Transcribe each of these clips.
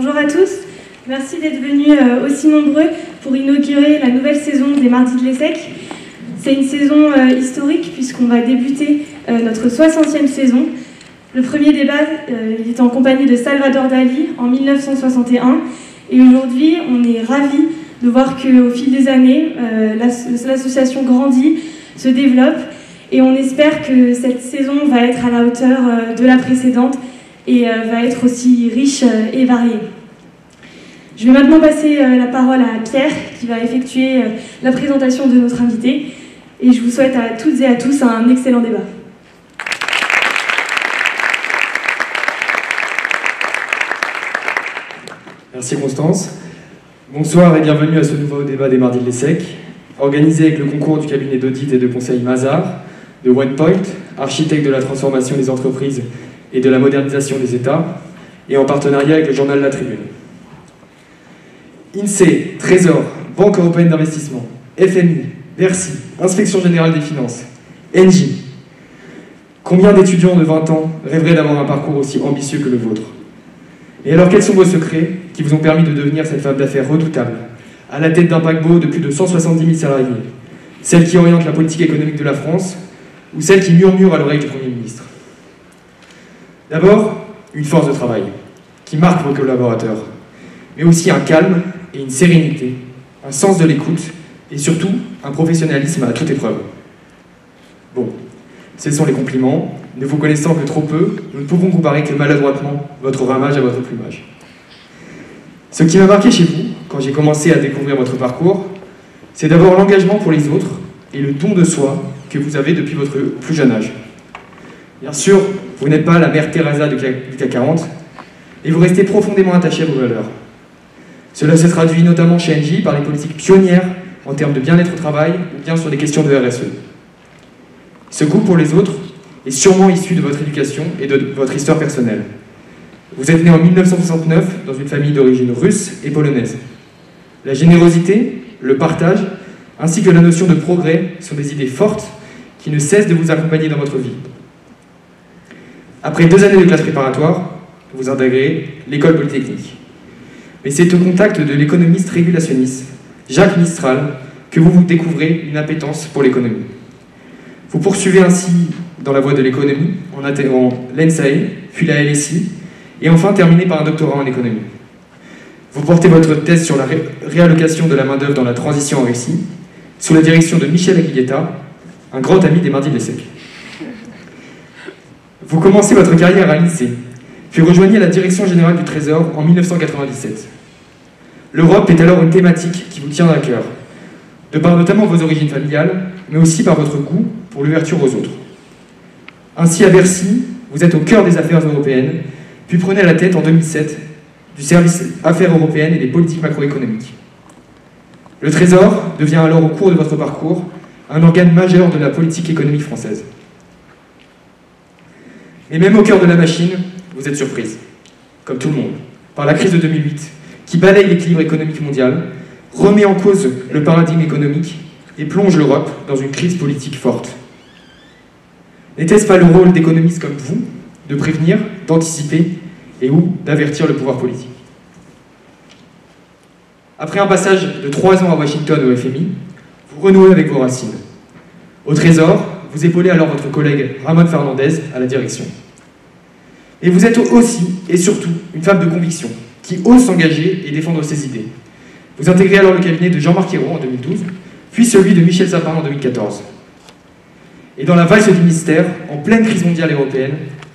Bonjour à tous, merci d'être venus aussi nombreux pour inaugurer la nouvelle saison des Mardis de l'ESSEC. C'est une saison historique puisqu'on va débuter notre 60e saison. Le premier débat il est en compagnie de Salvador Dali en 1961 et aujourd'hui on est ravis de voir qu'au fil des années l'association grandit, se développe et on espère que cette saison va être à la hauteur de la précédente et va être aussi riche et variée. Je vais maintenant passer la parole à Pierre qui va effectuer la présentation de notre invité et je vous souhaite à toutes et à tous un excellent débat. Merci Constance. Bonsoir et bienvenue à ce nouveau débat des Mardis de l'ESSEC, organisé avec le concours du cabinet d'audit et de conseil Mazars, de OnePoint, architecte de la transformation des entreprises et de la modernisation des États, et en partenariat avec le journal La Tribune. INSEE, Trésor, Banque européenne d'investissement, FMI, Bercy, Inspection générale des finances, Engie. Combien d'étudiants de 20 ans rêveraient d'avoir un parcours aussi ambitieux que le vôtre? Et alors, quels sont vos secrets qui vous ont permis de devenir cette femme d'affaires redoutable, à la tête d'un paquebot de plus de 170 000 salariés, celle qui oriente la politique économique de la France, ou celle qui murmure à l'oreille du Premier ministre? D'abord, une force de travail, qui marque vos collaborateurs, mais aussi un calme et une sérénité, un sens de l'écoute, et surtout, un professionnalisme à toute épreuve. Bon, ce sont les compliments. Ne vous connaissant que trop peu, nous ne pouvons comparer que maladroitement votre ramage à votre plumage. Ce qui m'a marqué chez vous, quand j'ai commencé à découvrir votre parcours, c'est d'abord l'engagement pour les autres et le don de soi que vous avez depuis votre plus jeune âge. Bien sûr, vous n'êtes pas la mère Teresa du CAC 40, et vous restez profondément attaché à vos valeurs. Cela se traduit notamment chez Engie par les politiques pionnières en termes de bien-être au travail ou bien sur des questions de RSE. Ce goût pour les autres est sûrement issu de votre éducation et de votre histoire personnelle. Vous êtes né en 1969 dans une famille d'origine russe et polonaise. La générosité, le partage, ainsi que la notion de progrès sont des idées fortes qui ne cessent de vous accompagner dans votre vie. Après 2 années de classe préparatoire, vous intégrez l'école polytechnique. Mais c'est au contact de l'économiste régulationniste, Jacques Mistral, que vous découvrez une appétence pour l'économie. Vous poursuivez ainsi dans la voie de l'économie en intégrant l'ENSAE, puis la LSI, et enfin terminé par un doctorat en économie. Vous portez votre thèse sur la réallocation de la main-d'œuvre dans la transition en Russie, sous la direction de Michel Aguileta, un grand ami des Mardis de l'ESSEC. Vous commencez votre carrière à l'INSEE, puis rejoignez la direction générale du Trésor en 1997. L'Europe est alors une thématique qui vous tient à cœur, de par notamment vos origines familiales, mais aussi par votre goût pour l'ouverture aux autres. Ainsi, à Bercy, vous êtes au cœur des affaires européennes, puis prenez la tête en 2007 du service Affaires européennes et des politiques macroéconomiques. Le Trésor devient alors, au cours de votre parcours, un organe majeur de la politique économique française. Et même au cœur de la machine, vous êtes surprise, comme tout le monde, par la crise de 2008, qui balaye l'équilibre économique mondial, remet en cause le paradigme économique et plonge l'Europe dans une crise politique forte. N'était-ce pas le rôle d'économistes comme vous de prévenir, d'anticiper et ou d'avertir le pouvoir politique? Après un passage de 3 ans à Washington au FMI, vous renouez avec vos racines. Au Trésor, vous épaulez alors votre collègue Ramon Fernandez à la direction. Et vous êtes aussi, et surtout, une femme de conviction, qui ose s'engager et défendre ses idées. Vous intégrez alors le cabinet de Jean-Marc Ayrault en 2012, puis celui de Michel Sapin en 2014. Et dans la valse du mystère, en pleine crise mondiale européenne,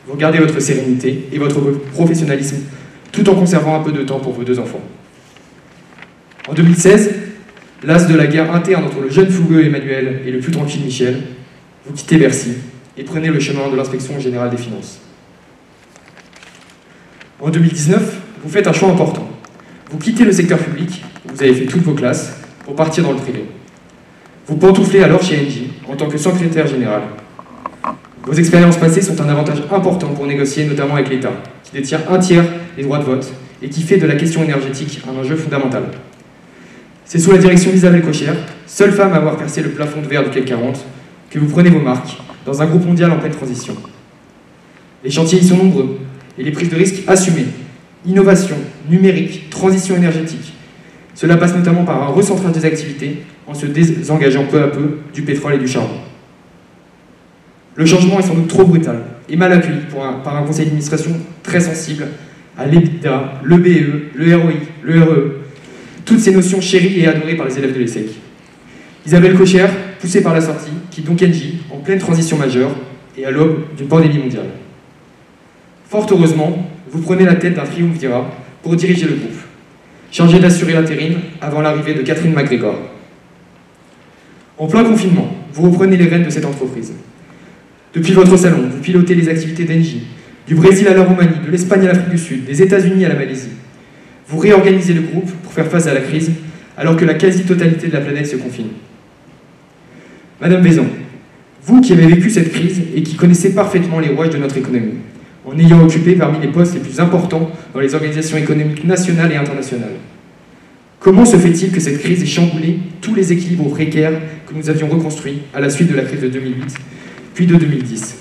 vous gardez votre sérénité et votre professionnalisme, tout en conservant un peu de temps pour vos 2 enfants. En 2016, las de la guerre interne entre le jeune fougueux Emmanuel et le plus tranquille Michel, vous quittez Bercy et prenez le chemin de l'inspection générale des finances. En 2019, vous faites un choix important. Vous quittez le secteur public, où vous avez fait toutes vos classes, pour partir dans le privé. Vous pantouflez alors chez Engie, en tant que secrétaire général. Vos expériences passées sont un avantage important pour négocier, notamment avec l'État, qui détient 1/3 des droits de vote et qui fait de la question énergétique un enjeu fondamental. C'est sous la direction d'Isabelle Kocher, seule femme à avoir percé le plafond de verre du CAC 40, que vous prenez vos marques dans un groupe mondial en pleine transition. Les chantiers y sont nombreux, et les prises de risques assumées. Innovation, numérique, transition énergétique. Cela passe notamment par un recentrage des activités en se désengageant peu à peu du pétrole et du charbon. Le changement est sans doute trop brutal et mal accueilli par un conseil d'administration très sensible à l'EBITDA, le BE, le ROI, le RE, toutes ces notions chéries et adorées par les élèves de l'ESSEC. Isabelle Kocher, poussée par la sortie, quitte donc Engie en pleine transition majeure et à l'aube d'une pandémie mondiale. Fort heureusement, vous prenez la tête d'un triumvirat pour diriger le groupe, chargé d'assurer l'intérim avant l'arrivée de Catherine MacGregor. En plein confinement, vous reprenez les rênes de cette entreprise. Depuis votre salon, vous pilotez les activités d'Engie, du Brésil à la Roumanie, de l'Espagne à l'Afrique du Sud, des États-Unis à la Malaisie. Vous réorganisez le groupe pour faire face à la crise, alors que la quasi-totalité de la planète se confine. Madame Vaison, vous qui avez vécu cette crise et qui connaissez parfaitement les rouages de notre économie, en ayant occupé parmi les postes les plus importants dans les organisations économiques nationales et internationales, comment se fait-il que cette crise ait chamboulé tous les équilibres précaires que nous avions reconstruits à la suite de la crise de 2008, puis de 2010 ?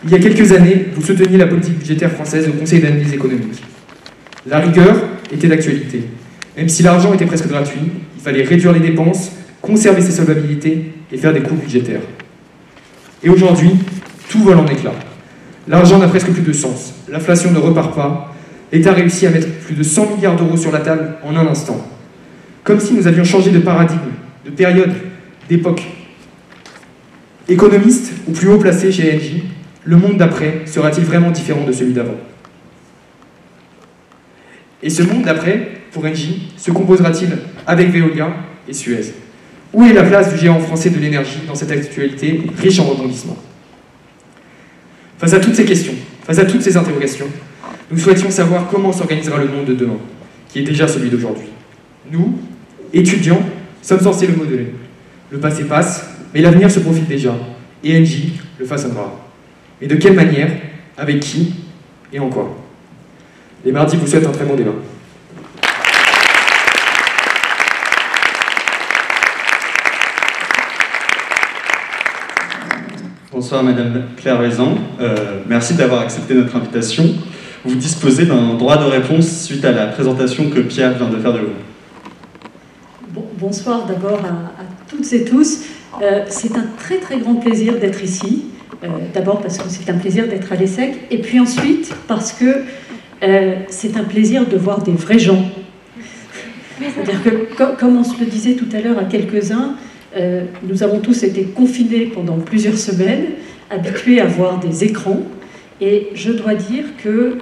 Il y a quelques années, vous souteniez la politique budgétaire française au Conseil d'analyse économique. La rigueur était d'actualité. Même si l'argent était presque gratuit, il fallait réduire les dépenses, conserver ses solvabilités et faire des coupes budgétaires. Et aujourd'hui, tout vole en éclats. L'argent n'a presque plus de sens, l'inflation ne repart pas, l'État réussit à mettre plus de 100 milliards d'euros sur la table en un instant. Comme si nous avions changé de paradigme, de période, d'époque. Économiste ou plus haut placé chez Engie, le monde d'après sera-t-il vraiment différent de celui d'avant ? Et ce monde d'après, pour Engie, se composera-t-il avec Veolia et Suez ? Où est la place du géant français de l'énergie dans cette actualité riche en rebondissements ? Face à toutes ces questions, face à toutes ces interrogations, nous souhaitions savoir comment s'organisera le monde de demain, qui est déjà celui d'aujourd'hui. Nous, étudiants, sommes censés le modeler. Le passé passe, mais l'avenir se profile déjà, et Engie le façonnera. Mais de quelle manière, avec qui et en quoi ? Les mardis vous souhaitent un très bon débat. Bonsoir Madame Claire Vaison, merci d'avoir accepté notre invitation. Vous disposez d'un droit de réponse suite à la présentation que Pierre vient de faire de vous. Bonsoir d'abord à toutes et tous. C'est un très très grand plaisir d'être ici. D'abord parce que c'est un plaisir d'être à l'ESSEC, et puis ensuite parce que c'est un plaisir de voir des vrais gens. C'est-à-dire que, comme on se le disait tout à l'heure à quelques-uns, nous avons tous été confinés pendant plusieurs semaines, habitués à voir des écrans, et je dois dire que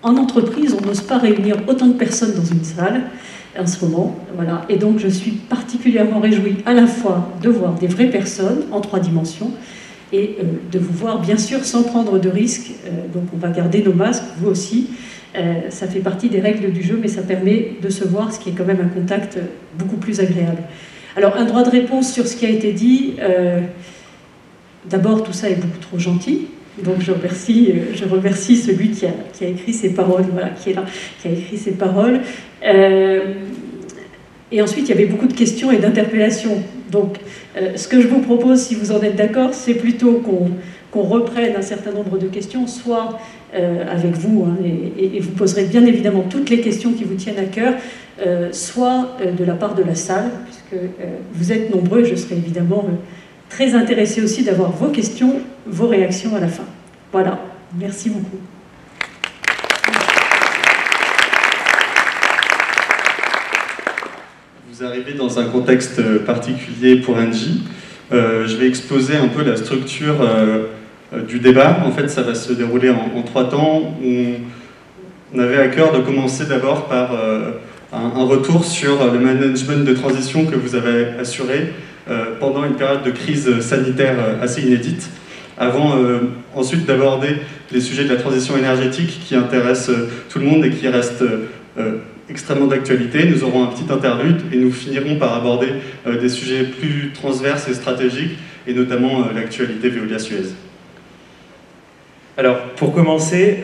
en entreprise, on n'ose pas réunir autant de personnes dans une salle en ce moment. Voilà. Et donc je suis particulièrement réjouie à la fois de voir des vraies personnes en 3 dimensions, et de vous voir bien sûr sans prendre de risques. Donc on va garder nos masques, vous aussi. Ça fait partie des règles du jeu, mais ça permet de se voir, ce qui est quand même un contact beaucoup plus agréable. Alors un droit de réponse sur ce qui a été dit. D'abord, tout ça est beaucoup trop gentil. Donc je remercie celui qui a écrit ces paroles, voilà, qui est là, qui a écrit ces paroles. Et ensuite, il y avait beaucoup de questions et d'interpellations. Donc, ce que je vous propose, si vous en êtes d'accord, c'est plutôt qu'on reprenne un certain nombre de questions, soit avec vous, hein, et vous poserez bien évidemment toutes les questions qui vous tiennent à cœur, soit de la part de la salle, puisque vous êtes nombreux, je serai évidemment très intéressée aussi d'avoir vos questions, vos réactions à la fin. Voilà, merci beaucoup. Vous arrivez dans un contexte particulier pour Engie. Je vais exposer un peu la structure du débat. En fait, ça va se dérouler en 3 temps. On avait à cœur de commencer d'abord par un retour sur le management de transition que vous avez assuré pendant une période de crise sanitaire assez inédite, avant ensuite d'aborder les sujets de la transition énergétique qui intéressent tout le monde et qui restent extrêmement d'actualité. Nous aurons un petit interlude et nous finirons par aborder des sujets plus transverses et stratégiques, et notamment l'actualité Veolia-Suez. Alors, pour commencer,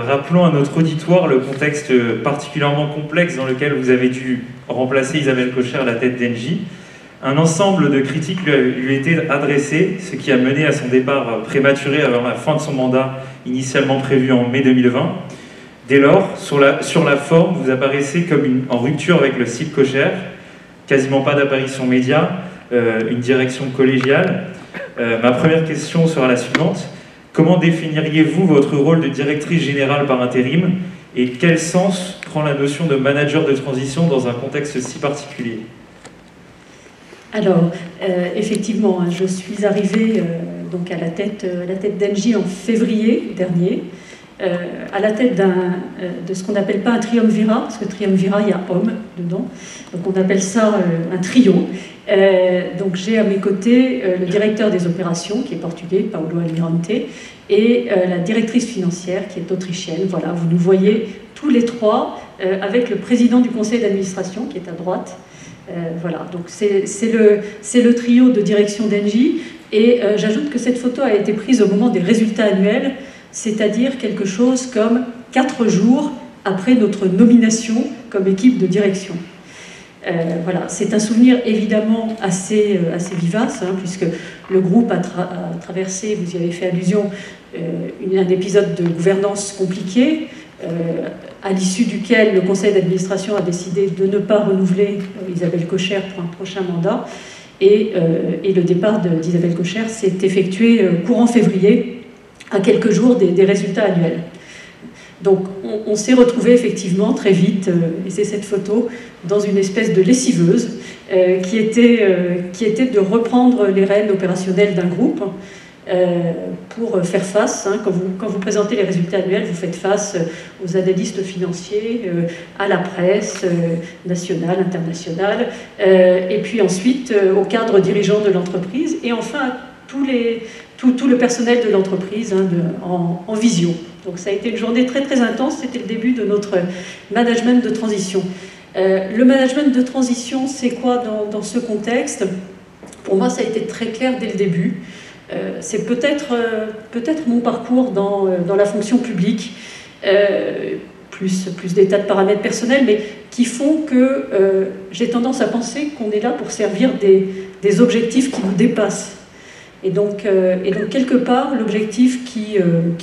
rappelons à notre auditoire le contexte particulièrement complexe dans lequel vous avez dû remplacer Isabelle Kocher à la tête d'Engie. Un ensemble de critiques lui a été adressé, ce qui a mené à son départ prématuré avant la fin de son mandat initialement prévu en mai 2020. Dès lors, sur la forme, vous apparaissez comme en rupture avec le style Kocher, quasiment pas d'apparition média, une direction collégiale. Ma première question sera la suivante. Comment définiriez-vous votre rôle de directrice générale par intérim et quel sens prend la notion de manager de transition dans un contexte si particulier ? Alors, effectivement, je suis arrivée donc à la tête d'Engie en février dernier, à la tête de ce qu'on n'appelle pas un triumvirat, parce que triumvirat, il y a homme dedans, donc on appelle ça un trio. Donc j'ai à mes côtés le directeur des opérations, qui est portugais, Paulo Almirante, et la directrice financière, qui est autrichienne. Voilà, vous nous voyez tous les trois, avec le président du conseil d'administration, qui est à droite. Voilà, donc c'est le trio de direction d'Engie, et j'ajoute que cette photo a été prise au moment des résultats annuels, c'est-à-dire quelque chose comme 4 jours après notre nomination comme équipe de direction. Voilà, c'est un souvenir évidemment assez vivace, hein, puisque le groupe a traversé, vous y avez fait allusion, un épisode de gouvernance compliqué, à l'issue duquel le conseil d'administration a décidé de ne pas renouveler Isabelle Kocher pour un prochain mandat, et le départ d'Isabelle Kocher s'est effectué courant février, à quelques jours des résultats annuels. Donc on s'est retrouvé effectivement très vite, et c'est cette photo, dans une espèce de lessiveuse qui était de reprendre les rênes opérationnelles d'un groupe pour faire face, hein, quand vous présentez les résultats annuels, vous faites face aux analystes financiers, à la presse nationale, internationale, et puis ensuite aux cadres dirigeants de l'entreprise, et enfin à tout le personnel de l'entreprise, hein, en visio. Donc ça a été une journée très très intense, c'était le début de notre management de transition. Le management de transition, c'est quoi dans ce contexte? Pour moi, ça a été très clair dès le début. C'est peut-être mon parcours dans la fonction publique, plus des tas de paramètres personnels, mais qui font que j'ai tendance à penser qu'on est là pour servir des objectifs qui nous dépassent. Et donc quelque part, l'objectif qui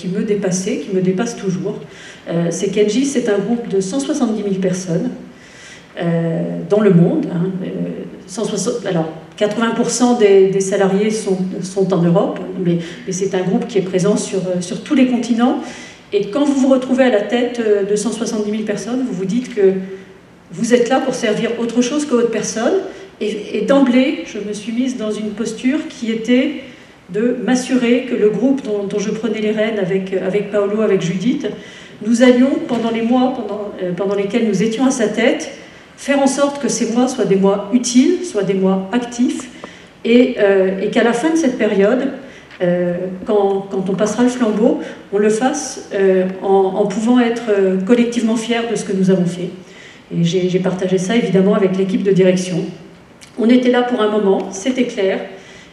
me dépassait, qui me dépasse toujours, c'est qu'Engie, c'est un groupe de 170 000 personnes dans le monde. Hein, 80% des salariés sont en Europe, mais c'est un groupe qui est présent sur tous les continents. Et quand vous vous retrouvez à la tête de 170 000 personnes, vous vous dites que vous êtes là pour servir autre chose que votre personne. Et d'emblée, je me suis mise dans une posture qui était de m'assurer que le groupe dont je prenais les rênes avec Paolo, avec Judith, nous allions, pendant les mois pendant lesquels nous étions à sa tête, faire en sorte que ces mois soient des mois utiles, soient des mois actifs, et qu'à la fin de cette période, quand on passera le flambeau, on le fasse en pouvant être collectivement fiers de ce que nous avons fait. Et j'ai partagé ça évidemment avec l'équipe de direction. On était là pour un moment, c'était clair,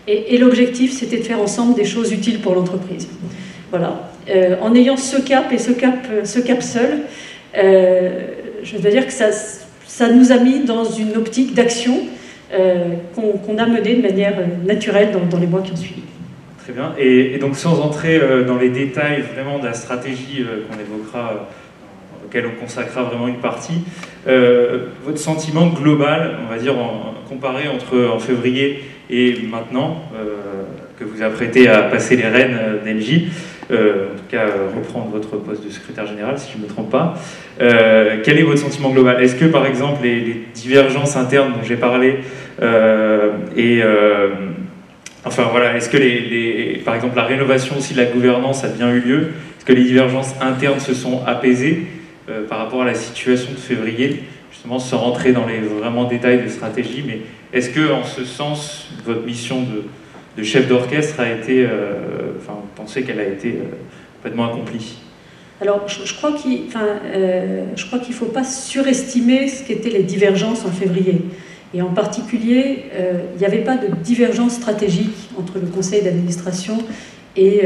et l'objectif c'était de faire ensemble des choses utiles pour l'entreprise. Voilà. En ayant ce cap et ce cap seul, je veux dire que ça nous a mis dans une optique d'action qu'on a menée de manière naturelle dans les mois qui ont suivi. Très bien. Et donc sans entrer dans les détails vraiment de la stratégie qu'on évoquera, auquel on consacrera vraiment une partie, votre sentiment global, on va dire, comparé entre en février et maintenant, que vous apprêtez à passer les rênes d'Engie, en tout cas reprendre votre poste de secrétaire général, si je ne me trompe pas. Quel est votre sentiment global? Est-ce que, par exemple, les divergences internes dont j'ai parlé, enfin voilà, est-ce que par exemple la rénovation aussi de la gouvernance a bien eu lieu? Est-ce que les divergences internes se sont apaisées par rapport à la situation de février? Justement, sans rentrer dans les vraiment détails de stratégie, mais est-ce que, en ce sens, votre mission de chef d'orchestre a été, vous pensez qu'elle a été complètement accomplie? Alors, je crois qu'il ne faut pas surestimer ce qu'étaient les divergences en février. Et en particulier, il n'y avait pas de divergence stratégique entre le conseil d'administration et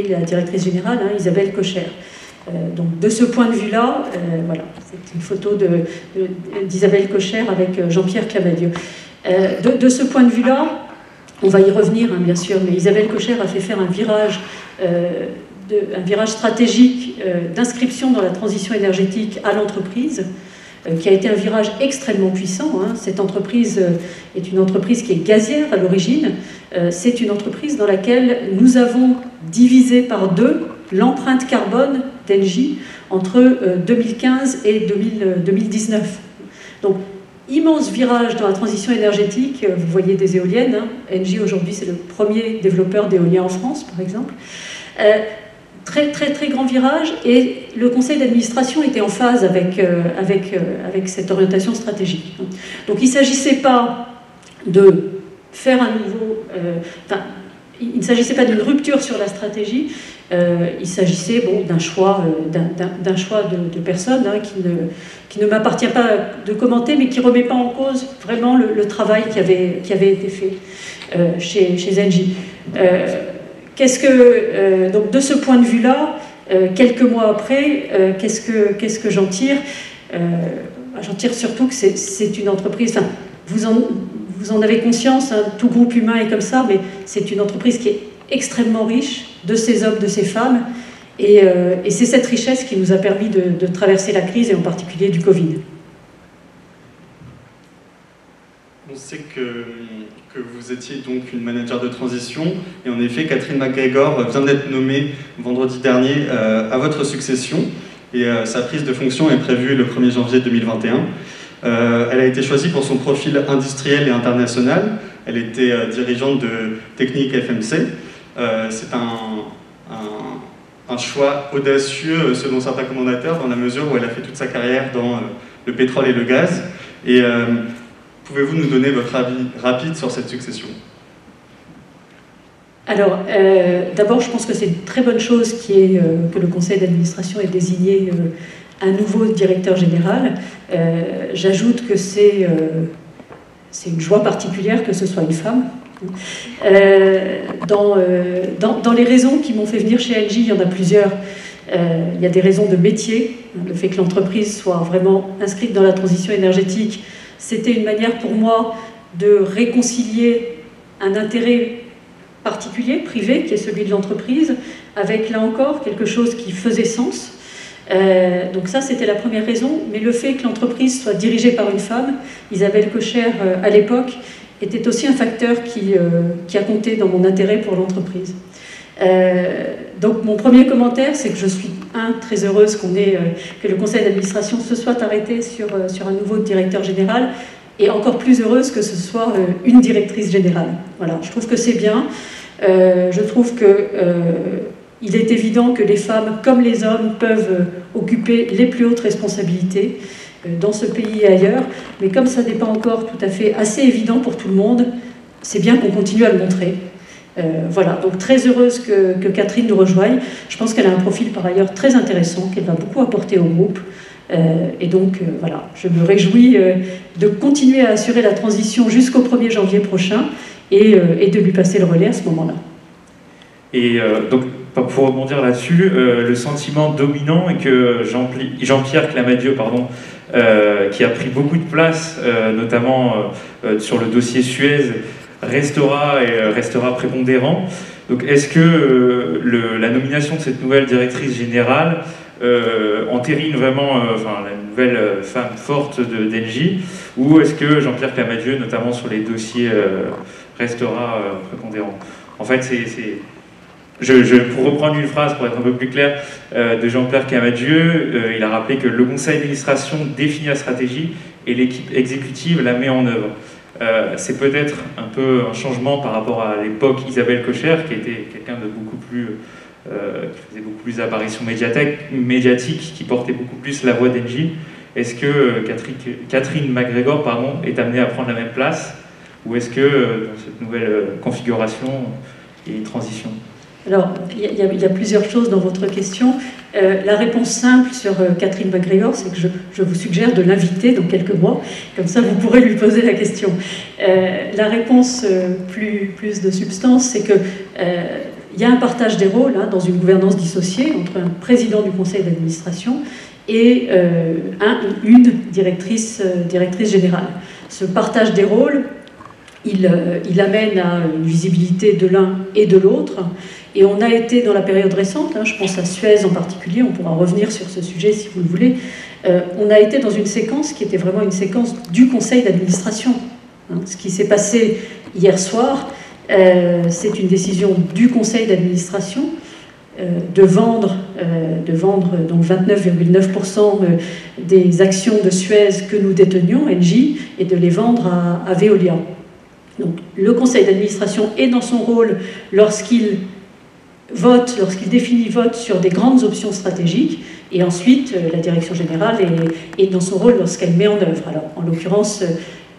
la directrice générale, hein, Isabelle Kocher. Donc de ce point de vue-là, voilà, c'est une photo d'Isabelle Kocher avec Jean-Pierre Clavadieu. De ce point de vue-là, on va y revenir, hein, bien sûr, mais Isabelle Kocher a fait faire un virage un virage stratégique d'inscription dans la transition énergétique à l'entreprise, qui a été un virage extrêmement puissant. Cette entreprise est une entreprise qui est gazière à l'origine. C'est une entreprise dans laquelle nous avons divisé par 2 l'empreinte carbone d'Engie entre 2015 et 2019. Donc, immense virage dans la transition énergétique. Vous voyez des éoliennes. Engie aujourd'hui, c'est le premier développeur d'éolien en France, par exemple. Très, très, très grand virage, et le conseil d'administration était en phase avec cette orientation stratégique. Donc il ne s'agissait pas de faire un nouveau... il ne s'agissait pas d'une rupture sur la stratégie, il s'agissait d'un choix, de personnes qui ne m'appartient pas de commenter, mais qui ne remet pas en cause vraiment le travail qui avait été fait chez Engie. Donc de ce point de vue-là, quelques mois après, qu'est-ce que j'en tire? J'en tire surtout que c'est une entreprise, vous en avez conscience, tout groupe humain est comme ça, mais c'est une entreprise qui est extrêmement riche de ces hommes, de ces femmes, et c'est cette richesse qui nous a permis de traverser la crise, et en particulier du Covid. On sait que vous étiez donc une manager de transition, et en effet, Catherine McGregor vient d'être nommée vendredi dernier à votre succession, et sa prise de fonction est prévue le 1er janvier 2021. Elle a été choisie pour son profil industriel et international. Elle était dirigeante de Technique FMC. C'est un choix audacieux selon certains commentateurs, dans la mesure où elle a fait toute sa carrière dans le pétrole et le gaz. Et pouvez-vous nous donner votre avis rapide sur cette succession? Alors, d'abord, je pense que c'est une très bonne chose que le conseil d'administration ait désigné un nouveau directeur général. J'ajoute que c'est une joie particulière que ce soit une femme. Dans les raisons qui m'ont fait venir chez Engie, il y en a plusieurs. Il y a des raisons de métier. Le fait que l'entreprise soit vraiment inscrite dans la transition énergétique, c'était une manière pour moi de réconcilier un intérêt particulier, privé, qui est celui de l'entreprise, avec, là encore, quelque chose qui faisait sens. Donc ça, c'était la première raison. Mais le fait que l'entreprise soit dirigée par une femme, Isabelle Kocher, à l'époque, était aussi un facteur qui a compté dans mon intérêt pour l'entreprise. Donc mon premier commentaire, c'est que je suis très heureuse que le conseil d'administration se soit arrêté sur un nouveau directeur général, et encore plus heureuse que ce soit une directrice générale. Voilà, je trouve que c'est bien. Je trouve qu'il est évident que les femmes, comme les hommes, peuvent occuper les plus hautes responsabilités dans ce pays et ailleurs, mais comme ça n'est pas encore tout à fait assez évident pour tout le monde, c'est bien qu'on continue à le montrer. Voilà, donc très heureuse que Catherine nous rejoigne. Je pense qu'elle a un profil par ailleurs très intéressant, qu'elle va beaucoup apporter au groupe. Et donc, voilà, je me réjouis de continuer à assurer la transition jusqu'au 1er janvier prochain et de lui passer le relais à ce moment-là. Et donc, pour rebondir là-dessus, le sentiment dominant est que Jean-Pierre Clamadieu, qui a pris beaucoup de place, notamment sur le dossier Suez, restera prépondérant. Donc, est-ce que la nomination de cette nouvelle directrice générale entérine vraiment la nouvelle femme forte d'Engie, ou est-ce que Jean-Pierre Clamadieu, notamment sur les dossiers, restera prépondérant? En fait, pour reprendre une phrase, pour être un peu plus clair, de Jean-Pierre Clamadieu, il a rappelé que le conseil d'administration définit la stratégie et l'équipe exécutive la met en œuvre. C'est peut-être un peu un changement par rapport à l'époque Isabelle Kocher, qui était quelqu'un de beaucoup plus... qui faisait beaucoup plus d'apparitions médiatiques, qui portait beaucoup plus la voix d'Engie. Est-ce que Catherine McGregor est amenée à prendre la même place, ou est-ce que dans cette nouvelle configuration, il y a une transition? Alors, il y a plusieurs choses dans votre question. La réponse simple sur Catherine McGregor, c'est que je vous suggère de l'inviter dans quelques mois, comme ça vous pourrez lui poser la question. La réponse plus de substance, c'est que il y a un partage des rôles dans une gouvernance dissociée entre un président du conseil d'administration et une directrice générale. Ce partage des rôles, il amène à une visibilité de l'un et de l'autre, Et on a été dans la période récente, je pense à Suez en particulier, on pourra revenir sur ce sujet si vous le voulez, on a été dans une séquence qui était vraiment une séquence du conseil d'administration. Ce qui s'est passé hier soir, c'est une décision du conseil d'administration de vendre donc 29,9% des actions de Suez que nous détenions, Engie, et de les vendre à Veolia. Donc le conseil d'administration est dans son rôle lorsqu'il définit vote sur des grandes options stratégiques, et ensuite la direction générale est dans son rôle lorsqu'elle met en œuvre. Alors en l'occurrence,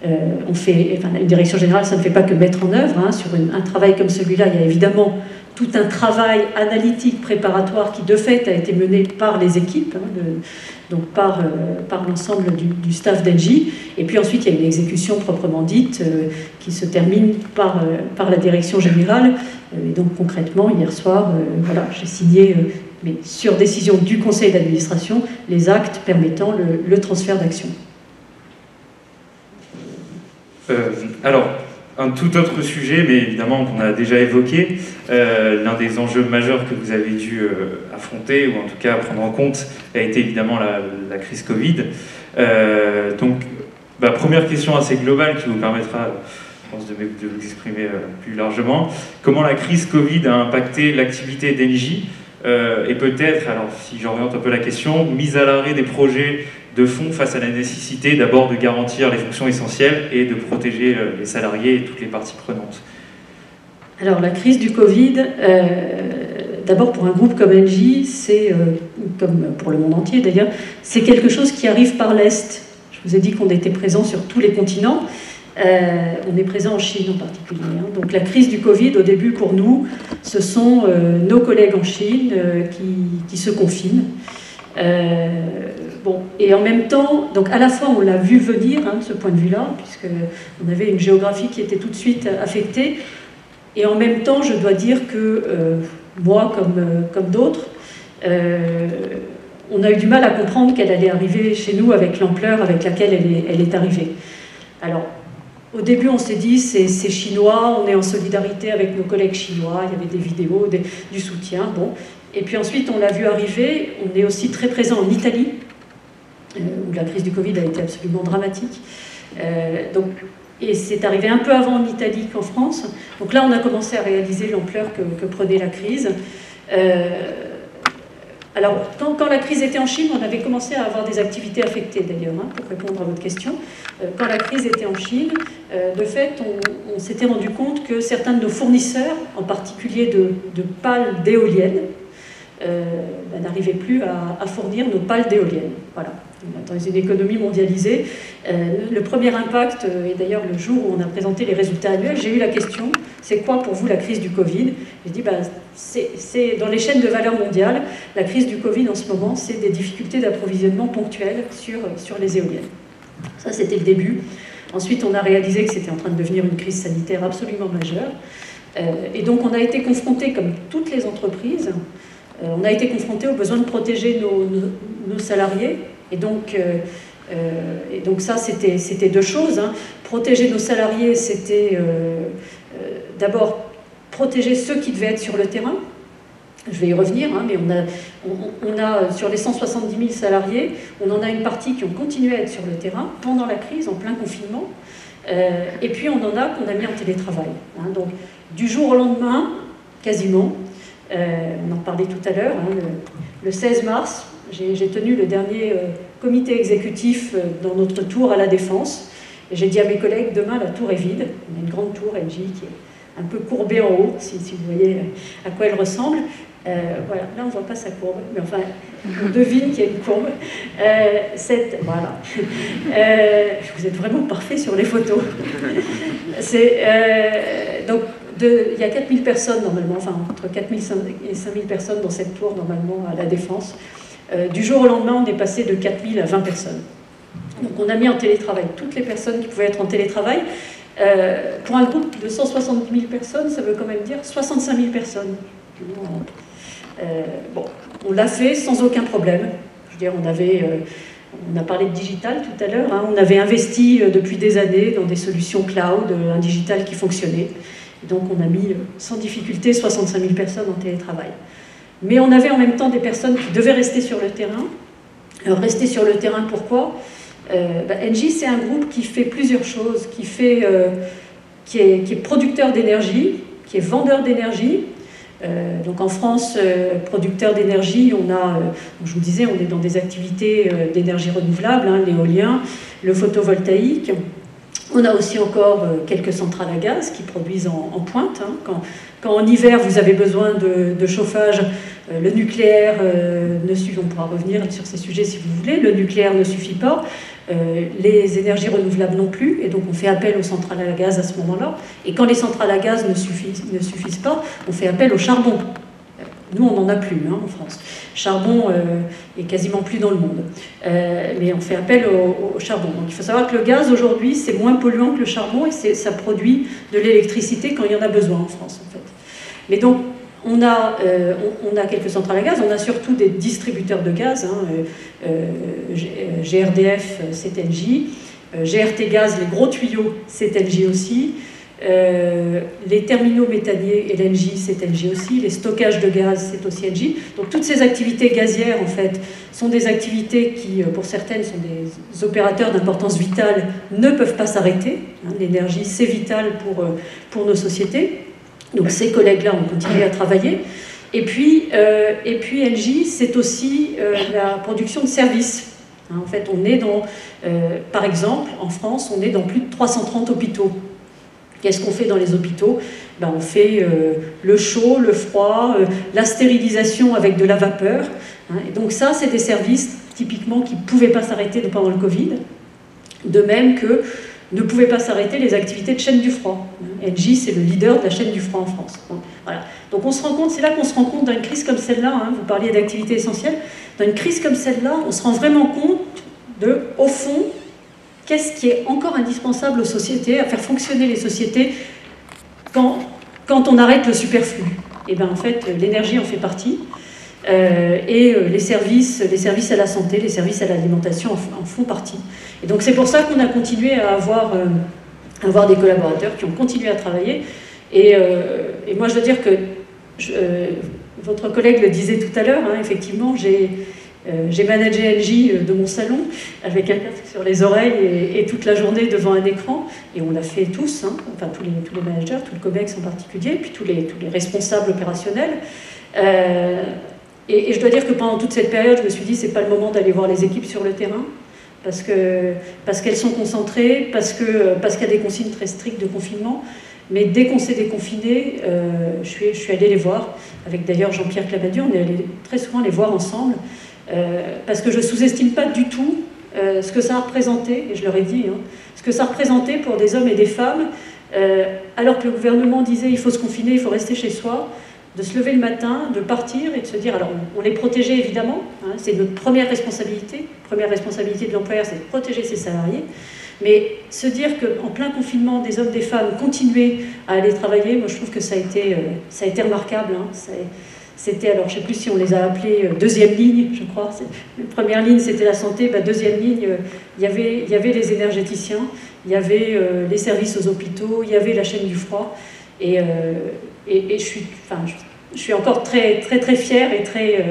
une direction générale, ça ne fait pas que mettre en œuvre. Sur un travail comme celui-là, il y a évidemment tout un travail analytique préparatoire qui de fait a été mené par les équipes, donc par l'ensemble du staff d'Engie. Et puis ensuite, il y a une exécution proprement dite qui se termine par la direction générale. Et donc concrètement, hier soir, j'ai signé, mais sur décision du conseil d'administration, les actes permettant le transfert d'actions. Alors, un tout autre sujet, mais évidemment qu'on a déjà évoqué, l'un des enjeux majeurs que vous avez dû affronter, ou en tout cas prendre en compte, a été évidemment la crise Covid. Première question assez globale qui vous permettra, je pense, de vous exprimer plus largement. Comment la crise Covid a impacté l'activité d'Engie et peut-être, alors si j'oriente un peu la question, mise à l'arrêt des projets de fonds face à la nécessité d'abord de garantir les fonctions essentielles et de protéger les salariés et toutes les parties prenantes. Alors la crise du Covid, d'abord pour un groupe comme Engie, c'est, comme pour le monde entier d'ailleurs, c'est quelque chose qui arrive par l'Est. Je vous ai dit qu'on était présent sur tous les continents, on est présent en Chine en particulier. Donc la crise du Covid, au début pour nous, ce sont nos collègues en Chine qui se confinent. Et en même temps, donc à la fois on l'a vu venir de ce point de vue-là, puisqu'on avait une géographie qui était tout de suite affectée, et en même temps je dois dire que moi comme d'autres, on a eu du mal à comprendre qu'elle allait arriver chez nous avec l'ampleur avec laquelle elle est arrivée. Alors au début on s'est dit c'est chinois, on est en solidarité avec nos collègues chinois, il y avait des vidéos, du soutien, Et puis ensuite, on l'a vu arriver, on est aussi très présent en Italie, où la crise du Covid a été absolument dramatique. Et c'est arrivé un peu avant en Italie qu'en France. Donc là, on a commencé à réaliser l'ampleur que prenait la crise. Alors, quand la crise était en Chine, on avait commencé à avoir des activités affectées, d'ailleurs, pour répondre à votre question. Quand la crise était en Chine, de fait, on s'était rendu compte que certains de nos fournisseurs, en particulier de pales d'éoliennes, n'arrivaient plus à fournir nos pales d'éoliennes. Voilà. Dans une économie mondialisée, le premier impact, et d'ailleurs le jour où on a présenté les résultats annuels, j'ai eu la question, c'est quoi pour vous la crise du Covid? J'ai dit, c'est dans les chaînes de valeur mondiale, la crise du Covid en ce moment, c'est des difficultés d'approvisionnement ponctuelles sur les éoliennes. Ça, c'était le début. Ensuite, on a réalisé que c'était en train de devenir une crise sanitaire absolument majeure. Et donc, on a été confrontés, comme toutes les entreprises, on a été confrontés au besoin de protéger nos salariés. Et donc ça, c'était deux choses. Protéger nos salariés, c'était d'abord protéger ceux qui devaient être sur le terrain. Je vais y revenir, mais on a sur les 170 000 salariés, on en a une partie qui ont continué à être sur le terrain pendant la crise, en plein confinement. Et puis on en a qu'on a mis en télétravail. Donc du jour au lendemain, quasiment, on en parlait tout à l'heure, le 16 mars, j'ai tenu le dernier comité exécutif dans notre tour à la Défense. Et j'ai dit à mes collègues, demain la tour est vide. On a une grande tour Engie qui est un peu courbée en haut, si vous voyez à quoi elle ressemble. Voilà, là on ne voit pas sa courbe, mais enfin on devine qu'il y a une courbe. Voilà. Vous êtes vraiment parfait sur les photos. Donc il y a 4000 personnes normalement, enfin entre 4000 et 5000 personnes dans cette tour normalement à la Défense. Du jour au lendemain, on est passé de 4000 à 20 personnes. Donc on a mis en télétravail toutes les personnes qui pouvaient être en télétravail. Pour un groupe de 170 000 personnes, ça veut quand même dire 65 000 personnes. On l'a fait sans aucun problème. Je veux dire, on a parlé de digital tout à l'heure. On avait investi depuis des années dans des solutions cloud, un digital qui fonctionnait. Donc on a mis sans difficulté 65 000 personnes en télétravail. Mais on avait en même temps des personnes qui devaient rester sur le terrain. Alors rester sur le terrain, pourquoi ? Engie, c'est un groupe qui fait plusieurs choses, qui est producteur d'énergie, qui est vendeur d'énergie. Donc en France, producteur d'énergie, on a, je vous disais, on est dans des activités d'énergie renouvelable, hein, l'éolien, le photovoltaïque. On a aussi encore quelques centrales à gaz qui produisent en pointe. Hein. Quand en hiver vous avez besoin de chauffage, le nucléaire ne suffit, on pourra revenir sur ces sujets si vous voulez, le nucléaire ne suffit pas, les énergies renouvelables non plus, et donc on fait appel aux centrales à gaz à ce moment-là. Et quand les centrales à gaz ne suffisent pas, on fait appel au charbon. Nous, on n'en a plus hein, en France. Charbon est quasiment plus dans le monde. Mais on fait appel au charbon. Donc il faut savoir que le gaz, aujourd'hui, c'est moins polluant que le charbon et ça produit de l'électricité quand il y en a besoin en France, en fait. Mais donc, on a quelques centrales à gaz, on a surtout des distributeurs de gaz. Hein, GRDF, c'est Engie. GRT Gaz, les gros tuyaux, c'est Engie aussi. Les terminaux méthaniers et l'Engie, c'est Engie aussi. Les stockages de gaz, c'est aussi Engie. Donc toutes ces activités gazières, en fait, sont des activités qui, pour certaines, sont des opérateurs d'importance vitale, ne peuvent pas s'arrêter. Hein, l'énergie, c'est vital pour nos sociétés. Donc ces collègues-là ont continué à travailler. Et puis Engie, c'est aussi la production de services. Hein, en fait, on est dans, par exemple, en France, on est dans plus de 330 hôpitaux. Qu'est-ce qu'on fait dans les hôpitaux ? On fait le chaud, le froid, la stérilisation avec de la vapeur. Hein, et donc ça, c'est des services typiquement qui ne pouvaient pas s'arrêter pendant le Covid. De même que ne pouvaient pas s'arrêter les activités de chaîne du froid. Engie, c'est le leader de la chaîne du froid en France. Donc, voilà. Donc on se rend compte, c'est là qu'on se rend compte d'une crise comme celle-là, hein, vous parliez d'activités essentielles, dans une crise comme celle-là, on se rend vraiment compte de, au fond, qu'est-ce qui est encore indispensable aux sociétés, à faire fonctionner les sociétés quand on arrête le superflu. Et bien en fait, l'énergie en fait partie, et les services à la santé, les services à l'alimentation en font partie. Et donc c'est pour ça qu'on a continué à avoir des collaborateurs qui ont continué à travailler. Et moi je veux dire que, votre collègue le disait tout à l'heure, hein, effectivement, j'ai managé Engie de mon salon avec un casque sur les oreilles et toute la journée devant un écran, et on l'a fait tous, hein, enfin tous les managers, tout le COMEX en particulier, puis tous les responsables opérationnels. Et je dois dire que pendant toute cette période, je me suis dit c'est pas le moment d'aller voir les équipes sur le terrain, parce qu'elles sont concentrées, parce qu'il y a des consignes très strictes de confinement. Mais dès qu'on s'est déconfiné, je suis allée les voir, avec d'ailleurs Jean-Pierre Clamadieu, on est allé très souvent les voir ensemble, parce que je ne sous-estime pas du tout ce que ça a représenté, et je leur ai dit, hein, ce que ça représentait pour des hommes et des femmes, alors que le gouvernement disait il faut se confiner, il faut rester chez soi, de se lever le matin, de partir et de se dire, alors on les protégeait évidemment, hein, c'est notre première responsabilité de l'employeur, c'est de protéger ses salariés, mais se dire qu'en plein confinement, des hommes, des femmes continuaient à aller travailler, moi je trouve que ça a été remarquable. Hein. C'était, alors je ne sais plus si on les a appelés deuxième ligne, je crois. Première ligne, c'était la santé, deuxième ligne, il y avait les énergéticiens, il y avait les services aux hôpitaux, il y avait la chaîne du froid. Et je suis encore très, très, très fière et très,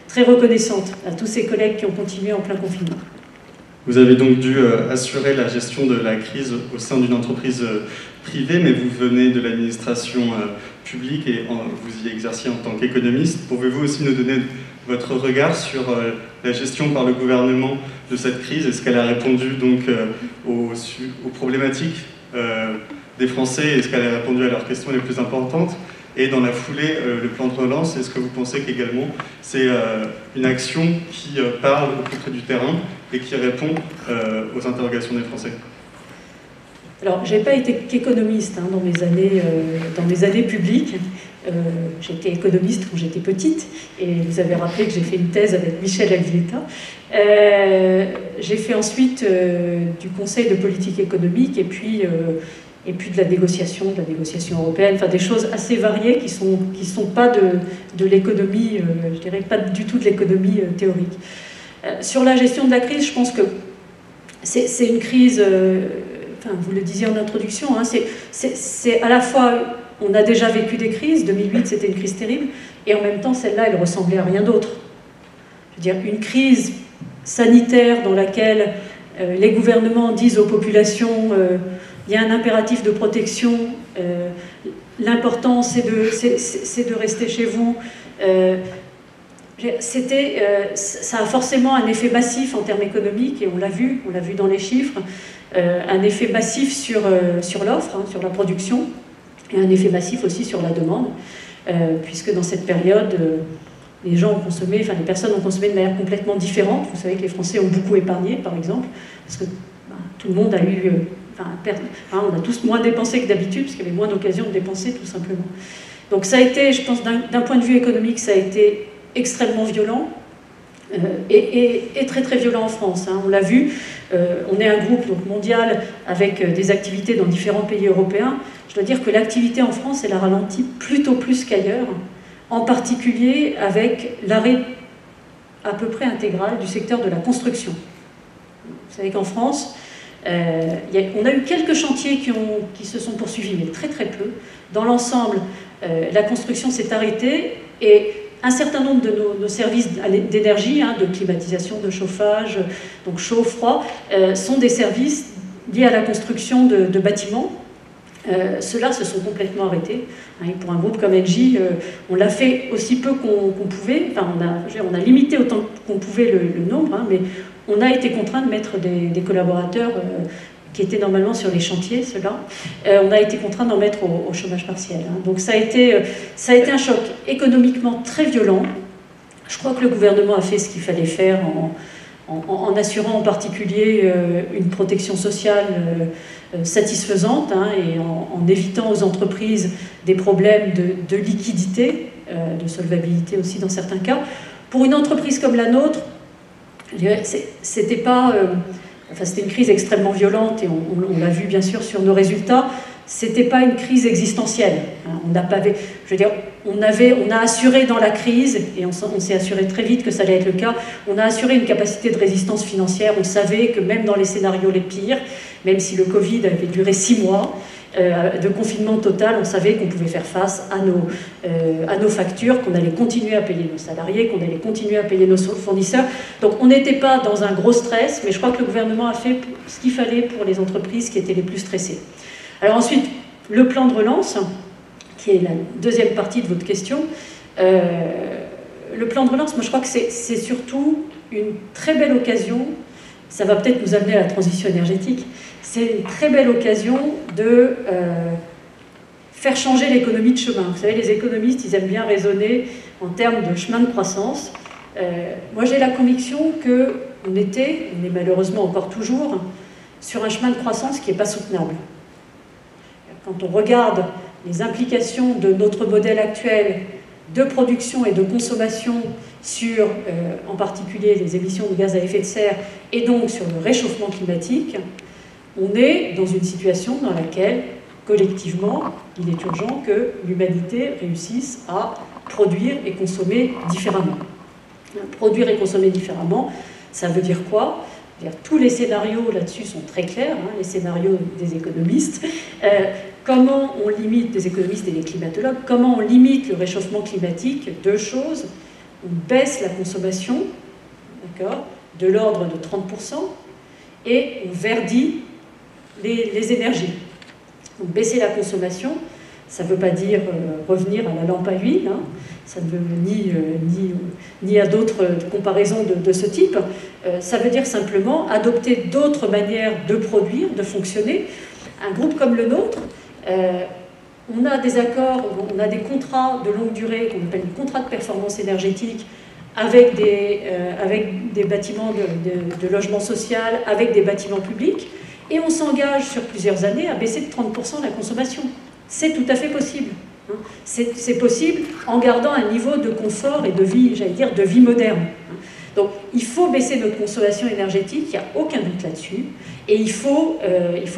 très reconnaissante à tous ces collègues qui ont continué en plein confinement. Vous avez donc dû assurer la gestion de la crise au sein d'une entreprise privée, mais vous venez de l'administration publique et vous y exerciez en tant qu'économiste. Pouvez-vous aussi nous donner votre regard sur la gestion par le gouvernement de cette crise? Est-ce qu'elle a répondu donc aux problématiques des Français? Est-ce qu'elle a répondu à leurs questions les plus importantes? Et dans la foulée, le plan de relance, est-ce que vous pensez qu'également c'est une action qui parle au plus près du terrain et qui répond aux interrogations des Français? Alors, je n'ai pas été qu'économiste hein, dans mes années publiques. J'étais économiste quand j'étais petite, et vous avez rappelé que j'ai fait une thèse avec Michel Aguiletta. J'ai fait ensuite du conseil de politique économique, et puis de la négociation européenne, enfin des choses assez variées qui sont pas de l'économie, je dirais pas du tout de l'économie théorique. Sur la gestion de la crise, je pense que c'est une crise, enfin vous le disiez en introduction, hein, c'est à la fois on a déjà vécu des crises, 2008 c'était une crise terrible, et en même temps celle-là elle ressemblait à rien d'autre. Je veux dire, une crise sanitaire dans laquelle les gouvernements disent aux populations il y a un impératif de protection, l'important c'est de rester chez vous. Ça a forcément un effet massif en termes économiques, et on l'a vu dans les chiffres, un effet massif sur l'offre, hein, sur la production, et un effet massif aussi sur la demande, puisque dans cette période, les personnes ont consommé de manière complètement différente. Vous savez que les Français ont beaucoup épargné, par exemple, parce que tout le monde a eu... on a tous moins dépensé que d'habitude, parce qu'il y avait moins d'occasions de dépenser, tout simplement. Donc ça a été, je pense, d'un point de vue économique, ça a été extrêmement violent, et très très violent en France. Hein. On l'a vu, on est un groupe donc, mondial avec des activités dans différents pays européens. Je dois dire que l'activité en France, elle a ralenti plutôt plus qu'ailleurs, en particulier avec l'arrêt à peu près intégral du secteur de la construction. Vous savez qu'en France, on a eu quelques chantiers qui se sont poursuivis, mais très très peu. Dans l'ensemble, la construction s'est arrêtée, et un certain nombre de nos services d'énergie, hein, de climatisation, de chauffage, donc chaud, froid, sont des services liés à la construction de bâtiments. Ceux-là se sont complètement arrêtés. Hein, et pour un groupe comme Engie, on l'a fait aussi peu qu'on pouvait. Enfin, on a limité autant qu'on pouvait le nombre, hein, mais on a été contraint de mettre des collaborateurs qui étaient normalement sur les chantiers, ceux-là. On a été contraint d'en mettre au chômage partiel. Hein. Donc ça a été un choc économiquement très violent. Je crois que le gouvernement a fait ce qu'il fallait faire en assurant en particulier une protection sociale satisfaisante, hein, et en évitant aux entreprises des problèmes de liquidité, de solvabilité aussi dans certains cas. Pour une entreprise comme la nôtre, c'était une crise extrêmement violente, et on l'a vu bien sûr sur nos résultats. C'était pas une crise existentielle. Hein. On a assuré dans la crise, et on s'est assuré très vite que ça allait être le cas, on a assuré une capacité de résistance financière. On savait que même dans les scénarios les pires, même si le Covid avait duré 6 mois de confinement total, on savait qu'on pouvait faire face à nos factures, qu'on allait continuer à payer nos salariés, qu'on allait continuer à payer nos fournisseurs. Donc on n'était pas dans un gros stress, mais je crois que le gouvernement a fait ce qu'il fallait pour les entreprises qui étaient les plus stressées. Alors ensuite, le plan de relance, qui est la deuxième partie de votre question. Le plan de relance, moi je crois que c'est surtout une très belle occasion, ça va peut-être nous amener à la transition énergétique, c'est une très belle occasion de faire changer l'économie de chemin. Vous savez, les économistes, ils aiment bien raisonner en termes de chemin de croissance. Moi j'ai la conviction qu'on est malheureusement encore toujours, sur un chemin de croissance qui n'est pas soutenable. Quand on regarde les implications de notre modèle actuel de production et de consommation sur, en particulier, les émissions de gaz à effet de serre et donc sur le réchauffement climatique, on est dans une situation dans laquelle, collectivement, il est urgent que l'humanité réussisse à produire et consommer différemment. Produire et consommer différemment, ça veut dire quoi ? Tous les scénarios là-dessus sont très clairs, hein, les scénarios des économistes. Comment on limite, des économistes et des climatologues, comment on limite le réchauffement climatique? 2 choses. On baisse la consommation, d'accord, de l'ordre de 30%, et on verdit les énergies. Donc baisser la consommation, ça ne veut pas dire revenir à la lampe à huile, hein. Ça ne veut ni à d'autres comparaisons de ce type. Ça veut dire simplement adopter d'autres manières de produire, de fonctionner. Un groupe comme le nôtre, on a des accords, on a des contrats de longue durée qu'on appelle des contrats de performance énergétique avec des bâtiments de logement social, avec des bâtiments publics, et on s'engage sur plusieurs années à baisser de 30% la consommation. C'est tout à fait possible. C'est possible en gardant un niveau de confort et de vie, j'allais dire, de vie moderne. Donc il faut baisser notre consommation énergétique, il n'y a aucun doute là-dessus, et il faut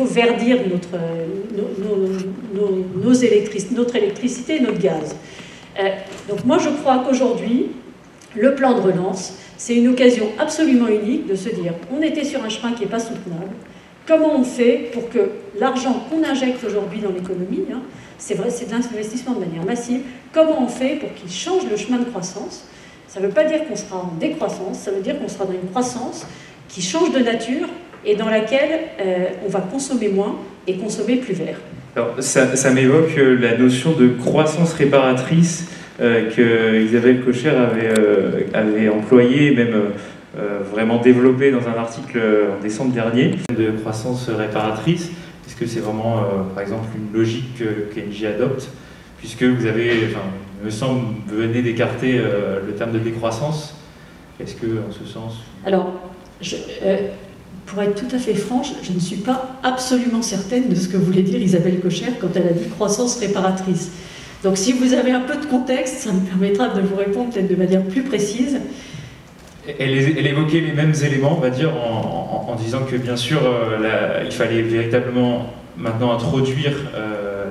verdir notre électricité et notre gaz. Donc moi je crois qu'aujourd'hui, le plan de relance, c'est une occasion absolument unique de se dire, on était sur un chemin qui n'est pas soutenable, comment on fait pour que l'argent qu'on injecte aujourd'hui dans l'économie, hein, c'est vrai, c'est de l'investissement de manière massive. Comment on fait pour qu'il change le chemin de croissance? Ça ne veut pas dire qu'on sera en décroissance, ça veut dire qu'on sera dans une croissance qui change de nature et dans laquelle on va consommer moins et consommer plus vert. Alors, ça m'évoque la notion de croissance réparatrice que Isabelle Kocher avait employée, même vraiment développée dans un article en décembre dernier, de croissance réparatrice. Est-ce que c'est vraiment, par exemple, une logique qu'Engie adopte, puisque vous avez, il me semble, vous venez d'écarter le terme de décroissance. Est-ce que, en ce sens... Alors, pour être tout à fait franche, je ne suis pas absolument certaine de ce que voulait dire Isabelle Kocher quand elle a dit croissance réparatrice. Donc si vous avez un peu de contexte, ça me permettra de vous répondre peut-être de manière plus précise. Elle évoquait les mêmes éléments, on va dire, en disant que bien sûr, il fallait véritablement maintenant introduire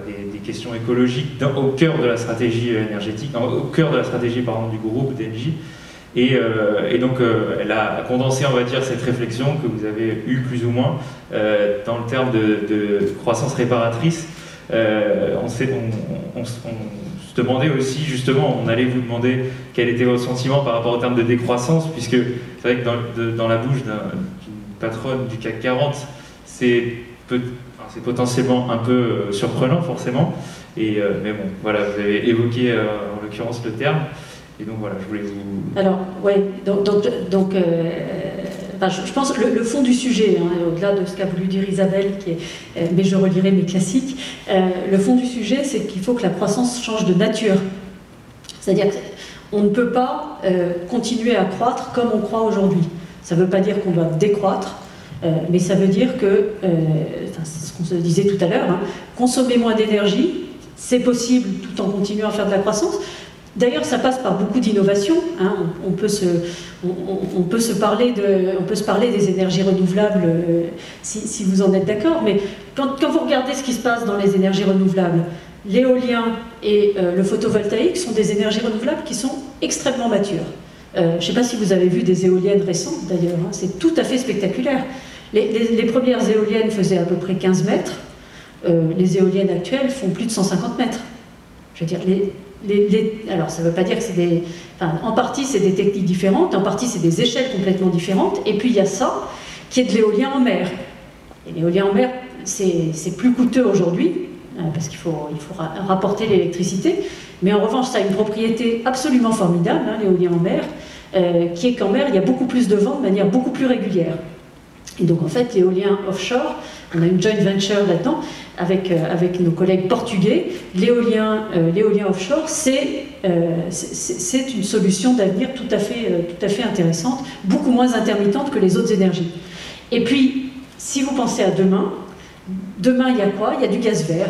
des questions écologiques au cœur de la stratégie énergétique, au cœur de la stratégie du groupe d'Engie. Et donc, elle a condensé, on va dire, cette réflexion que vous avez eue plus ou moins dans le terme de croissance réparatrice. On se demandait aussi, justement, on allait vous demander quel était votre sentiment par rapport au terme de décroissance, puisque c'est vrai que dans la bouche d'une patronne du CAC 40, c'est potentiellement un peu surprenant, forcément. Mais bon, voilà, vous avez évoqué en l'occurrence le terme. Et donc voilà, je voulais vous... Alors, oui, je pense que le fond du sujet, au-delà de ce qu'a voulu dire Isabelle, mais je relirai mes classiques, le fond du sujet, c'est qu'il faut que la croissance change de nature. C'est-à-dire qu'on ne peut pas continuer à croître comme on croit aujourd'hui. Ça ne veut pas dire qu'on doit décroître, mais ça veut dire que, c'est ce qu'on se disait tout à l'heure, consommer moins d'énergie, c'est possible tout en continuant à faire de la croissance. D'ailleurs, ça passe par beaucoup d'innovations. On peut se parler des énergies renouvelables si vous en êtes d'accord, mais quand vous regardez ce qui se passe dans les énergies renouvelables, l'éolien et le photovoltaïque sont des énergies renouvelables qui sont extrêmement matures. Je ne sais pas si vous avez vu des éoliennes récentes d'ailleurs, c'est tout à fait spectaculaire. Les premières éoliennes faisaient à peu près 15 mètres, les éoliennes actuelles font plus de 150 mètres. Je veux dire, alors ça ne veut pas dire que c'est des... en partie c'est des techniques différentes, en partie c'est des échelles complètement différentes, et puis il y a ça qui est de l'éolien en mer. Et l'éolien en mer, c'est plus coûteux aujourd'hui, parce qu'il faut rapporter l'électricité, mais en revanche ça a une propriété absolument formidable, l'éolien en mer, qui est qu'en mer il y a beaucoup plus de vent de manière beaucoup plus régulière. Et donc en fait l'éolien offshore, on a une joint venture là-dedans avec nos collègues portugais. L'éolien offshore, c'est une solution d'avenir tout à fait intéressante, beaucoup moins intermittente que les autres énergies. Et puis, si vous pensez à demain, il y a quoi? Il y a du gaz vert.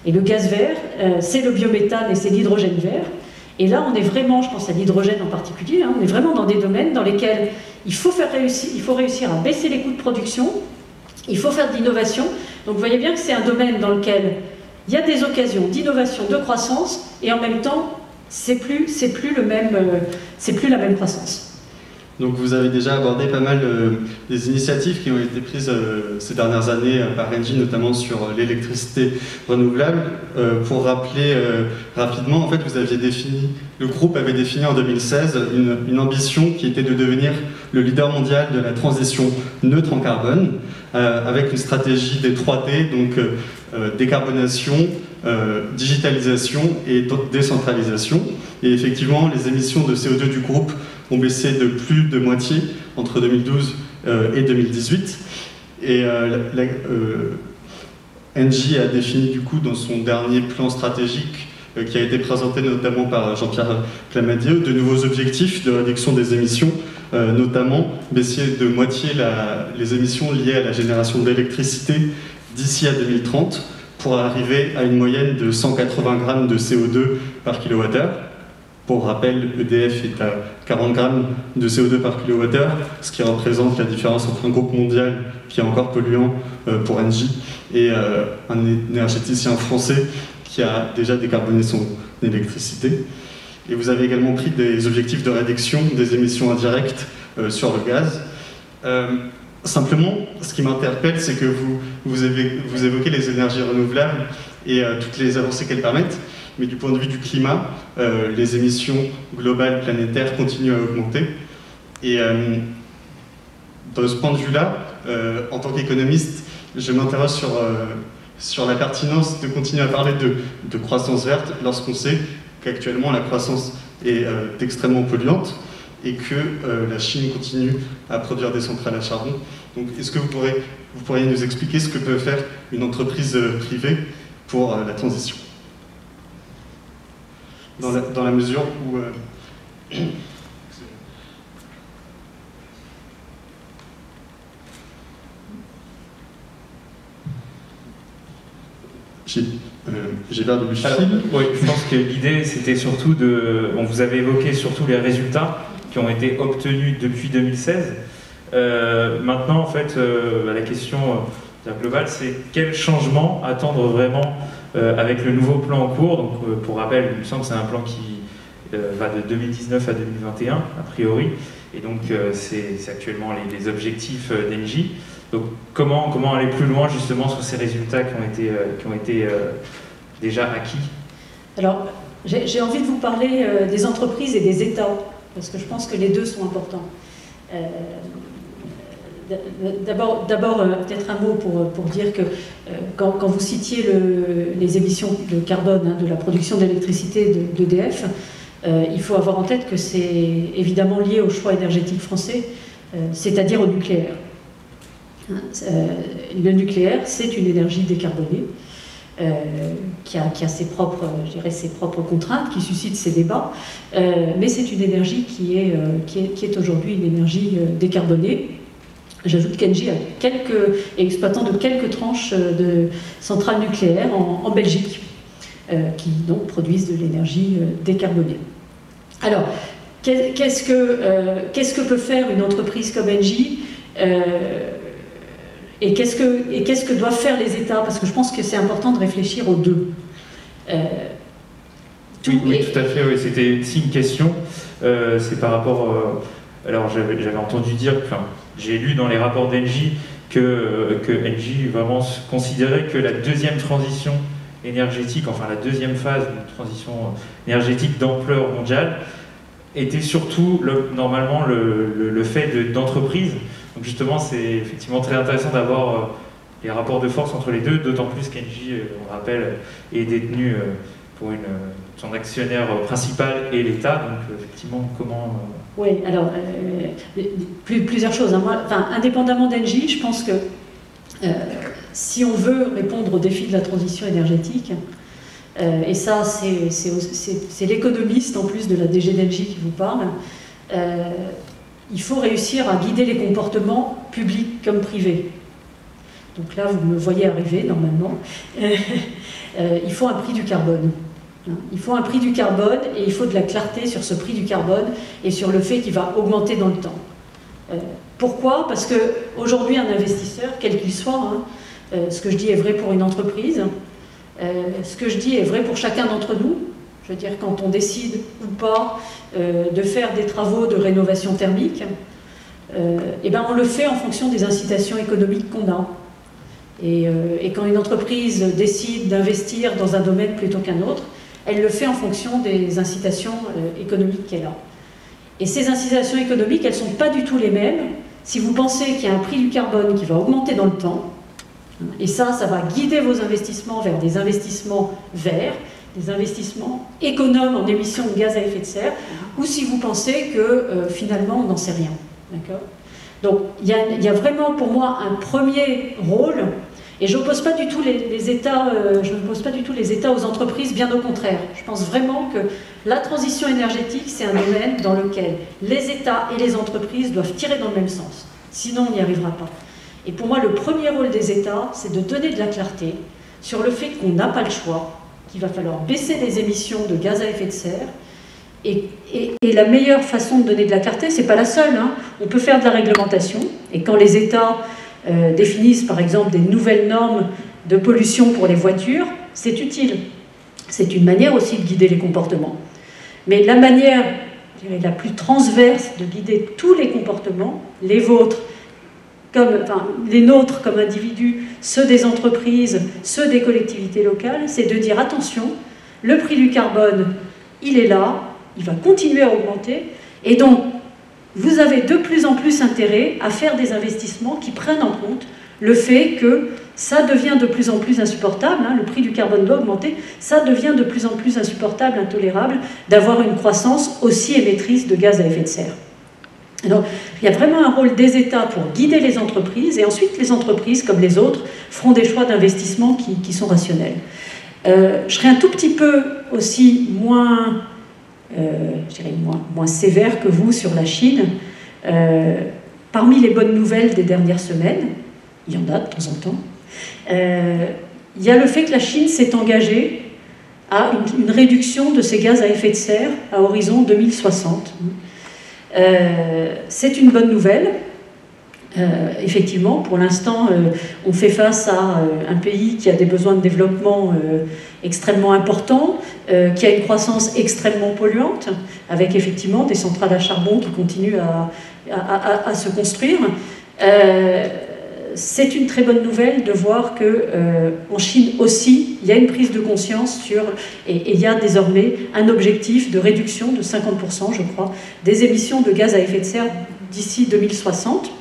Et le gaz vert, c'est le biométhane et c'est l'hydrogène vert. Et là, on est vraiment, je pense à l'hydrogène en particulier, on est vraiment dans des domaines dans lesquels il faut réussir à baisser les coûts de production, il faut faire de l'innovation. Donc vous voyez bien que c'est un domaine dans lequel il y a des occasions d'innovation, de croissance, et en même temps, c'est plus la même croissance. Donc vous avez déjà abordé pas mal des initiatives qui ont été prises ces dernières années par Engie, notamment sur l'électricité renouvelable. Pour rappeler rapidement, en fait, le groupe avait défini en 2016 une ambition qui était de devenir le leader mondial de la transition neutre en carbone, avec une stratégie des 3T, donc décarbonation, digitalisation et décentralisation. Et effectivement, les émissions de CO2 du groupe ont baissé de plus de moitié entre 2012 et 2018. Et Engie a défini du coup dans son dernier plan stratégique qui a été présenté notamment par Jean-Pierre Clamadieu, de nouveaux objectifs de réduction des émissions, notamment baisser de moitié les émissions liées à la génération d'électricité d'ici à 2030 pour arriver à une moyenne de 180 grammes de CO2 par kilowattheure. Pour rappel, EDF est à 40 grammes de CO2 par kilowattheure, ce qui représente la différence entre un groupe mondial qui est encore polluant pour Engie et un énergéticien français qui a déjà décarboné son électricité. Et vous avez également pris des objectifs de réduction des émissions indirectes sur le gaz. simplement, ce qui m'interpelle, c'est que vous évoquez les énergies renouvelables et toutes les avancées qu'elles permettent, mais du point de vue du climat, les émissions globales planétaires continuent à augmenter. Et de ce point de vue-là, en tant qu'économiste, je m'interroge sur la pertinence de continuer à parler de croissance verte lorsqu'on sait qu'actuellement la croissance est extrêmement polluante et que la Chine continue à produire des centrales à charbon. Donc est-ce que vous pourriez nous expliquer ce que peut faire une entreprise privée pour la transition, dans la mesure où... J'ai l'air de lui filer. Oui, je pense que l'idée, c'était surtout de... Bon, vous avez évoqué surtout les résultats qui ont été obtenus depuis 2016. Maintenant, en fait, la question globale, c'est quel changement attendre vraiment avec le nouveau plan en cours. Donc, pour rappel, il me semble que c'est un plan qui va de 2019 à 2021, a priori. Et donc, c'est actuellement les objectifs d'Engie. Donc, comment aller plus loin, justement, sur ces résultats qui ont été déjà acquis? Alors, j'ai envie de vous parler des entreprises et des États, parce que je pense que les deux sont importants. D'abord, peut-être un mot pour dire que quand vous citiez les émissions de carbone de la production d'électricité d'EDF, il faut avoir en tête que c'est évidemment lié au choix énergétique français, c'est-à-dire au nucléaire. Le nucléaire, c'est une énergie décarbonée qui a ses propres, je dirais, ses propres contraintes, qui suscite ces débats, mais c'est une énergie qui est aujourd'hui une énergie décarbonée. J'ajoute qu'Engie est exploitant de quelques tranches de centrales nucléaires en Belgique, qui donc produisent de l'énergie décarbonée. Alors, qu'est-ce que peut faire une entreprise comme Engie et qu'est-ce que doivent faire les États? Parce que je pense que c'est important de réfléchir aux deux. Oui, tout à fait, oui. C'était aussi une question. C'est par rapport... alors, j'avais entendu dire... Enfin, j'ai lu dans les rapports d'Engie que Engie vraiment considérait que la deuxième transition énergétique, enfin la deuxième phase d'une transition énergétique d'ampleur mondiale, était surtout normalement le fait d'entreprises. Donc justement, c'est effectivement très intéressant d'avoir les rapports de force entre les deux, d'autant plus qu'Engie, on rappelle, est détenu pour son actionnaire principal et l'État. Donc effectivement, comment... Oui, alors, plusieurs choses. Moi, indépendamment d'Engie, je pense que si on veut répondre aux défis de la transition énergétique, et ça, c'est l'économiste en plus de la DG d'Engie qui vous parle, il faut réussir à guider les comportements publics comme privés. Donc là, vous me voyez arriver, normalement. Il faut un prix du carbone. Il faut un prix du carbone et il faut de la clarté sur ce prix du carbone et sur le fait qu'il va augmenter dans le temps. Pourquoi? Parce qu'aujourd'hui, un investisseur, quel qu'il soit, ce que je dis est vrai pour une entreprise, ce que je dis est vrai pour chacun d'entre nous. Je veux dire, quand on décide ou pas de faire des travaux de rénovation thermique, eh ben on le fait en fonction des incitations économiques qu'on a. Et quand une entreprise décide d'investir dans un domaine plutôt qu'un autre, elle le fait en fonction des incitations économiques qu'elle a. Et ces incitations économiques, elles ne sont pas du tout les mêmes si vous pensez qu'il y a un prix du carbone qui va augmenter dans le temps, et ça va guider vos investissements vers des investissements verts, des investissements économes en émissions de gaz à effet de serre, ou si vous pensez que finalement on n'en sait rien. D'accord ? Donc il y a vraiment pour moi un premier rôle, et je n'oppose pas du tout les États, je n'oppose pas du tout les États aux entreprises, bien au contraire. Je pense vraiment que la transition énergétique, c'est un domaine dans lequel les États et les entreprises doivent tirer dans le même sens. Sinon, on n'y arrivera pas. Et pour moi, le premier rôle des États, c'est de donner de la clarté sur le fait qu'on n'a pas le choix, qu'il va falloir baisser les émissions de gaz à effet de serre. Et la meilleure façon de donner de la clarté, c'est pas la seule. On peut faire de la réglementation. Et quand les États définissent, par exemple, des nouvelles normes de pollution pour les voitures, c'est utile. C'est une manière aussi de guider les comportements. Mais la manière, je dirais, la plus transverse de guider tous les comportements, les vôtres les nôtres comme individus, ceux des entreprises, ceux des collectivités locales, c'est de dire attention, le prix du carbone, il est là, il va continuer à augmenter, et donc vous avez de plus en plus intérêt à faire des investissements qui prennent en compte le fait que ça devient de plus en plus insupportable, le prix du carbone doit augmenter, ça devient de plus en plus insupportable, intolérable, d'avoir une croissance aussi émettrice de gaz à effet de serre. Donc, il y a vraiment un rôle des États pour guider les entreprises, et ensuite les entreprises, comme les autres, feront des choix d'investissement qui sont rationnels. Je serai un tout petit peu aussi moins sévère que vous sur la Chine. Parmi les bonnes nouvelles des dernières semaines, il y en a de temps en temps, il y a le fait que la Chine s'est engagée à une réduction de ses gaz à effet de serre à horizon 2060. C'est une bonne nouvelle. Effectivement, pour l'instant, on fait face à un pays qui a des besoins de développement extrêmement importants, qui a une croissance extrêmement polluante, avec effectivement des centrales à charbon qui continuent à se construire. C'est une très bonne nouvelle de voir qu'en Chine aussi, il y a une prise de conscience et il y a désormais un objectif de réduction de 50%, je crois, des émissions de gaz à effet de serre d'ici 2060.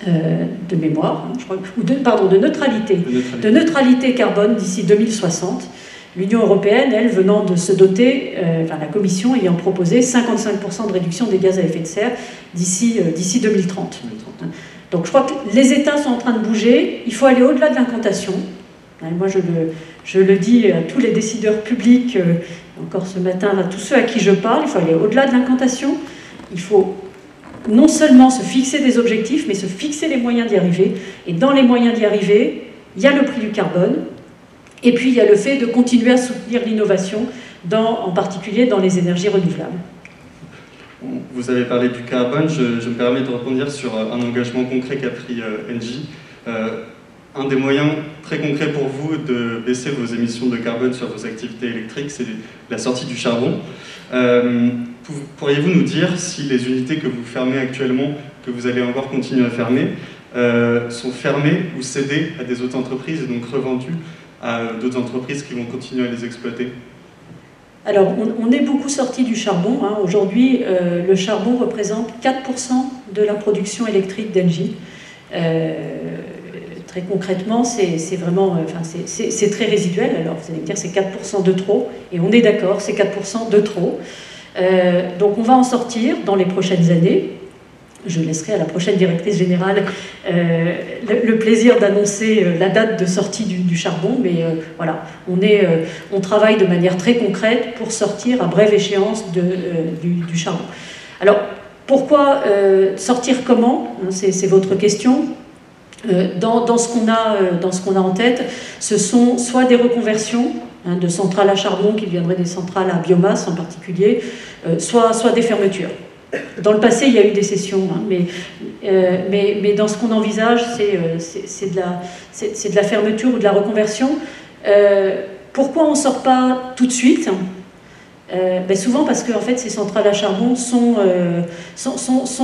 De mémoire, je crois, de neutralité carbone d'ici 2060. L'Union européenne, elle, venant de se doter, la Commission ayant proposé 55% de réduction des gaz à effet de serre d'ici 2030. Donc je crois que les États sont en train de bouger, il faut aller au-delà de l'incantation. Moi je le dis à tous les décideurs publics, encore ce matin, à tous ceux à qui je parle, il faut aller au-delà de l'incantation, il faut non seulement se fixer des objectifs, mais se fixer les moyens d'y arriver. Et dans les moyens d'y arriver, il y a le prix du carbone, et puis il y a le fait de continuer à soutenir l'innovation, en particulier dans les énergies renouvelables. Vous avez parlé du carbone, je me permets de rebondir sur un engagement concret qu'a pris Engie. Un des moyens très concrets pour vous de baisser vos émissions de carbone sur vos activités électriques, c'est la sortie du charbon. Pourriez-vous nous dire si les unités que vous fermez actuellement, que vous allez encore continuer à fermer, sont fermées ou cédées à des autres entreprises et donc revendues à d'autres entreprises qui vont continuer à les exploiter? Alors, on est beaucoup sorti du charbon. Aujourd'hui, le charbon représente 4% de la production électrique d'Engie. Très concrètement, c'est vraiment, c'est très résiduel. Alors, vous allez me dire, c'est 4% de trop, et on est d'accord, c'est 4% de trop. Donc, on va en sortir dans les prochaines années. Je laisserai à la prochaine directrice générale le plaisir d'annoncer la date de sortie du charbon, mais voilà, on travaille de manière très concrète pour sortir à brève échéance du charbon. Alors, pourquoi sortir comment? C'est votre question. Dans ce qu'on a en tête, ce sont soit des reconversions de centrales à charbon qui viendraient des centrales à biomasse en particulier, soit des fermetures. Dans le passé, il y a eu des cessions, mais dans ce qu'on envisage, c'est de la fermeture ou de la reconversion. Pourquoi on ne sort pas tout de suite? Souvent parce que en fait, ces centrales à charbon sont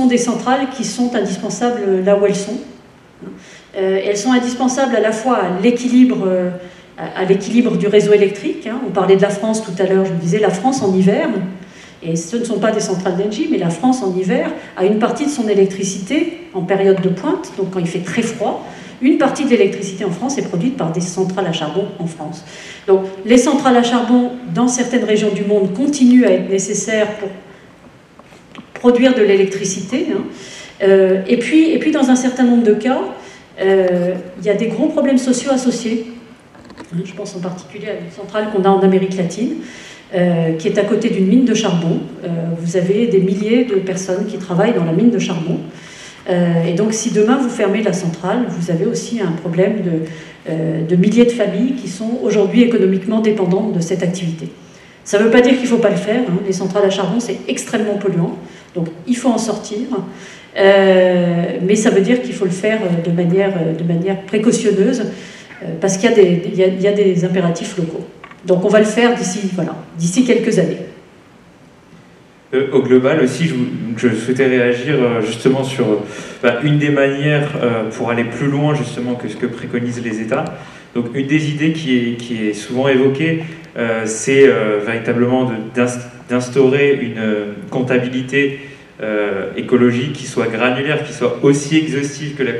des centrales qui sont indispensables là où elles sont. Elles sont indispensables à la fois à l'équilibre du réseau électrique. On parlait de la France tout à l'heure, je vous disais la France en hiver. Et ce ne sont pas des centrales d'Engie, mais la France en hiver a une partie de son électricité en période de pointe, donc quand il fait très froid, une partie de l'électricité en France est produite par des centrales à charbon en France. Donc les centrales à charbon dans certaines régions du monde continuent à être nécessaires pour produire de l'électricité. Et puis dans un certain nombre de cas, il y a des gros problèmes sociaux associés. Je pense en particulier à une centrale qu'on a en Amérique latine, qui est à côté d'une mine de charbon. Vous avez des milliers de personnes qui travaillent dans la mine de charbon. Et donc, si demain vous fermez la centrale, vous avez aussi un problème de milliers de familles qui sont aujourd'hui économiquement dépendantes de cette activité. Ça ne veut pas dire qu'il ne faut pas le faire. Les centrales à charbon, c'est extrêmement polluant. Donc, il faut en sortir. Mais ça veut dire qu'il faut le faire de manière précautionneuse, parce qu'il y a des impératifs locaux. Donc on va le faire d'ici quelques années. Au global aussi, je souhaitais réagir justement sur une des manières pour aller plus loin justement que ce que préconisent les États. Donc une des idées qui est souvent évoquée, c'est véritablement d'instaurer une comptabilité écologique qui soit granulaire, qui soit aussi exhaustive que la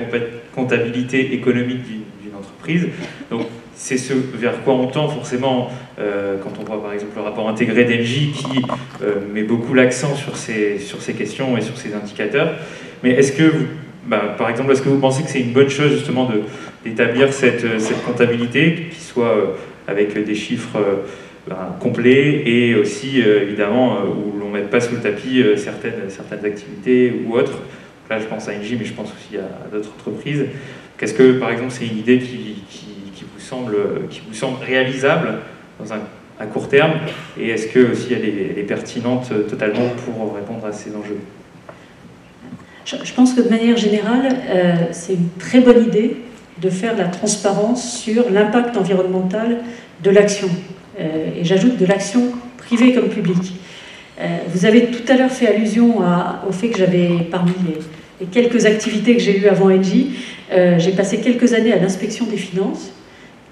comptabilité économique d'une entreprise. Donc c'est ce vers quoi on tend forcément quand on voit par exemple le rapport intégré d'Engie qui met beaucoup l'accent sur ces questions et sur ces indicateurs. Mais est-ce que, par exemple, est-ce que vous pensez que c'est une bonne chose justement d'établir cette comptabilité qui soit avec des chiffres complets et aussi évidemment où l'on ne mette pas sous le tapis certaines activités ou autres? Là je pense à Engie mais je pense aussi à d'autres entreprises. Qu'est-ce que par exemple c'est une idée qui vous semble réalisable à court terme et est-ce que aussi elle est pertinente totalement pour répondre à ces enjeux? Je pense que de manière générale, c'est une très bonne idée de faire la transparence sur l'impact environnemental de l'action. Et j'ajoute de l'action privée comme publique. Vous avez tout à l'heure fait allusion au fait que j'avais, parmi les quelques activités que j'ai eues avant Engie, j'ai passé quelques années à l'inspection des finances.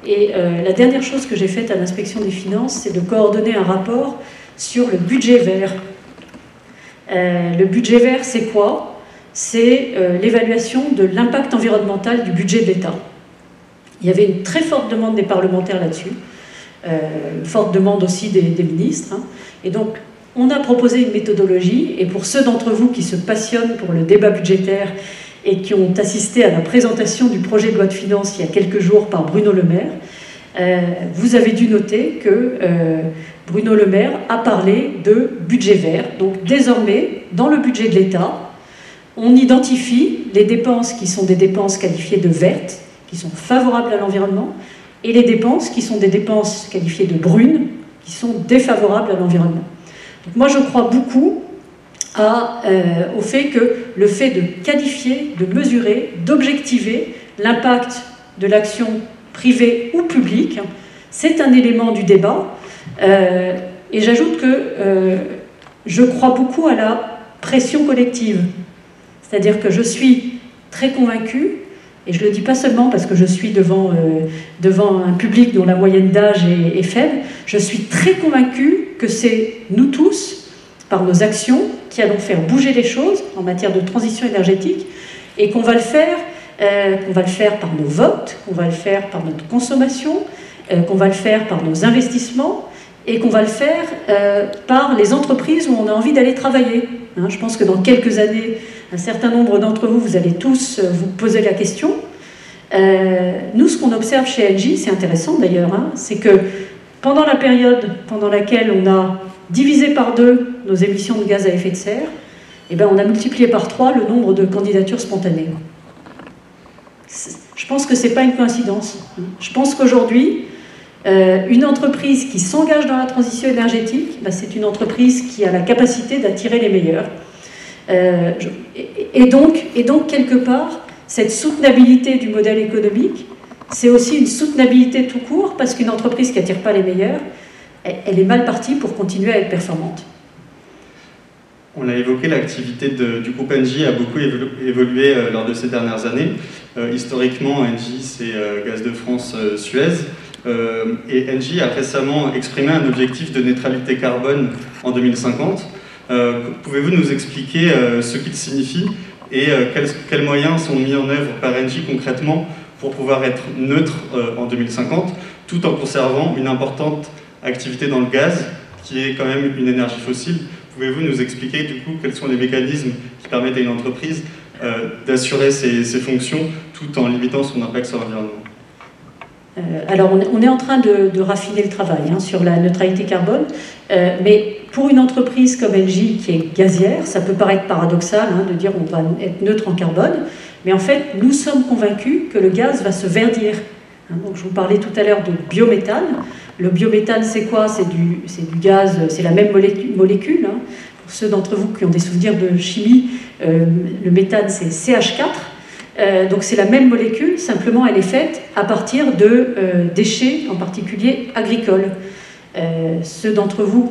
Et la dernière chose que j'ai faite à l'inspection des finances, c'est de coordonner un rapport sur le budget vert. Le budget vert, c'est quoi? C'est l'évaluation de l'impact environnemental du budget de l'État. Il y avait une très forte demande des parlementaires là-dessus, une forte demande aussi des ministres. Et donc, on a proposé une méthodologie, et pour ceux d'entre vous qui se passionnent pour le débat budgétaire et qui ont assisté à la présentation du projet de loi de finances il y a quelques jours par Bruno Le Maire, vous avez dû noter que Bruno Le Maire a parlé de budget vert. Donc désormais, dans le budget de l'État, on identifie les dépenses qui sont des dépenses qualifiées de vertes, qui sont favorables à l'environnement, et les dépenses qui sont des dépenses qualifiées de brunes, qui sont défavorables à l'environnement. Donc moi, je crois beaucoup au fait que le fait de qualifier, de mesurer, d'objectiver l'impact de l'action privée ou publique, c'est un élément du débat. Et j'ajoute que je crois beaucoup à la pression collective. C'est-à-dire que je suis très convaincue, et je ne le dis pas seulement parce que je suis devant un public dont la moyenne d'âge est faible, je suis très convaincue que c'est nous tous, par nos actions, qui allons faire bouger les choses en matière de transition énergétique, et qu'on va le faire par nos votes, qu'on va le faire par notre consommation, qu'on va le faire par nos investissements, et qu'on va le faire par les entreprises où on a envie d'aller travailler. Je pense que dans quelques années, un certain nombre d'entre vous, vous allez tous vous poser la question. Nous, ce qu'on observe chez Engie, c'est intéressant d'ailleurs, c'est que pendant la période pendant laquelle on a divisé par 2 nos émissions de gaz à effet de serre, on a multiplié par 3 le nombre de candidatures spontanées. Je pense que ce n'est pas une coïncidence. Je pense qu'aujourd'hui, une entreprise qui s'engage dans la transition énergétique, c'est une entreprise qui a la capacité d'attirer les meilleurs. Et donc, quelque part, cette soutenabilité du modèle économique, c'est aussi une soutenabilité tout court, parce qu'une entreprise qui n'attire pas les meilleurs, elle est mal partie pour continuer à être performante. On l'a évoqué, l'activité du groupe Engie a beaucoup évolué lors de ces dernières années. Historiquement, Engie, c'est Gaz de France, Suez. Et Engie a récemment exprimé un objectif de neutralité carbone en 2050. Pouvez-vous nous expliquer ce qu'il signifie et quels moyens sont mis en œuvre par Engie concrètement pour pouvoir être neutre en 2050, tout en conservant une importante activité dans le gaz, qui est quand même une énergie fossile? Pouvez-vous nous expliquer du coup quels sont les mécanismes qui permettent à une entreprise d'assurer ses fonctions tout en limitant son impact sur l'environnement? Alors on est en train de raffiner le travail sur la neutralité carbone, mais pour une entreprise comme Engie qui est gazière, ça peut paraître paradoxal de dire on va être neutre en carbone, mais en fait nous sommes convaincus que le gaz va se verdir. Donc, je vous parlais tout à l'heure de biométhane. Le biométhane, c'est quoi? C'est du gaz, c'est la même molécule. Pour ceux d'entre vous qui ont des souvenirs de chimie, le méthane, c'est CH4. Donc, c'est la même molécule, simplement, elle est faite à partir de déchets, en particulier agricoles. Ceux d'entre vous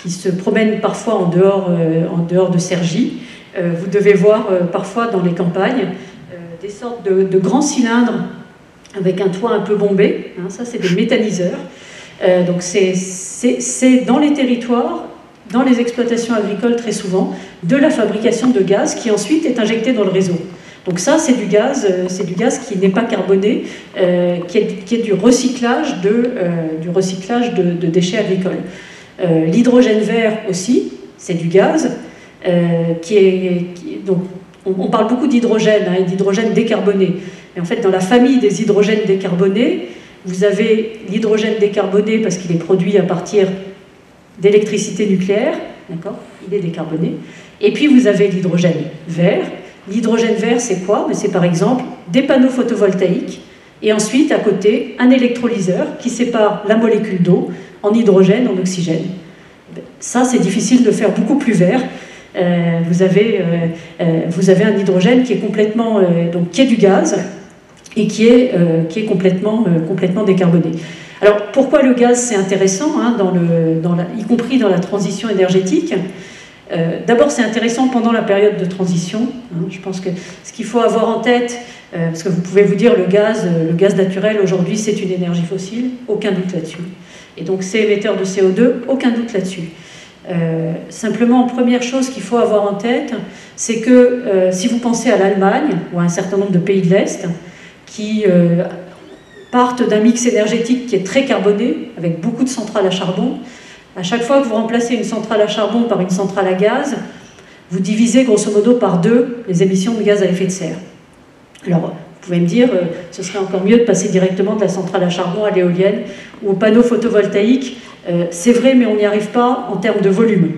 qui se promènent parfois en dehors de Cergy. Vous devez voir parfois dans les campagnes des sortes de grands cylindres avec un toit un peu bombé. Hein, ça, c'est des méthaniseurs. Donc c'est dans les territoires, dans les exploitations agricoles très souvent, de la fabrication de gaz qui ensuite est injecté dans le réseau. Donc ça, c'est du gaz qui n'est pas carboné, qui est du recyclage de déchets agricoles. L'hydrogène vert aussi, c'est du gaz, donc on parle beaucoup d'hydrogène, hein, et d'hydrogène décarboné. Mais en fait, dans la famille des hydrogènes décarbonés, vous avez l'hydrogène décarboné parce qu'il est produit à partir d'électricité nucléaire, d'accord ? Il est décarboné. Et puis vous avez l'hydrogène vert. L'hydrogène vert, c'est quoi ? C'est par exemple des panneaux photovoltaïques et ensuite à côté un électrolyseur qui sépare la molécule d'eau en hydrogène, en oxygène. Ça, c'est difficile de faire beaucoup plus vert. Vous avez un hydrogène qui est complètement, donc qui est du gaz et qui est complètement décarboné. Alors pourquoi le gaz c'est intéressant, hein, y compris dans la transition énergétique? D'abord c'est intéressant pendant la période de transition. Hein, je pense que ce qu'il faut avoir en tête, parce que vous pouvez vous dire le gaz naturel aujourd'hui c'est une énergie fossile, aucun doute là-dessus. Et donc c'est émetteur de CO2, aucun doute là-dessus. Simplement, première chose qu'il faut avoir en tête, c'est que si vous pensez à l'Allemagne ou à un certain nombre de pays de l'Est qui partent d'un mix énergétique qui est très carboné, avec beaucoup de centrales à charbon, à chaque fois que vous remplacez une centrale à charbon par une centrale à gaz, vous divisez grosso modo par 2 les émissions de gaz à effet de serre. Alors, vous pouvez me dire, ce serait encore mieux de passer directement de la centrale à charbon à l'éolienne ou au panneau photovoltaïque. C'est vrai, mais on n'y arrive pas en termes de volume.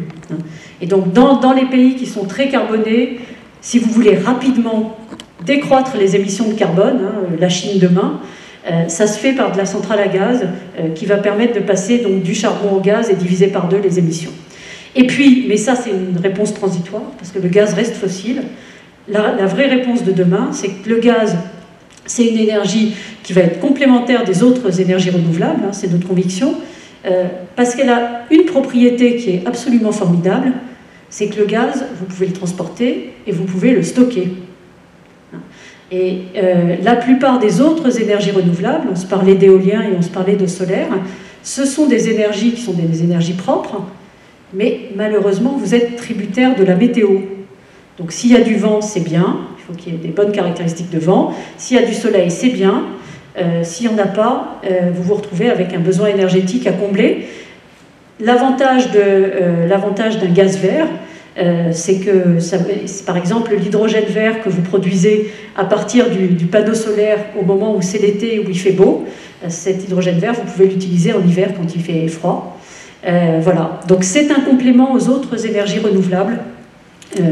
Et donc, dans les pays qui sont très carbonés, si vous voulez rapidement décroître les émissions de carbone, hein, la Chine demain, ça se fait par de la centrale à gaz qui va permettre de passer donc, du charbon au gaz et diviser par 2 les émissions. Et puis, mais ça c'est une réponse transitoire, parce que le gaz reste fossile. La vraie réponse de demain, c'est que le gaz, c'est une énergie qui va être complémentaire des autres énergies renouvelables, hein, c'est notre conviction, parce qu'elle a une propriété qui est absolument formidable, c'est que le gaz, vous pouvez le transporter et vous pouvez le stocker. Et la plupart des autres énergies renouvelables, on se parlait d'éolien et on se parlait de solaire, ce sont des énergies qui sont des énergies propres, mais malheureusement vous êtes tributaire de la météo. Donc s'il y a du vent, c'est bien, il faut qu'il y ait des bonnes caractéristiques de vent. S'il y a du soleil, c'est bien. S'il n'y en a pas, vous vous retrouvez avec un besoin énergétique à combler. L'avantage d'un gaz vert, c'est que, par exemple, l'hydrogène vert que vous produisez à partir du panneau solaire au moment où c'est l'été, où il fait beau, cet hydrogène vert, vous pouvez l'utiliser en hiver quand il fait froid. Voilà. Donc c'est un complément aux autres énergies renouvelables.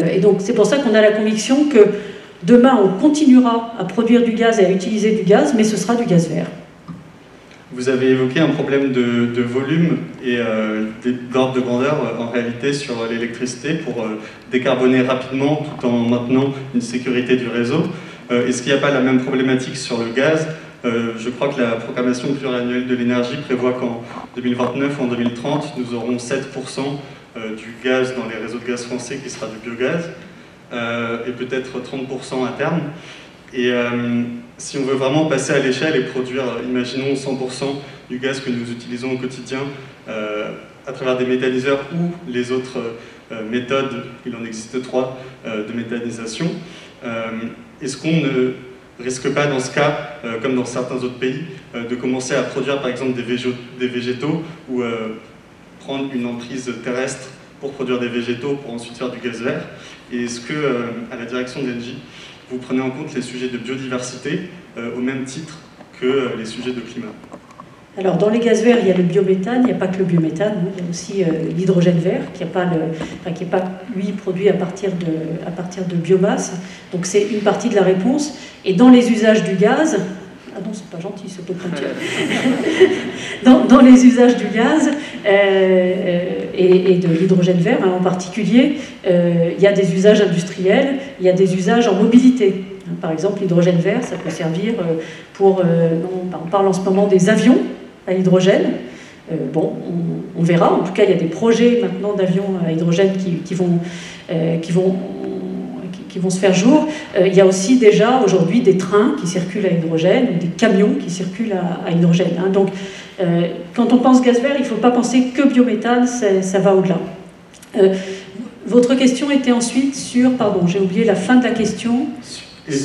Et donc c'est pour ça qu'on a la conviction que demain on continuera à produire du gaz et à utiliser du gaz, mais ce sera du gaz vert. Vous avez évoqué un problème de volume et d'ordre de grandeur en réalité sur l'électricité pour décarboner rapidement tout en maintenant une sécurité du réseau. Est-ce qu'il n'y a pas la même problématique sur le gaz ? Je crois que la programmation pluriannuelle de l'énergie prévoit qu'en 2029 ou en 2030, nous aurons 7% du gaz dans les réseaux de gaz français qui sera du biogaz, et peut-être 30% à terme. Et si on veut vraiment passer à l'échelle et produire, imaginons 100% du gaz que nous utilisons au quotidien à travers des méthaniseurs ou les autres méthodes, il en existe 3 de méthanisation, est-ce qu'on ne risque pas dans ce cas, comme dans certains autres pays, de commencer à produire par exemple des végétaux ou prendre une emprise terrestre pour produire des végétaux pour ensuite faire du gaz vert? Et est-ce que, à la direction d'Engie, vous prenez en compte les sujets de biodiversité au même titre que les sujets de climat? Alors, dans les gaz verts, il y a le biométhane, il n'y a pas que le biométhane, hein, il y a aussi l'hydrogène vert, qui n'est pas, lui, produit à partir de biomasse. Donc, c'est une partie de la réponse. Et dans les usages du gaz, ah non, c'est pas gentil, ce autopeinture. Dans les usages du gaz et de l'hydrogène vert hein, en particulier, il y a des usages industriels, il y a des usages en mobilité. Par exemple, l'hydrogène vert, ça peut servir pour... on parle en ce moment des avions à hydrogène. Bon, on verra. En tout cas, il y a des projets maintenant d'avions à hydrogène qui vont se faire jour. Il y a aussi déjà aujourd'hui des trains qui circulent à hydrogène ou des camions qui circulent à hydrogène. Hein. Donc, quand on pense gaz vert, il ne faut pas penser que biométhane, ça va au-delà. Votre question était ensuite sur... Pardon, j'ai oublié la fin de la question. Et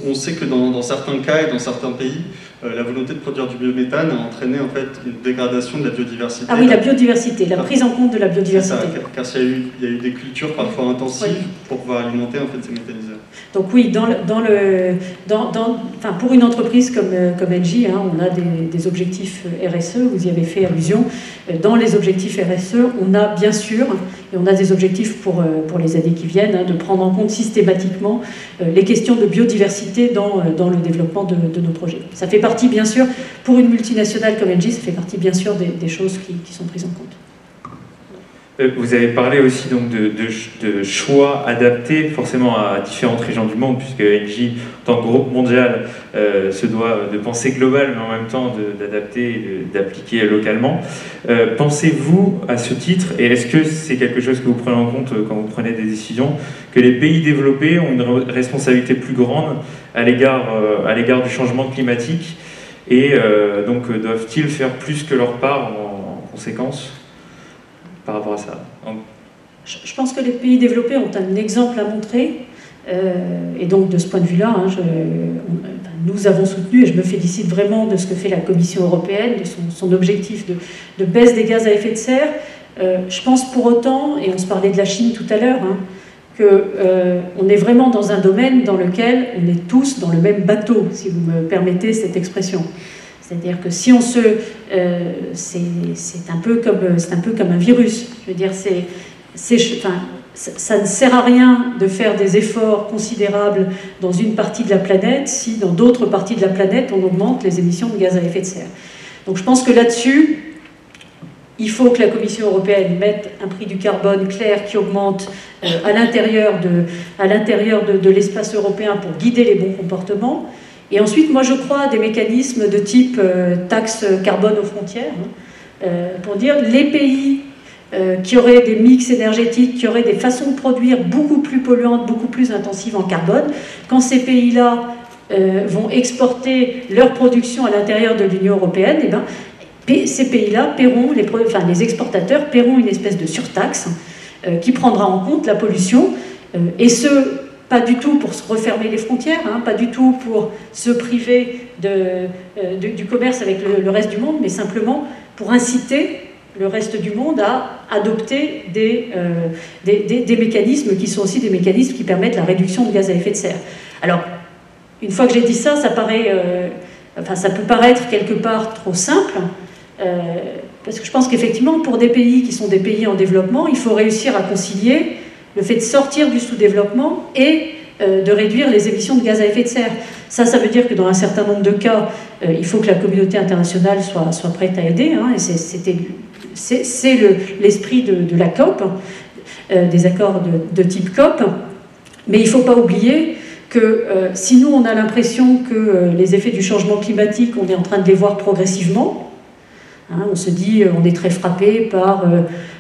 on sait que dans certains cas et dans certains pays, la volonté de produire du biométhane a entraîné en fait une dégradation de la biodiversité. Ah oui, la biodiversité, la prise en compte de la biodiversité. Ça, car il y a eu des cultures parfois intensives pour pouvoir alimenter en fait ces méthaniseurs. Donc oui, pour une entreprise comme Engie, hein, on a des objectifs RSE, vous y avez fait allusion. Dans les objectifs RSE, on a bien sûr, et on a des objectifs pour les années qui viennent, hein, de prendre en compte systématiquement les questions de biodiversité dans le développement de nos projets. Ça fait partie, bien sûr, pour une multinationale comme Engie, ça fait partie, bien sûr, des choses qui sont prises en compte. Vous avez parlé aussi donc de choix adaptés forcément à différentes régions du monde, puisque Engie, en tant que groupe mondial, se doit de penser global, mais en même temps d'adapter et d'appliquer localement. Pensez-vous à ce titre, et est-ce que c'est quelque chose que vous prenez en compte quand vous prenez des décisions, que les pays développés ont une responsabilité plus grande à l'égard du changement climatique, et donc doivent-ils faire plus que leur part en conséquence par rapport à ça? Je pense que les pays développés ont un exemple à montrer, et donc de ce point de vue-là, hein, nous avons soutenu, et je me félicite vraiment de ce que fait la Commission européenne, de son objectif de baisse des gaz à effet de serre. Je pense pour autant, et on se parlait de la Chine tout à l'heure, hein, qu'on est vraiment dans un domaine dans lequel on est tous dans le même bateau, si vous me permettez cette expression. C'est-à-dire que si on c'est un peu comme un virus. Je veux dire, ça ne sert à rien de faire des efforts considérables dans une partie de la planète si dans d'autres parties de la planète on augmente les émissions de gaz à effet de serre. Donc je pense que là-dessus, il faut que la Commission européenne mette un prix du carbone clair qui augmente à l'intérieur de l'espace européen pour guider les bons comportements. Et ensuite, moi je crois à des mécanismes de type taxe carbone aux frontières, hein, pour dire les pays qui auraient des mix énergétiques, qui auraient des façons de produire beaucoup plus polluantes, beaucoup plus intensives en carbone, quand ces pays-là vont exporter leur production à l'intérieur de l'Union européenne, eh ben, ces pays-là paieront, les exportateurs paieront une espèce de surtaxe qui prendra en compte la pollution, et pas du tout pour se refermer les frontières, hein, pas du tout pour se priver du commerce avec le reste du monde, mais simplement pour inciter le reste du monde à adopter des mécanismes qui sont aussi des mécanismes qui permettent la réduction de gaz à effet de serre. Alors, une fois que j'ai dit ça, ça peut paraître quelque part trop simple, parce que je pense qu'effectivement, pour des pays qui sont des pays en développement, il faut réussir à concilier le fait de sortir du sous-développement et de réduire les émissions de gaz à effet de serre. Ça veut dire que dans un certain nombre de cas, il faut que la communauté internationale soit prête à aider, hein, et c'est l'esprit de la COP, des accords de type COP, mais il ne faut pas oublier que si nous on a l'impression que les effets du changement climatique, on est en train de les voir progressivement, hein, on se dit on est très frappé par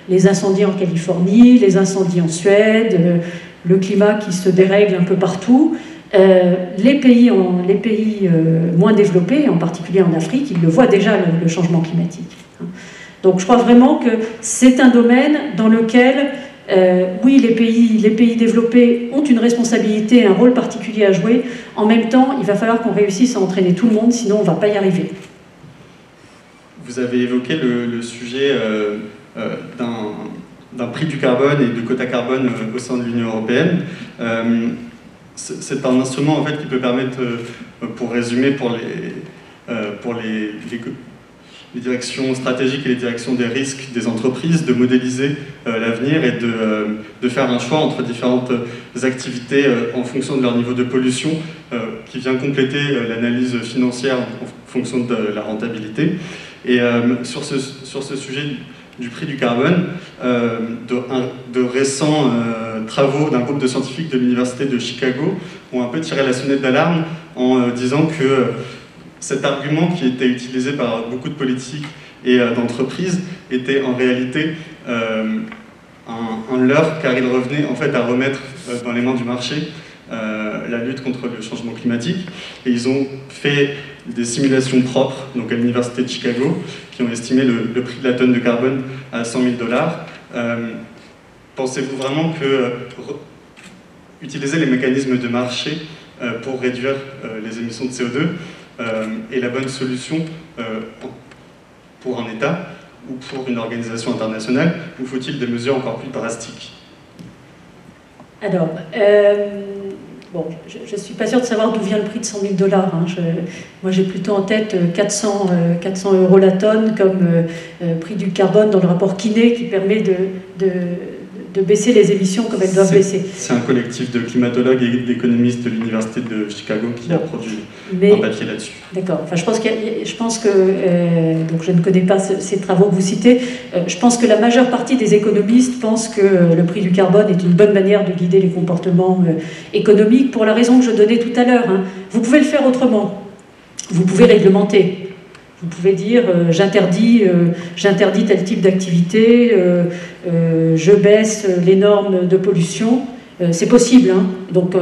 les incendies en Californie, les incendies en Suède, le climat qui se dérègle un peu partout. Les pays moins développés, en particulier en Afrique, ils le voient déjà, le changement climatique. Donc je crois vraiment que c'est un domaine dans lequel, oui, les pays développés ont une responsabilité, un rôle particulier à jouer. En même temps, il va falloir qu'on réussisse à entraîner tout le monde, sinon on ne va pas y arriver. Vous avez évoqué le sujet d'un prix du carbone et de quotas carbone au sein de l'Union européenne. C'est un instrument en fait qui peut permettre, pour résumer, pour les directions stratégiques et les directions des risques des entreprises, de modéliser l'avenir et de faire un choix entre différentes activités en fonction de leur niveau de pollution, qui vient compléter l'analyse financière en fonction de la rentabilité. Et sur ce sujet du prix du carbone, de récents travaux d'un groupe de scientifiques de l'université de Chicago ont un peu tiré la sonnette d'alarme en disant que cet argument qui était utilisé par beaucoup de politiques et d'entreprises était en réalité un leurre, car il revenait en fait à remettre dans les mains du marché la lutte contre le changement climatique. Et ils ont fait des simulations propres, donc à l'université de Chicago, qui ont estimé le prix de la tonne de carbone à $100 000. Pensez-vous vraiment que utiliser les mécanismes de marché pour réduire les émissions de CO2 est la bonne solution pour un État ou pour une organisation internationale, ou faut-il des mesures encore plus drastiques? Alors, bon, je ne suis pas sûre de savoir d'où vient le prix de $100 000. Hein. Moi, j'ai plutôt en tête 400 € la tonne comme prix du carbone dans le rapport Kiné qui permet de baisser les émissions comme elles doivent baisser. C'est un collectif de climatologues et d'économistes de l'université de Chicago qui a produit un papier là-dessus. D'accord. Enfin, je pense que donc je ne connais pas ces travaux que vous citez. Je pense que la majeure partie des économistes pensent que le prix du carbone est une bonne manière de guider les comportements économiques pour la raison que je donnais tout à l'heure. Hein. Vous pouvez le faire autrement. Vous pouvez réglementer. Vous pouvez dire j'interdis tel type d'activité, je baisse les normes de pollution. C'est possible, hein. Donc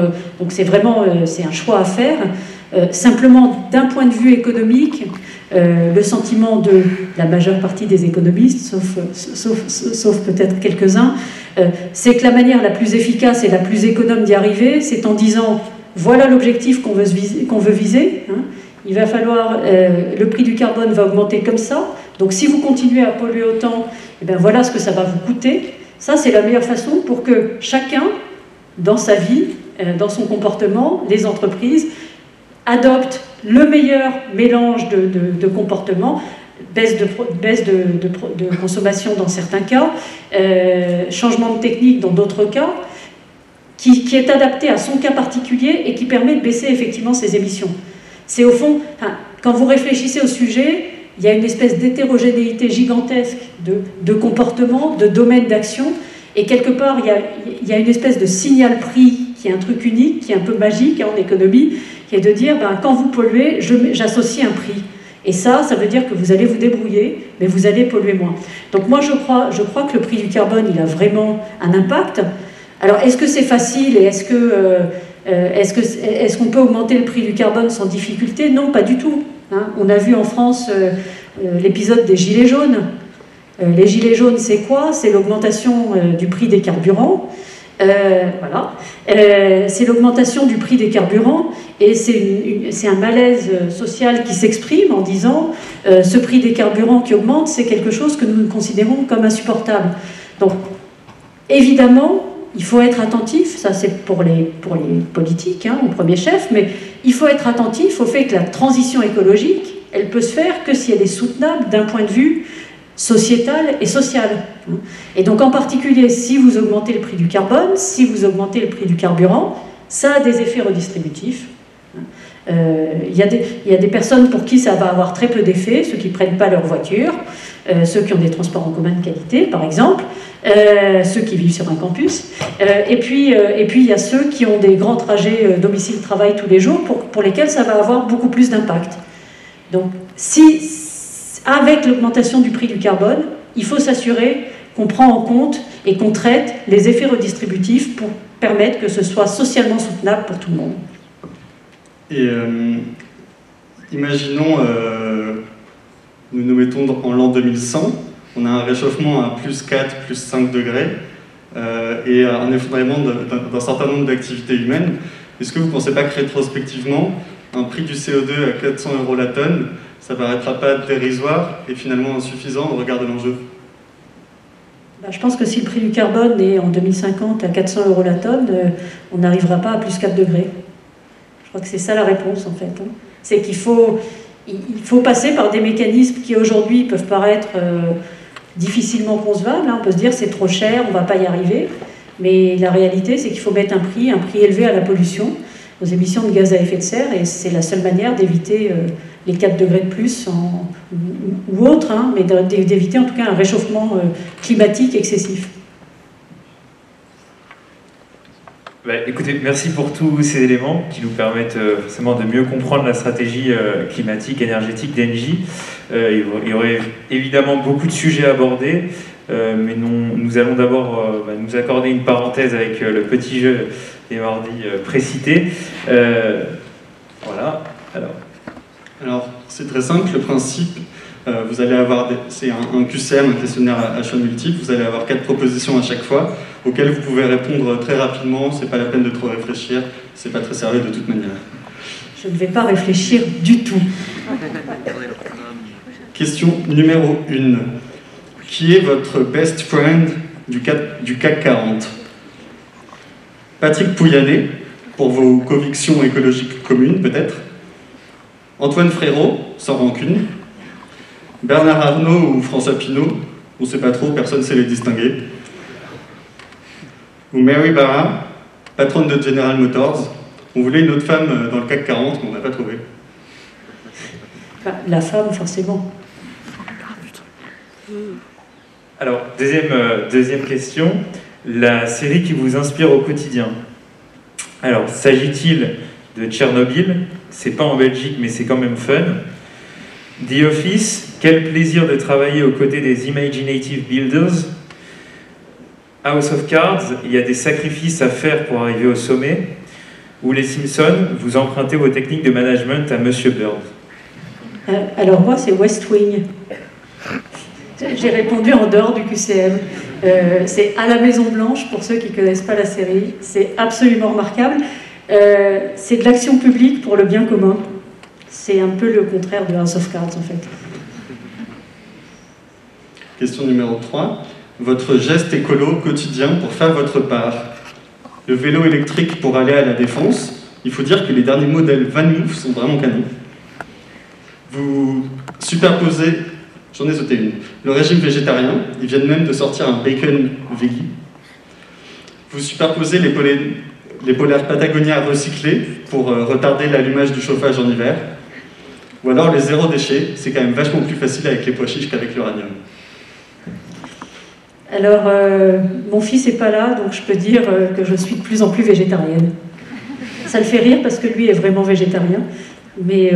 c'est vraiment c'est un choix à faire. Simplement, d'un point de vue économique, le sentiment de la majeure partie des économistes, sauf peut-être quelques-uns, c'est que la manière la plus efficace et la plus économe d'y arriver, c'est en disant voilà l'objectif qu'on veut viser. Hein. Il va falloir, le prix du carbone va augmenter comme ça. Donc si vous continuez à polluer autant, eh bien voilà ce que ça va vous coûter. Ça, c'est la meilleure façon pour que chacun, dans sa vie, dans son comportement, les entreprises, adoptent le meilleur mélange de comportements, baisse de consommation dans certains cas, changement de technique dans d'autres cas, qui est adapté à son cas particulier et qui permet de baisser effectivement ses émissions. C'est au fond, quand vous réfléchissez au sujet, il y a une espèce d'hétérogénéité gigantesque de comportements, de domaines d'action, et quelque part, il y a une espèce de signal prix qui est un truc unique, qui est un peu magique en économie, qui est de dire, quand vous polluez, j'associe un prix. Et ça veut dire que vous allez vous débrouiller, mais vous allez polluer moins. Donc moi, je crois que le prix du carbone, il a vraiment un impact. Alors, est-ce que c'est facile et est-ce qu'on peut augmenter le prix du carbone sans difficulté? Non, pas du tout. Hein. On a vu en France l'épisode des Gilets jaunes. Les Gilets jaunes, c'est quoi? C'est l'augmentation du prix des carburants. Voilà. C'est l'augmentation du prix des carburants et c'est un malaise social qui s'exprime en disant ce prix des carburants qui augmente, c'est quelque chose que nous considérons comme insupportable. Donc, évidemment, il faut être attentif, ça c'est pour les politiques, hein, au premier chef, mais il faut être attentif au fait que la transition écologique, elle peut se faire que si elle est soutenable d'un point de vue sociétal et social. Et donc en particulier, si vous augmentez le prix du carbone, si vous augmentez le prix du carburant, ça a des effets redistributifs. Il y a des personnes pour qui ça va avoir très peu d'effets, ceux qui ne prennent pas leur voiture, ceux qui ont des transports en commun de qualité, par exemple, ceux qui vivent sur un campus, et puis il y a ceux qui ont des grands trajets domicile-travail tous les jours, pour lesquels ça va avoir beaucoup plus d'impact. Donc, avec l'augmentation du prix du carbone, il faut s'assurer qu'on prend en compte et qu'on traite les effets redistributifs pour permettre que ce soit socialement soutenable pour tout le monde. Et imaginons, nous nous mettons en l'an 2100, on a un réchauffement à plus 4, plus 5 degrés, et un effondrement d'un certain nombre d'activités humaines. Est-ce que vous ne pensez pas que rétrospectivement, un prix du CO2 à 400 € la tonne, ça ne paraîtra pas dérisoire et finalement insuffisant au regard de l'enjeu? Je pense que si le prix du carbone est en 2050 à 400 € la tonne, on n'arrivera pas à plus 4 degrés. Je crois que c'est ça la réponse en fait. C'est qu'il faut passer par des mécanismes qui aujourd'hui peuvent paraître difficilement concevables. On peut se dire c'est trop cher, on ne va pas y arriver. Mais la réalité c'est qu'il faut mettre un prix élevé à la pollution, aux émissions de gaz à effet de serre, et c'est la seule manière d'éviter les 4 degrés de plus ou autre, hein, mais d'éviter en tout cas un réchauffement climatique excessif. Écoutez, merci pour tous ces éléments qui nous permettent forcément de mieux comprendre la stratégie climatique, énergétique d'Engie. Il y aurait évidemment beaucoup de sujets à aborder, mais nous allons d'abord nous accorder une parenthèse avec le petit jeu des mardis précité. Voilà. Alors, c'est très simple, le principe, vous allez avoir, c'est un QCM, un questionnaire à choix multiples, vous allez avoir 4 propositions à chaque fois, auxquelles vous pouvez répondre très rapidement, c'est pas la peine de trop réfléchir, c'est pas très sérieux de toute manière. Je ne vais pas réfléchir du tout. Question numéro 1. Qui est votre best friend du CAC 40 ? Patrick Pouyanné, pour vos convictions écologiques communes peut-être. Antoine Frérot, sans rancune. Bernard Arnault ou François Pinault, on ne sait pas trop, personne ne sait les distinguer. Ou Mary Barra, patronne de General Motors. On voulait une autre femme dans le CAC 40, mais on n'a pas trouvé. La femme, forcément. Alors, deuxième question. La série qui vous inspire au quotidien. Alors, s'agit-il de Tchernobyl? C'est pas en Belgique, mais c'est quand même fun. The Office, quel plaisir de travailler aux côtés des Imaginative Builders. House of Cards, il y a des sacrifices à faire pour arriver au sommet. Ou les Simpsons, vous empruntez vos techniques de management à Monsieur Bird. Alors moi, c'est West Wing. J'ai répondu en dehors du QCM. C'est à la Maison Blanche, pour ceux qui ne connaissent pas la série. C'est absolument remarquable. C'est de l'action publique pour le bien commun. C'est un peu le contraire de House of Cards, en fait. Question numéro 3. Votre geste écolo quotidien pour faire votre part. Le vélo électrique pour aller à la Défense. Il faut dire que les derniers modèles VanMoof sont vraiment canons. Vous superposez, j'en ai sauté une, le régime végétarien. Ils viennent même de sortir un bacon veggie. Vous superposez les polaires Patagonia recyclés pour retarder l'allumage du chauffage en hiver. Ou alors les zéro déchets, c'est quand même vachement plus facile avec les pois chiches qu'avec l'uranium. Alors, mon fils n'est pas là, donc je peux dire que je suis de plus en plus végétarienne. Ça le fait rire parce que lui est vraiment végétarien. Mais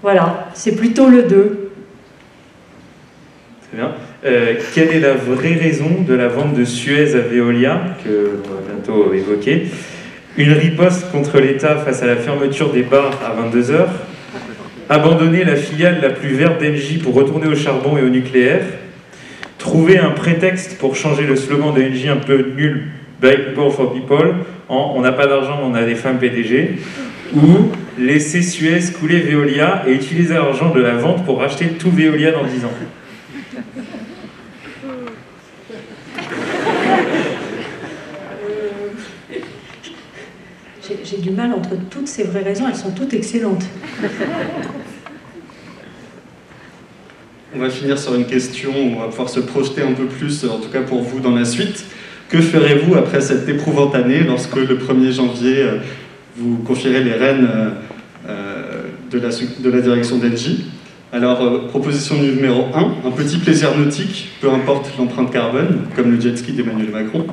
voilà, c'est plutôt le 2. Très bien. Quelle est la vraie raison de la vente de Suez à Veolia, que l'on va bientôt évoquer? Une riposte contre l'État face à la fermeture des bars à 22h. Abandonner la filiale la plus verte d'Engie pour retourner au charbon et au nucléaire. Trouver un prétexte pour changer le slogan de Engie un peu nul, by people for people, en on n'a pas d'argent, on a des femmes PDG. Ou laisser Suez couler Veolia et utiliser l'argent de la vente pour racheter tout Veolia dans 10 ans. J'ai du mal entre toutes ces vraies raisons, elles sont toutes excellentes. On va finir sur une question où on va pouvoir se projeter un peu plus, en tout cas pour vous, dans la suite. Que ferez-vous après cette éprouvante année lorsque le 1er janvier, vous confierez les rênes de la direction d'Engie? Alors, proposition numéro 1, un petit plaisir nautique, peu importe l'empreinte carbone, comme le jet ski d'Emmanuel Macron.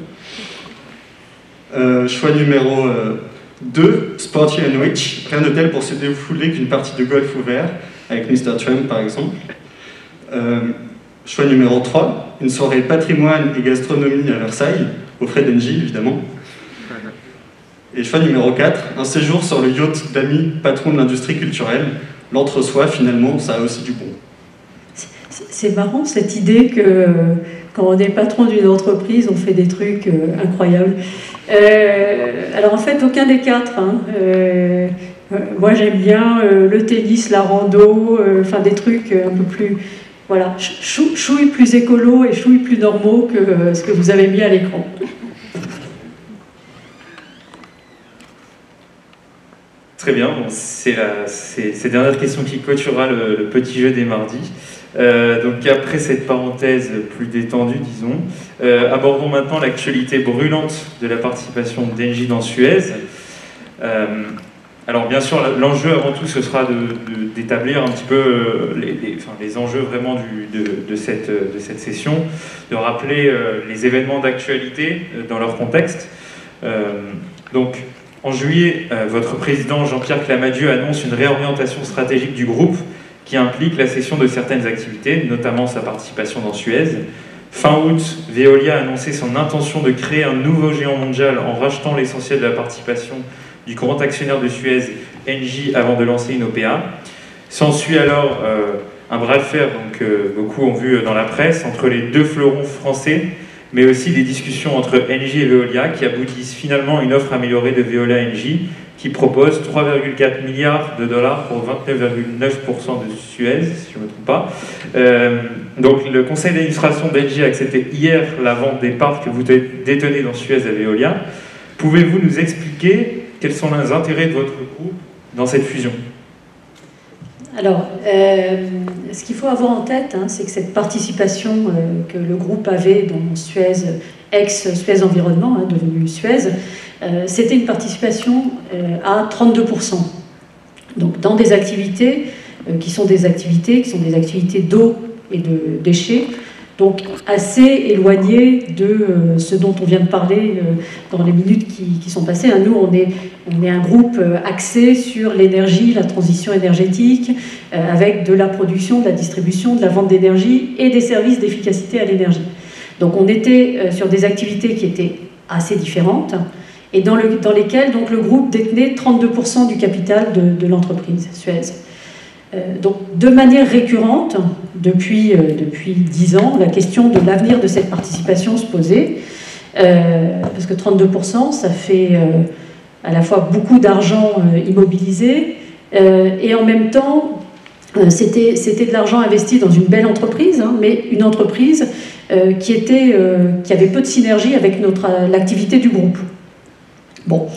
Choix numéro 2, Sporty and Rich, rien de tel pour se défouler qu'une partie de golf ouvert, avec Mr. Trump par exemple. Choix numéro 3, une soirée patrimoine et gastronomie à Versailles, aux frais d'Engie évidemment. Et choix numéro 4, un séjour sur le yacht d'Ami, patron de l'industrie culturelle. L'entre-soi, finalement, ça a aussi du bon. C'est marrant cette idée que quand on est patron d'une entreprise, on fait des trucs incroyables. Alors en fait, aucun des 4. Hein. Moi j'aime bien le tennis, la rando, enfin des trucs un peu plus... Voilà, chouille plus écolo et chouille plus normaux que ce que vous avez mis à l'écran. Très bien, bon, c'est cette dernière question qui clôturera le petit jeu des mardis. Donc après cette parenthèse plus détendue, disons, abordons maintenant l'actualité brûlante de la participation d'Engie dans Suez. Alors bien sûr, l'enjeu avant tout, ce sera d'établir un petit peu les enjeux vraiment de cette session, de rappeler les événements d'actualité dans leur contexte. Donc, en juillet, votre président Jean-Pierre Clamadieu annonce une réorientation stratégique du groupe qui implique la cession de certaines activités, notamment sa participation dans Suez. Fin août, Veolia a annoncé son intention de créer un nouveau géant mondial en rachetant l'essentiel de la participation du grand actionnaire de Suez, Engie, avant de lancer une OPA. S'ensuit alors un bras de fer, donc beaucoup ont vu dans la presse, entre les deux fleurons français, mais aussi des discussions entre Engie et Veolia qui aboutissent finalement à une offre améliorée de Veolia-Engie qui propose 3,4 milliards de dollars pour 29,9% de Suez, si je ne me trompe pas. Donc le conseil d'administration d'Engie a accepté hier la vente des parts que vous détenez dans Suez à Veolia. Pouvez-vous nous expliquer quels sont les intérêts de votre groupe dans cette fusion? Alors, ce qu'il faut avoir en tête, c'est que cette participation que le groupe avait dans Suez, ex-Suez Environnement, devenu Suez, c'était une participation à 32%. Donc, dans des activités qui sont des activités d'eau et de déchets, donc assez éloignées de ce dont on vient de parler dans les minutes qui sont passées. Nous, on est un groupe axé sur l'énergie, la transition énergétique, avec de la production, de la distribution, de la vente d'énergie et des services d'efficacité à l'énergie. Donc on était sur des activités qui étaient assez différentes et dans lesquelles donc, le groupe détenait 32% du capital de l'entreprise Suez. Donc, de manière récurrente, depuis 10 ans, la question de l'avenir de cette participation se posait, parce que 32%, ça fait à la fois beaucoup d'argent immobilisé, et en même temps, c'était de l'argent investi dans une belle entreprise, mais une entreprise qui avait peu de synergie avec l'activité du groupe. Bon.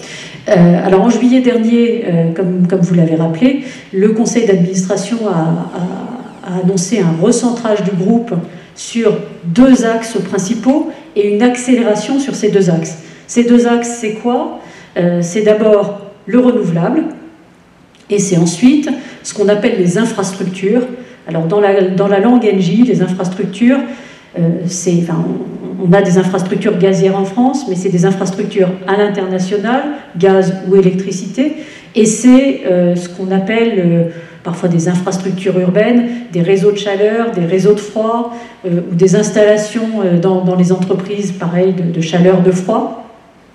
Alors en juillet dernier, comme vous l'avez rappelé, le conseil d'administration a annoncé un recentrage du groupe sur 2 axes principaux et une accélération sur ces 2 axes. Ces 2 axes, c'est quoi? C'est d'abord le renouvelable et c'est ensuite ce qu'on appelle les infrastructures. Alors dans la langue Engie, les infrastructures, on a des infrastructures gazières en France, mais c'est des infrastructures à l'international, gaz ou électricité, et c'est ce qu'on appelle parfois des infrastructures urbaines, des réseaux de chaleur, des réseaux de froid, ou des installations dans les entreprises, pareil, de chaleur, de froid.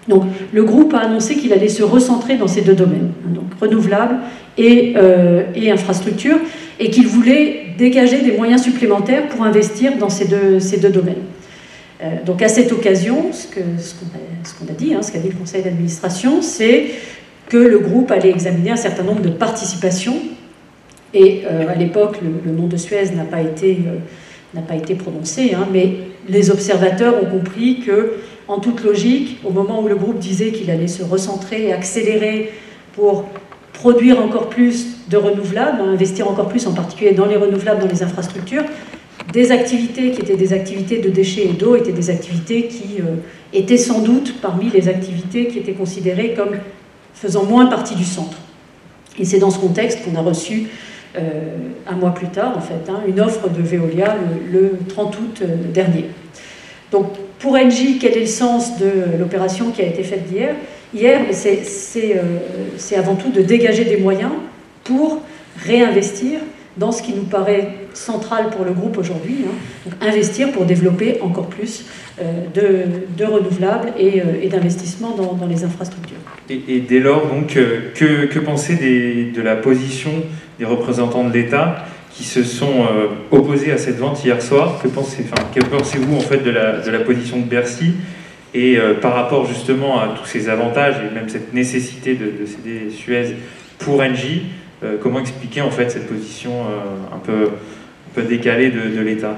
Donc le groupe a annoncé qu'il allait se recentrer dans ces 2 domaines, donc renouvelables et infrastructures, et qu'il voulait dégager des moyens supplémentaires pour investir dans ces deux domaines. Donc à cette occasion, ce qu'on a dit, ce qu'a dit le conseil d'administration, c'est que le groupe allait examiner un certain nombre de participations, et à l'époque, le nom de Suez n'a pas été prononcé, mais les observateurs ont compris que, en toute logique, au moment où le groupe disait qu'il allait se recentrer et accélérer pour produire encore plus de renouvelables, investir encore plus en particulier dans les renouvelables, dans les infrastructures, des activités qui étaient des activités de déchets et d'eau étaient des activités qui étaient sans doute parmi les activités qui étaient considérées comme faisant moins partie du centre. Et c'est dans ce contexte qu'on a reçu, un mois plus tard, en fait, une offre de Veolia le 30 août dernier. Donc, pour Engie, quel est le sens de l'opération qui a été faite hier, c'est avant tout de dégager des moyens pour réinvestir dans ce qui nous paraît central pour le groupe aujourd'hui, donc investir pour développer encore plus de renouvelables et d'investissements dans les infrastructures. Et dès lors, donc, que penser de la position des représentants de l'État qui se sont opposés à cette vente hier soir? Que pensez-vous en fait de la position de Bercy et par rapport justement à tous ces avantages et même cette nécessité de céder Suez pour Engie? Comment expliquer en fait cette position un peu décalée de l'État,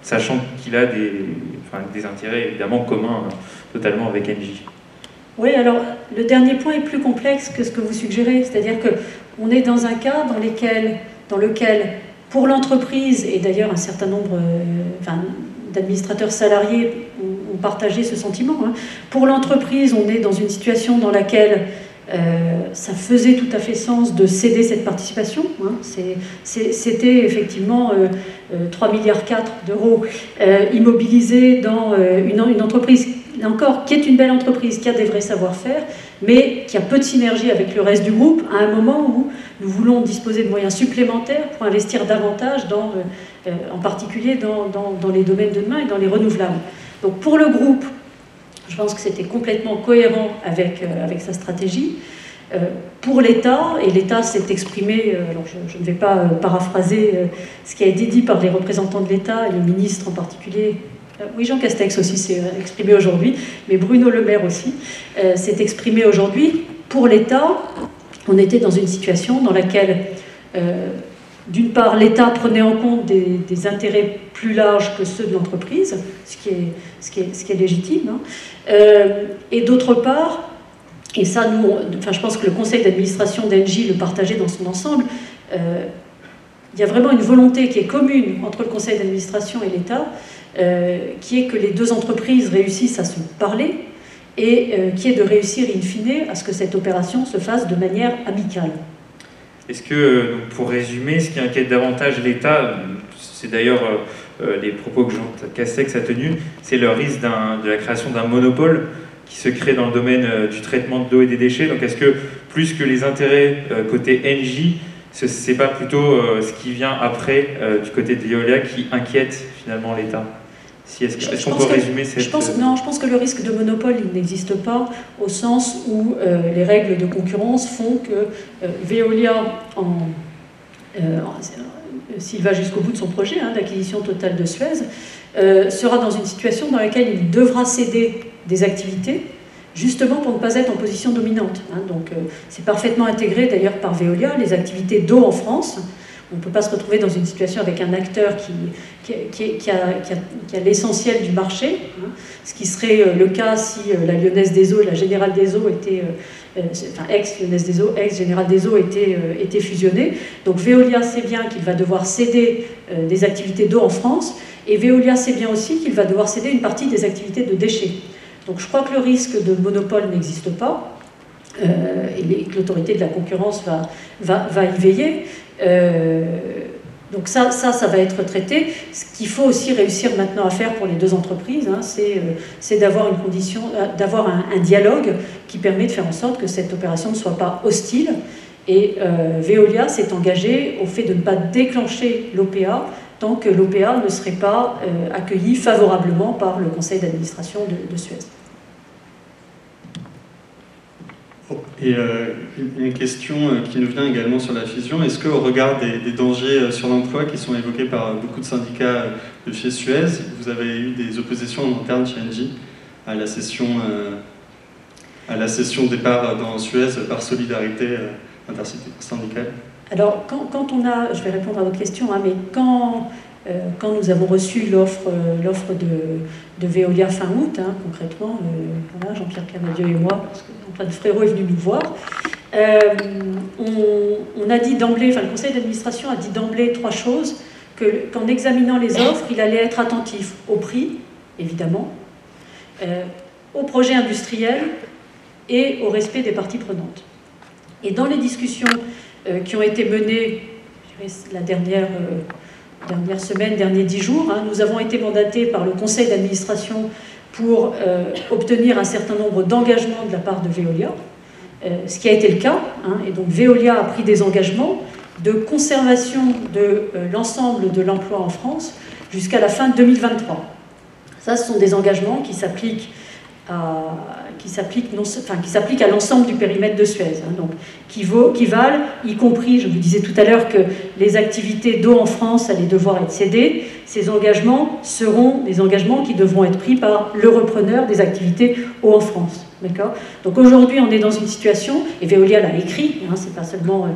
sachant qu'il a des intérêts évidemment communs totalement avec Engie? Oui, alors le dernier point est plus complexe que ce que vous suggérez, c'est-à-dire qu'on est dans un cas dans lequel pour l'entreprise, et d'ailleurs un certain nombre d'administrateurs salariés ont partagé ce sentiment, pour l'entreprise, on est dans une situation dans laquelle ça faisait tout à fait sens de céder cette participation. C'était effectivement 3,4 milliards d'euros immobilisés dans une entreprise. là encore, qui est une belle entreprise, qui a des vrais savoir-faire, mais qui a peu de synergie avec le reste du groupe, à un moment où nous voulons disposer de moyens supplémentaires pour investir davantage, en particulier dans les domaines de demain et dans les renouvelables. Donc pour le groupe, je pense que c'était complètement cohérent avec sa stratégie. Pour l'État, et l'État s'est exprimé, alors je ne vais pas paraphraser ce qui a été dit par les représentants de l'État, et le ministre en particulier, oui, Jean Castex aussi s'est exprimé aujourd'hui, mais Bruno Le Maire aussi s'est exprimé aujourd'hui. Pour l'État, on était dans une situation dans laquelle, d'une part, l'État prenait en compte des intérêts plus larges que ceux de l'entreprise, ce qui est légitime, hein, et d'autre part, et ça, je pense que le conseil d'administration d'Engie le partageait dans son ensemble, il y a vraiment une volonté qui est commune entre le conseil d'administration et l'État, qui est que les deux entreprises réussissent à se parler et qui est de réussir in fine à ce que cette opération se fasse de manière amicale. Est-ce que, donc pour résumer, ce qui inquiète davantage l'État, c'est d'ailleurs les propos que Jean Castex a tenus, c'est le risque de la création d'un monopole qui se crée dans le domaine du traitement de l'eau et des déchets. Donc est-ce que, plus que les intérêts côté Engie, c'est pas plutôt ce qui vient après du côté de Veolia qui inquiète finalement l'État? Est-ce qu'on peut résumer cette... Non, je pense que le risque de monopole, il n'existe pas, au sens où les règles de concurrence font que Veolia, s'il va jusqu'au bout de son projet d'acquisition totale de Suez, sera dans une situation dans laquelle il devra céder des activités, justement pour ne pas être en position dominante. Donc c'est parfaitement intégré d'ailleurs par Veolia, les activités d'eau en France. On ne peut pas se retrouver dans une situation avec un acteur qui a l'essentiel du marché, ce qui serait le cas si la Lyonnaise des Eaux et la Générale des Eaux étaient, ex-Lyonnaise des Eaux, ex-Générale des Eaux étaient fusionnées. Donc Veolia sait bien qu'il va devoir céder des activités d'eau en France, et Veolia sait bien aussi qu'il va devoir céder une partie des activités de déchets. Donc je crois que le risque de monopole n'existe pas, et que l'autorité de la concurrence va y veiller. Donc ça va être traité. Ce qu'il faut aussi réussir maintenant à faire pour les deux entreprises, c'est d'avoir un dialogue qui permet de faire en sorte que cette opération ne soit pas hostile. Et Veolia s'est engagé au fait de ne pas déclencher l'OPA tant que l'OPA ne serait pas accueillie favorablement par le conseil d'administration de Suez. Et une question qui nous vient également sur la fusion, est-ce qu'au regard des dangers sur l'emploi qui sont évoqués par beaucoup de syndicats de chez Suez, vous avez eu des oppositions en interne chez Engie à la cession départ dans Suez par solidarité intersyndicale? Alors, quand on a, je vais répondre à votre question, mais quand nous avons reçu l'offre de Veolia fin août, concrètement, voilà, Jean-Pierre Clamadieu et moi, parce que Antoine Frérot est venu nous voir, on a dit d'emblée, le conseil d'administration a dit d'emblée trois choses, qu'en examinant les offres, il allait être attentif au prix, évidemment, au projet industriel et au respect des parties prenantes. Et dans les discussions qui ont été menées, je dirais, la dernière semaine, derniers 10 jours, nous avons été mandatés par le conseil d'administration pour obtenir un certain nombre d'engagements de la part de Veolia, ce qui a été le cas, et donc Veolia a pris des engagements de conservation de l'ensemble de l'emploi en France jusqu'à la fin de 2023. Ça, ce sont des engagements qui s'appliquent à l'ensemble du périmètre de Suez, donc qui valent, y compris, je vous disais tout à l'heure que les activités d'eau en France allaient devoir être cédées. Ces engagements seront des engagements qui devront être pris par le repreneur des activités eau en France. D'accord ? Donc aujourd'hui, on est dans une situation, et Veolia l'a écrit, c'est pas seulement...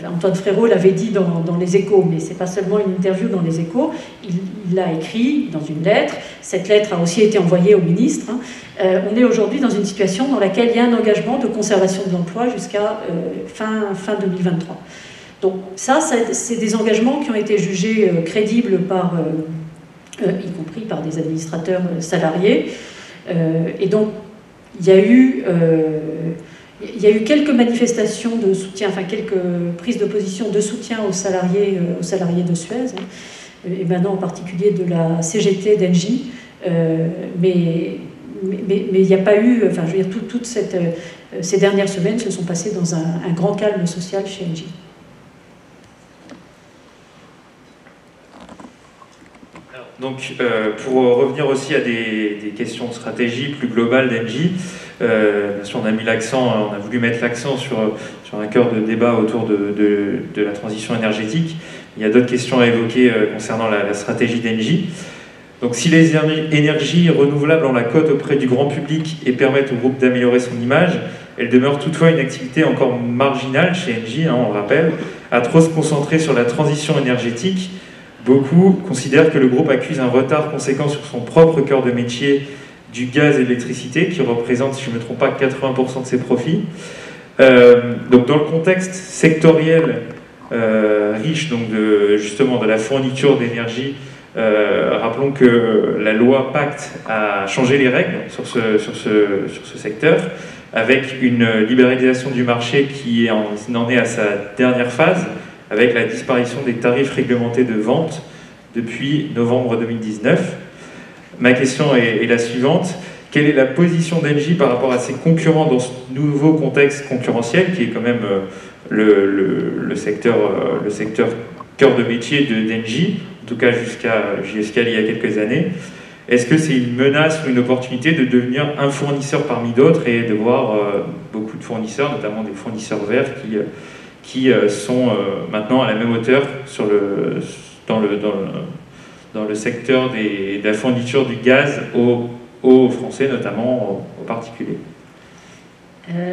Antoine Frérot l'avait dit dans les Échos, mais c'est pas seulement une interview dans les Échos, il l'a écrit dans une lettre, cette lettre a aussi été envoyée au ministre. On est aujourd'hui dans une situation dans laquelle il y a un engagement de conservation de l'emploi jusqu'à fin 2023. Donc ça, c'est des engagements qui ont été jugés crédibles y compris par des administrateurs salariés. Et donc, il y a eu quelques manifestations de soutien, quelques prises de position de soutien aux salariés de Suez, émanant en particulier de la CGT d'Engie, mais il n'y a pas eu, enfin, je veux dire, toutes ces dernières semaines se sont passées dans un grand calme social chez Engie. Donc, pour revenir aussi à des questions de stratégie plus globales d'Engie, bien sûr, on a voulu mettre l'accent sur un cœur de débat autour de la transition énergétique. Il y a d'autres questions à évoquer concernant la stratégie d'Engie. Donc, si les énergies renouvelables ont la cote auprès du grand public et permettent au groupe d'améliorer son image, elles demeurent toutefois une activité encore marginale chez Engie, on le rappelle, à trop se concentrer sur la transition énergétique. Beaucoup considèrent que le groupe accuse un retard conséquent sur son propre cœur de métier du gaz et de l'électricité, qui représente, si je ne me trompe pas, 80% de ses profits. Donc, dans le contexte sectoriel riche donc justement de la fourniture d'énergie, rappelons que la loi Pacte a changé les règles sur ce secteur, avec une libéralisation du marché qui en est à sa dernière phase, avec la disparition des tarifs réglementés de vente depuis novembre 2019. Ma question est la suivante. Quelle est la position d'Engie par rapport à ses concurrents dans ce nouveau contexte concurrentiel, qui est quand même le secteur cœur de métier d'Engie, en tout cas jusqu'à il y a quelques années? Est-ce que c'est une menace ou une opportunité de devenir un fournisseur parmi d'autres et de voir beaucoup de fournisseurs, notamment des fournisseurs verts, qui sont maintenant à la même hauteur dans le secteur de la fourniture du gaz aux Français, notamment aux particuliers?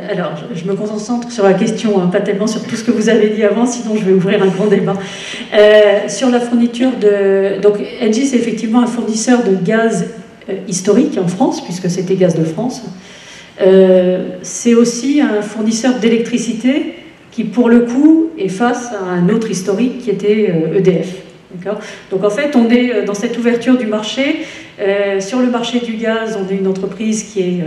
Alors, je me concentre sur la question, pas tellement sur tout ce que vous avez dit avant, sinon je vais ouvrir un grand débat. Sur la fourniture donc Engie, c'est effectivement un fournisseur de gaz historique en France, puisque c'était Gaz de France. C'est aussi un fournisseur d'électricité qui, pour le coup, est face à un autre historique qui était EDF. Donc en fait, on est dans cette ouverture du marché. Sur le marché du gaz, on est une entreprise qui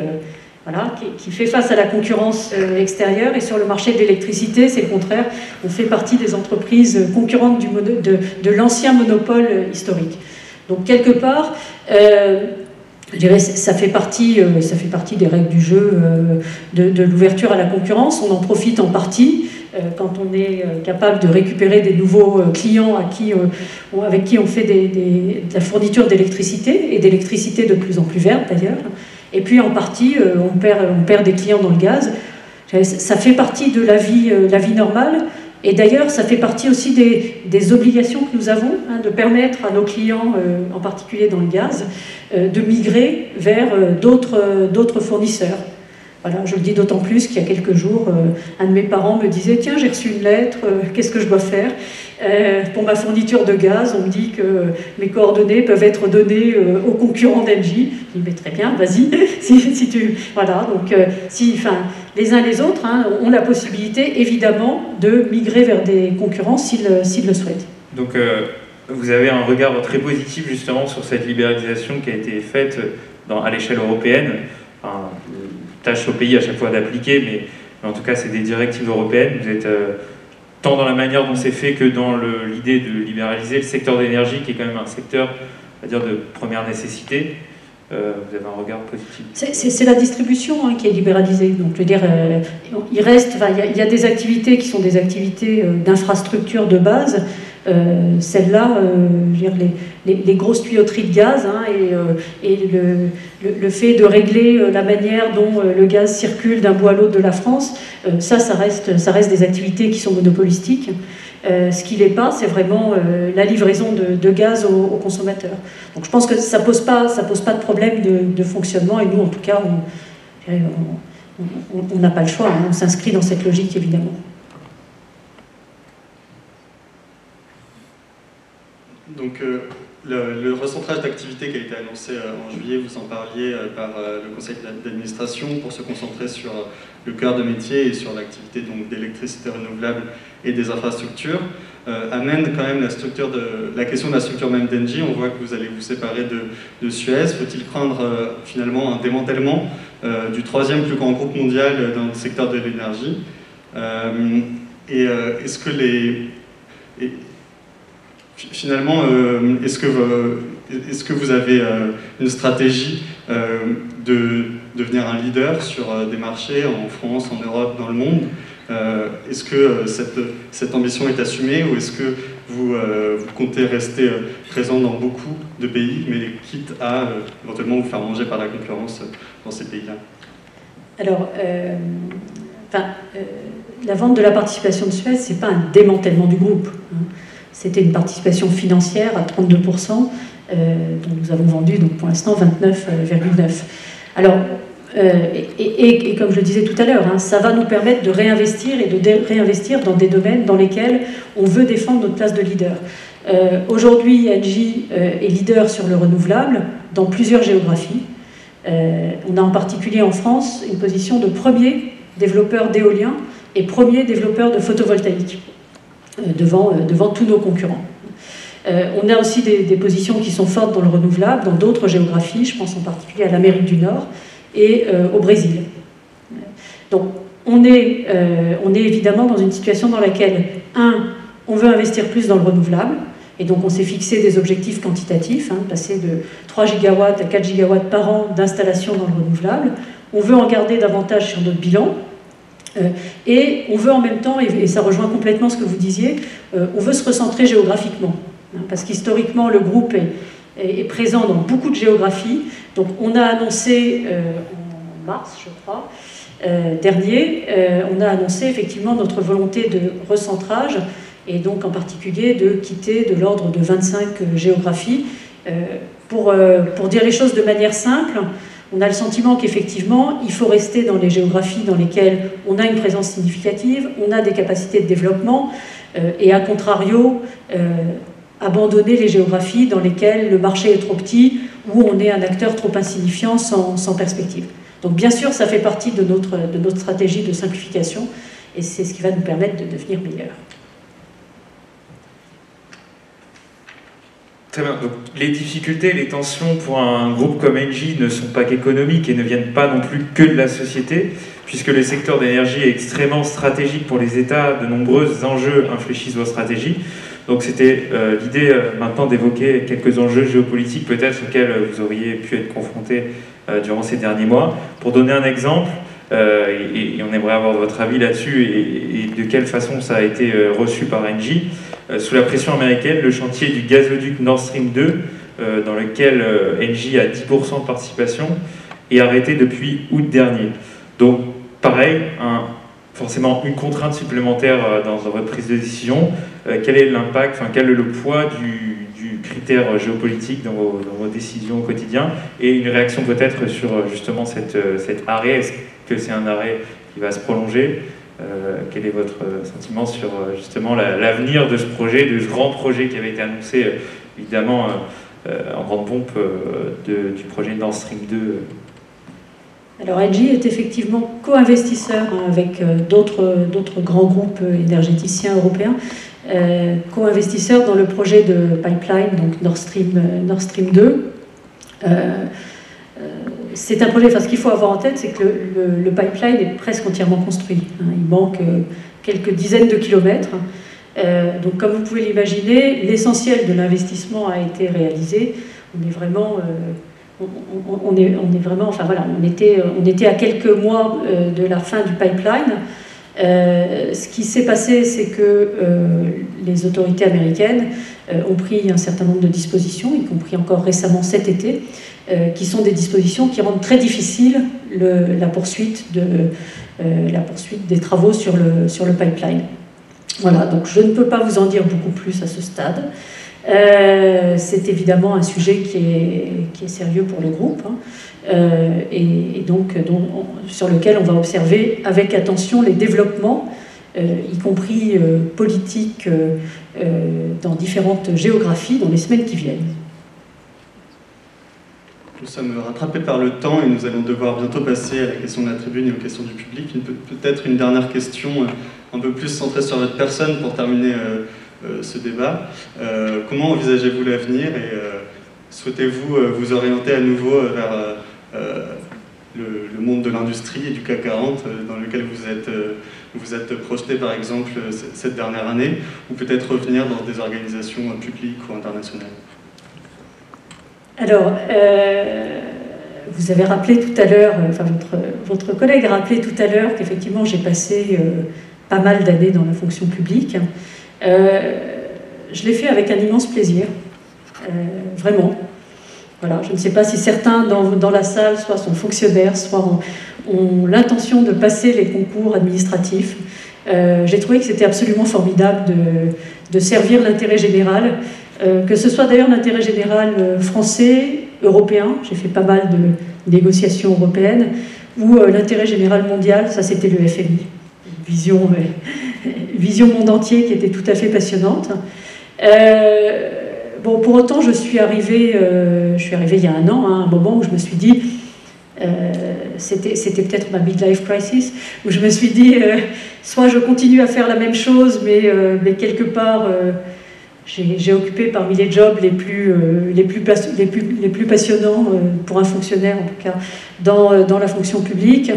fait face à la concurrence extérieure, et sur le marché de l'électricité, c'est le contraire. On fait partie des entreprises concurrentes de l'ancien monopole historique. Donc quelque part, je dirais, ça fait partie des règles du jeu de l'ouverture à la concurrence. On en profite en partie quand on est capable de récupérer des nouveaux clients avec qui on fait de la fourniture d'électricité, et d'électricité de plus en plus verte d'ailleurs. Et puis en partie, on perd des clients dans le gaz. Ça fait partie de la vie normale. Et d'ailleurs, ça fait partie aussi des obligations que nous avons, de permettre à nos clients, en particulier dans le gaz, de migrer vers d'autres fournisseurs. Voilà, je le dis d'autant plus qu'il y a quelques jours, un de mes parents me disait « Tiens, j'ai reçu une lettre, qu'est-ce que je dois faire ? Pour ma fourniture de gaz, on me dit que mes coordonnées peuvent être données aux concurrents d'Engie. » Je dis « Mais très bien, vas-y, si tu... » Voilà, donc les uns les autres ont la possibilité, évidemment, de migrer vers des concurrents s'ils le souhaitent. Donc, vous avez un regard très positif, justement, sur cette libéralisation qui a été faite à l'échelle européenne. Tâche au pays à chaque fois d'appliquer, mais en tout cas, c'est des directives européennes. Vous êtes tant dans la manière dont c'est fait que dans l'idée de libéraliser le secteur d'énergie, qui est quand même un secteur, on va dire, de première nécessité. Vous avez un regard positif. C'est la distribution qui est libéralisée. Donc, je veux dire, il y a des activités qui sont des activités d'infrastructure de base. Celles-là, les grosses tuyauteries de gaz et le fait de régler la manière dont le gaz circule d'un bout à l'autre de la France, ça reste des activités qui sont monopolistiques. Ce qui n'est pas, c'est vraiment la livraison de gaz aux consommateurs. Donc je pense que ça pose pas de problème de fonctionnement, et nous, en tout cas, on n'a pas le choix, on s'inscrit dans cette logique, évidemment. Donc le recentrage d'activité qui a été annoncé en juillet, vous en parliez par le conseil d'administration, pour se concentrer sur le cœur de métier et sur l'activité d'électricité renouvelable et des infrastructures, amène quand même la question de la structure même d'Engie. On voit que vous allez vous séparer de Suez. Faut-il craindre finalement un démantèlement du troisième plus grand groupe mondial dans le secteur de l'énergie, finalement, est-ce que est-ce que vous avez une stratégie de devenir un leader sur des marchés en France, en Europe, dans le monde? Est-ce que cette ambition est assumée ou est-ce que vous comptez rester présent dans beaucoup de pays, mais quitte à éventuellement vous faire manger par la concurrence dans ces pays-là? Alors, la vente de la participation de Suez, ce n'est pas un démantèlement du groupe. Hein. C'était une participation financière à 32%, dont nous avons vendu donc, pour l'instant 29,9%. Alors, et comme je le disais tout à l'heure, hein, ça va nous permettre de réinvestir et de réinvestir dans des domaines dans lesquels on veut défendre notre place de leader. Aujourd'hui, Engie est leader sur le renouvelable dans plusieurs géographies. On a en particulier en France une position de premier développeur d'éolien et premier développeur de photovoltaïque devant tous nos concurrents. On a aussi des positions qui sont fortes dans le renouvelable, dans d'autres géographies, je pense en particulier à l'Amérique du Nord et au Brésil. Donc on est évidemment dans une situation dans laquelle, on veut investir plus dans le renouvelable, et donc on s'est fixé des objectifs quantitatifs, hein, passer de 3 gigawatts à 4 gigawatts par an d'installation dans le renouvelable. On veut en garder davantage sur notre bilan, et on veut en même temps, et ça rejoint complètement ce que vous disiez, on veut se recentrer géographiquement, hein, parce qu'historiquement le groupe est présent dans beaucoup de géographies. Donc on a annoncé en mars, je crois, dernier, on a annoncé effectivement notre volonté de recentrage, et donc en particulier de quitter de l'ordre de 25 géographies. Pour dire les choses de manière simple, on a le sentiment qu'effectivement, il faut rester dans les géographies dans lesquelles on a une présence significative, on a des capacités de développement, et à contrario, abandonner les géographies dans lesquelles le marché est trop petit, où on est un acteur trop insignifiant sans perspective. Donc bien sûr, ça fait partie de notre stratégie de simplification, et c'est ce qui va nous permettre de devenir meilleurs. Très bien. Donc, les difficultés, les tensions pour un groupe comme Engie ne sont pas qu'économiques et ne viennent pas non plus que de la société, puisque le secteur d'énergie est extrêmement stratégique pour les États. De nombreux enjeux infléchissent vos stratégies. Donc c'était l'idée maintenant d'évoquer quelques enjeux géopolitiques peut-être auxquels vous auriez pu être confrontés durant ces derniers mois. Pour donner un exemple, et on aimerait avoir votre avis là-dessus et de quelle façon ça a été reçu par Engie. Sous la pression américaine, le chantier du gazoduc Nord Stream 2, dans lequel Engie a 10% de participation, est arrêté depuis août dernier. Donc, pareil, forcément une contrainte supplémentaire dans votre prise de décision. Quel est l'impact, quel est le poids du critère géopolitique dans vos décisions au quotidien, et une réaction peut-être sur justement cet arrêt. Est-ce que c'est un arrêt qui va se prolonger? Quel est votre sentiment sur justement l'avenir de ce projet, de ce grand projet qui avait été annoncé évidemment en grande pompe du projet Nord Stream 2? Alors Engie est effectivement co-investisseur avec d'autres grands groupes énergéticiens européens, co-investisseur dans le projet de pipeline, donc Nord Stream 2. C'est un projet, ce qu'il faut avoir en tête, c'est que le pipeline est presque entièrement construit. Il manque quelques dizaines de kilomètres. Donc comme vous pouvez l'imaginer, l'essentiel de l'investissement a été réalisé. On est vraiment... on était à quelques mois de la fin du pipeline. Ce qui s'est passé, c'est que les autorités américaines ont pris un certain nombre de dispositions, y compris encore récemment cet été, qui sont des dispositions qui rendent très difficile la poursuite des travaux sur le pipeline. Voilà, donc je ne peux pas vous en dire beaucoup plus à ce stade. C'est évidemment un sujet qui est sérieux pour le groupe, et donc sur lequel on va observer avec attention les développements, y compris politiques, dans différentes géographies dans les semaines qui viennent. Nous sommes rattrapés par le temps et nous allons devoir bientôt passer à la question de la tribune et aux questions du public. Peut-être une dernière question un peu plus centrée sur votre personne pour terminer ce débat. Comment envisagez-vous l'avenir et souhaitez-vous vous orienter à nouveau vers le monde de l'industrie et du CAC 40 dans lequel vous êtes projeté par exemple cette dernière année, ou peut-être revenir dans des organisations publiques ou internationales? Alors, vous avez rappelé tout à l'heure, enfin votre collègue a rappelé tout à l'heure qu'effectivement j'ai passé pas mal d'années dans la fonction publique. Je l'ai fait avec un immense plaisir, vraiment. Voilà, je ne sais pas si certains dans la salle, soit sont fonctionnaires, soit ont l'intention de passer les concours administratifs. J'ai trouvé que c'était absolument formidable de servir l'intérêt général, que ce soit d'ailleurs l'intérêt général français, européen, j'ai fait pas mal de négociations européennes, ou l'intérêt général mondial, ça c'était le FMI. Vision monde entier qui était tout à fait passionnante. Bon, pour autant, je suis arrivée il y a un an, à un moment où je me suis dit, c'était peut-être ma midlife crisis, où je me suis dit, soit je continue à faire la même chose, mais quelque part, j'ai occupé parmi les jobs les plus passionnants pour un fonctionnaire, en tout cas, dans la fonction publique,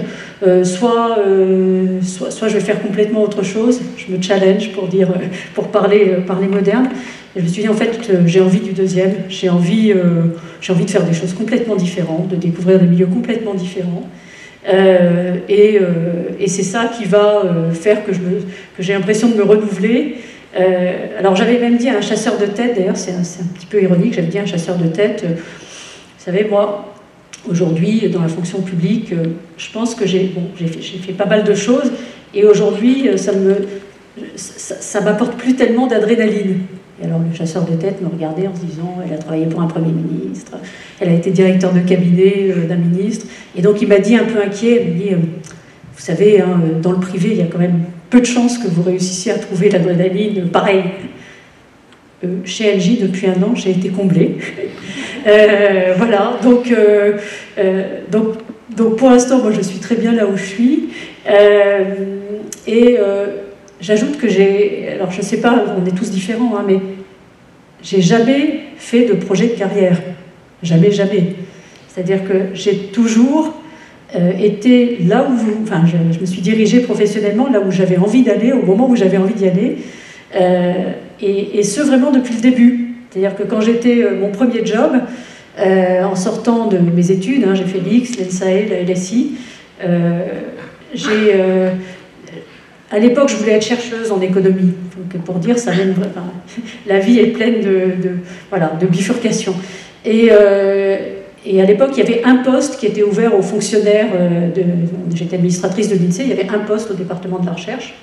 soit je vais faire complètement autre chose, je me challenge pour parler moderne. Et je me suis dit, en fait, j'ai envie du deuxième, j'ai envie de faire des choses complètement différentes, de découvrir des milieux complètement différents. Et c'est ça qui va faire que j'ai l'impression de me renouveler. Alors j'avais même dit à un chasseur de tête, d'ailleurs c'est un petit peu ironique, j'avais dit à un chasseur de tête, vous savez, moi, aujourd'hui, dans la fonction publique, je pense que j'ai fait pas mal de choses, et aujourd'hui, ça m'apporte plus tellement d'adrénaline. Et alors le chasseur de tête me regardait en se disant, elle a travaillé pour un Premier ministre, elle a été directeur de cabinet d'un ministre, et donc il m'a dit un peu inquiet, il m'a dit, vous savez, hein, dans le privé, il y a quand même peu de chances que vous réussissiez à trouver l'adrénaline pareil. Chez LG, depuis un an, j'ai été comblée. Voilà, donc pour l'instant, moi je suis très bien là où je suis. J'ajoute que alors je ne sais pas, on est tous différents, hein, mais j'ai jamais fait de projet de carrière. Jamais. C'est-à-dire que j'ai toujours été là où je me suis dirigée professionnellement là où j'avais envie d'aller, au moment où j'avais envie d'y aller, et ce vraiment depuis le début. C'est-à-dire que quand j'étais mon premier job, en sortant de mes études, hein, j'ai fait l'IX, l'ENSAE, la LSI, à l'époque, je voulais être chercheuse en économie. Donc, pour dire, ça mène, la vie est pleine de bifurcations. Et à l'époque, il y avait un poste qui était ouvert aux fonctionnaires. J'étais administratrice de l'INSEE, il y avait un poste au département de la recherche.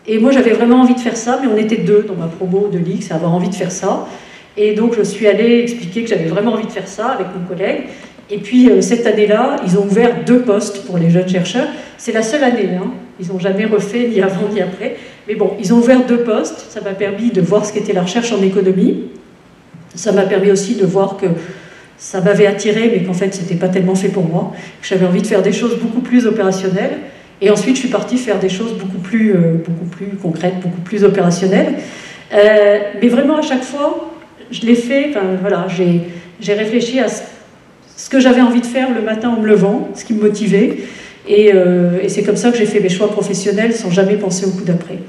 Et moi, j'avais vraiment envie de faire ça, mais on était deux dans ma promo de l'IX à avoir envie de faire ça. Et donc, je suis allée expliquer que j'avais vraiment envie de faire ça avec mon collègue. Et puis, cette année-là, ils ont ouvert 2 postes pour les jeunes chercheurs. C'est la seule année, hein. Ils n'ont jamais refait, ni avant, ni après. Mais bon, ils ont ouvert 2 postes. Ça m'a permis de voir ce qu'était la recherche en économie. Ça m'a permis aussi de voir que ça m'avait attiré, mais qu'en fait, ce n'était pas tellement fait pour moi. Que j'avais envie de faire des choses beaucoup plus opérationnelles. Et ensuite, je suis partie faire des choses beaucoup plus concrètes, beaucoup plus opérationnelles. Mais vraiment, à chaque fois, je l'ai fait. Voilà, j'ai réfléchi à ce que j'avais envie de faire le matin en me levant, ce qui me motivait. Et c'est comme ça que j'ai fait mes choix professionnels sans jamais penser au coup d'après.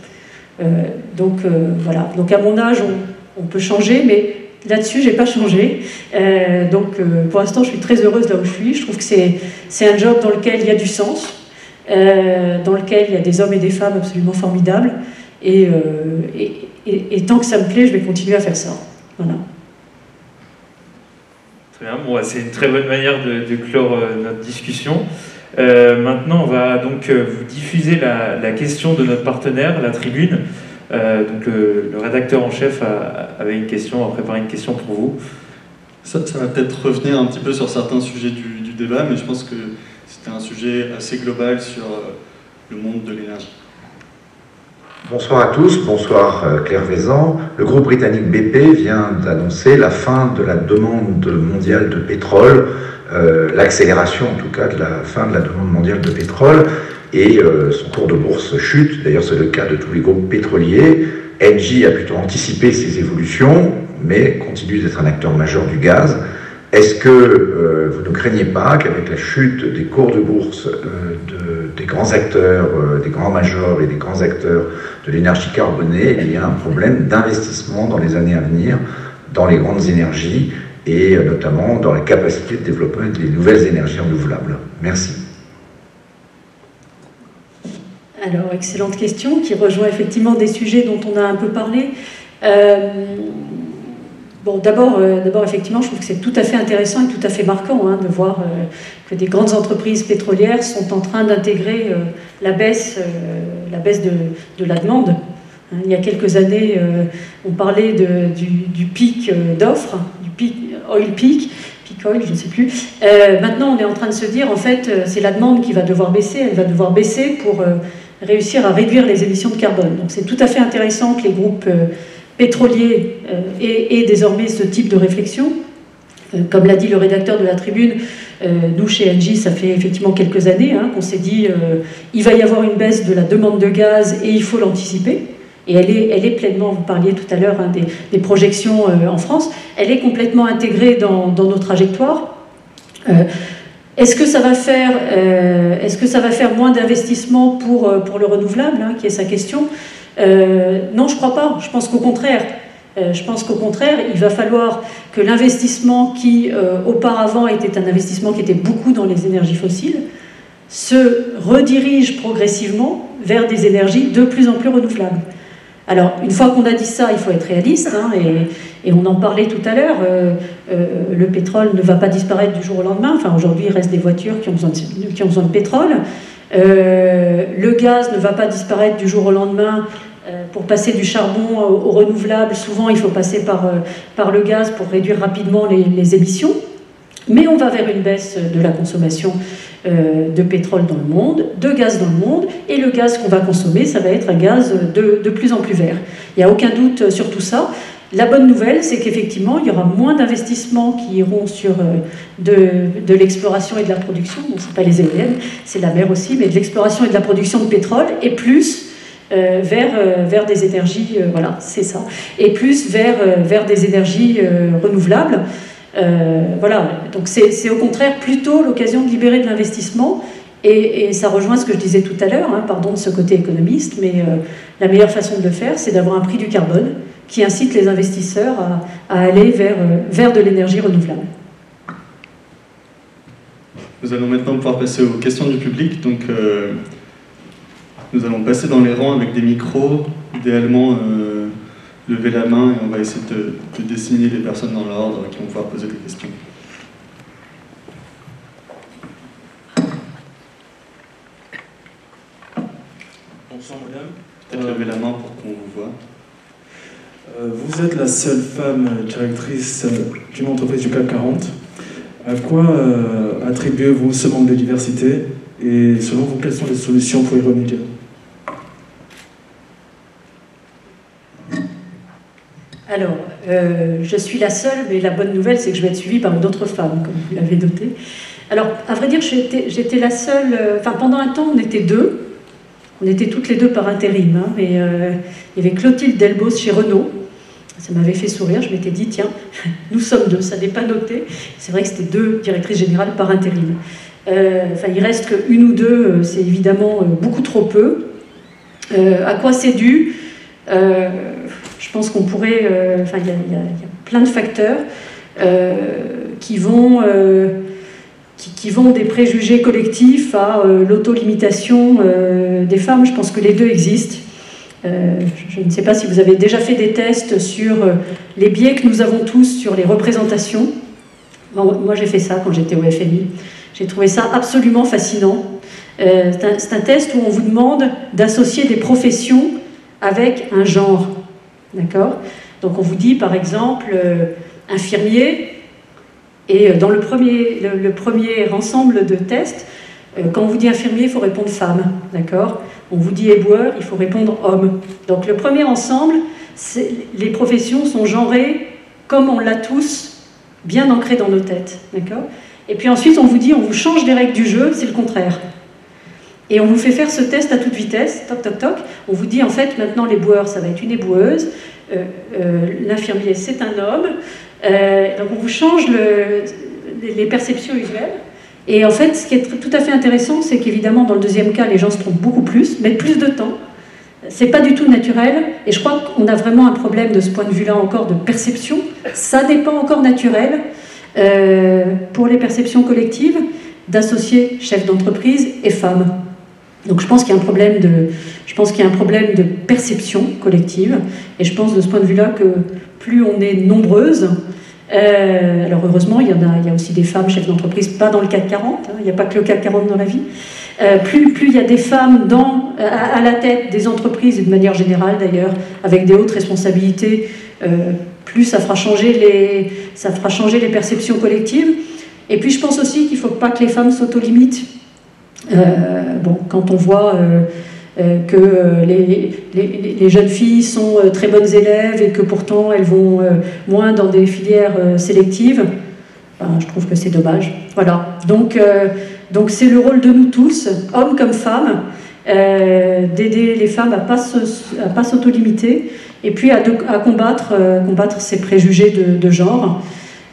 Voilà. Donc à mon âge, on peut changer, mais là-dessus, j'ai pas changé. Pour l'instant, je suis très heureuse là où je suis. Je trouve que c'est un job dans lequel il y a du sens, dans lequel il y a des hommes et des femmes absolument formidables. Et tant que ça me plaît, je vais continuer à faire ça. Voilà. Très bien. Bon, c'est une très bonne manière de clore notre discussion. Maintenant, on va donc vous diffuser la question de notre partenaire, la Tribune. Donc le rédacteur en chef a préparé une question pour vous. Ça va peut-être revenir un petit peu sur certains sujets du débat, mais je pense que c'était un sujet assez global sur le monde de l'énergie. Bonsoir à tous, bonsoir Claire Vézan. Le groupe britannique BP vient d'annoncer la fin de la demande mondiale de pétrole, l'accélération en tout cas de la fin de la demande mondiale de pétrole, et son cours de bourse chute. D'ailleurs, c'est le cas de tous les groupes pétroliers. Engie a plutôt anticipé ces évolutions, mais continue d'être un acteur majeur du gaz. Est-ce que vous ne craignez pas qu'avec la chute des cours de bourse des grands acteurs, des grands majors et des grands acteurs de l'énergie carbonée, il y a un problème d'investissement dans les années à venir dans les grandes énergies, et notamment dans la capacité de développement des nouvelles énergies renouvelables. Merci. Alors, excellente question, qui rejoint effectivement des sujets dont on a un peu parlé. Bon, d'abord, effectivement, je trouve que c'est tout à fait intéressant et tout à fait marquant de voir que des grandes entreprises pétrolières sont en train d'intégrer la baisse de la demande. Il y a quelques années, on parlait du pic d'offres, du pic oil, je ne sais plus. Maintenant, on est en train de se dire, en fait, c'est la demande qui va devoir baisser. Elle va devoir baisser pour réussir à réduire les émissions de carbone. Donc, c'est tout à fait intéressant que les groupes pétroliers aient désormais ce type de réflexion. Comme l'a dit le rédacteur de la Tribune, nous, chez Engie, ça fait effectivement quelques années qu'on s'est dit il va y avoir une baisse de la demande de gaz et il faut l'anticiper. Et elle est pleinement, vous parliez tout à l'heure des projections en France, elle est complètement intégrée dans nos trajectoires. Est-ce que ça va faire moins d'investissements pour le renouvelable, qui est sa question? Non, je ne crois pas. Je pense qu'au contraire, il va falloir que l'investissement qui, auparavant, était un investissement qui était beaucoup dans les énergies fossiles, se redirige progressivement vers des énergies de plus en plus renouvelables. Alors, une fois qu'on a dit ça, il faut être réaliste, et on en parlait tout à l'heure, le pétrole ne va pas disparaître du jour au lendemain. Enfin, aujourd'hui, il reste des voitures qui ont besoin de pétrole. Le gaz ne va pas disparaître du jour au lendemain. Pour passer du charbon au renouvelable, souvent, il faut passer par le gaz pour réduire rapidement les émissions. Mais on va vers une baisse de la consommation de pétrole dans le monde, de gaz dans le monde, et le gaz qu'on va consommer, ça va être un gaz de plus en plus vert. Il n'y a aucun doute sur tout ça. La bonne nouvelle, c'est qu'effectivement, il y aura moins d'investissements qui iront sur de l'exploration et de la production. Bon, ce n'est pas les éoliennes, c'est la mer aussi, mais de l'exploration et de la production de pétrole, et plus vers des énergies, voilà, c'est ça, et plus vers des énergies renouvelables. Voilà, donc c'est au contraire plutôt l'occasion de libérer de l'investissement, et ça rejoint ce que je disais tout à l'heure, pardon de ce côté économiste, mais la meilleure façon de le faire, c'est d'avoir un prix du carbone qui incite les investisseurs à aller vers de l'énergie renouvelable. Nous allons maintenant pouvoir passer aux questions du public, donc nous allons passer dans les rangs avec des micros, idéalement lever la main, et on va essayer de désigner les personnes dans l'ordre qui vont pouvoir poser des questions. Bonsoir madame. Peut-être lever la main pour qu'on vous voit. Vous êtes la seule femme directrice d'une entreprise du CAC 40. À quoi attribuez-vous ce manque de diversité, et selon vous, quelles sont les solutions pour y remédier? Alors, je suis la seule, mais la bonne nouvelle, c'est que je vais être suivie par une autre femme, comme vous l'avez noté. Alors, à vrai dire, j'étais la seule... Enfin, pendant un temps, on était deux. On était toutes les deux par intérim. Mais il y avait Clotilde Delbos chez Renault. Ça m'avait fait sourire. Je m'étais dit, tiens, nous sommes deux. Ça n'est pas noté. C'est vrai que c'était deux directrices générales par intérim. Enfin, il reste qu'une ou deux. C'est évidemment beaucoup trop peu. À quoi c'est dû? Je pense qu'on pourrait... Enfin, il y a plein de facteurs qui vont des préjugés collectifs à l'autolimitation des femmes. Je pense que les deux existent. Je ne sais pas si vous avez déjà fait des tests sur les biais que nous avons tous sur les représentations. Moi, j'ai fait ça quand j'étais au FMI. J'ai trouvé ça absolument fascinant. C'est un test où on vous demande d'associer des professions avec un genre. D'accord? Donc on vous dit par exemple infirmier, et dans le premier ensemble de tests, quand on vous dit infirmier, il faut répondre femme. D'accord? On vous dit éboueur, il faut répondre homme. Donc le premier ensemble, les professions sont genrées comme on l'a tous bien ancré dans nos têtes. D'accord? Et puis ensuite on vous change les règles du jeu, c'est le contraire. Et on vous fait faire ce test à toute vitesse, toc toc toc. On vous dit en fait maintenant l'éboueur ça va être une éboueuse, l'infirmier c'est un homme. Donc on vous change les perceptions usuelles. Et en fait ce qui est tout à fait intéressant, c'est qu'évidemment dans le deuxième cas les gens se trompent beaucoup plus, mettent plus de temps. C'est pas du tout naturel. Et je crois qu'on a vraiment un problème de ce point de vue-là encore de perception. Ça n'est pas encore naturel. pour les perceptions collectives, d'associer chefs d'entreprise et femmes. Donc je pense qu'il y a un problème de perception collective, et je pense de ce point de vue-là que plus on est nombreuses, alors heureusement il y a aussi des femmes chefs d'entreprise, pas dans le CAC 40, hein, il n'y a pas que le CAC 40 dans la vie, plus il y a des femmes à la tête des entreprises, et de manière générale d'ailleurs, avec des hautes responsabilités, plus ça fera changer les perceptions collectives. Et puis je pense aussi qu'il ne faut pas que les femmes s'auto-limitent. Quand on voit que les jeunes filles sont très bonnes élèves et que pourtant elles vont moins dans des filières sélectives, je trouve que c'est dommage. Voilà. Donc c'est le rôle de nous tous, hommes comme femmes, d'aider les femmes à pas s'auto-limiter et puis à combattre ces préjugés de genre.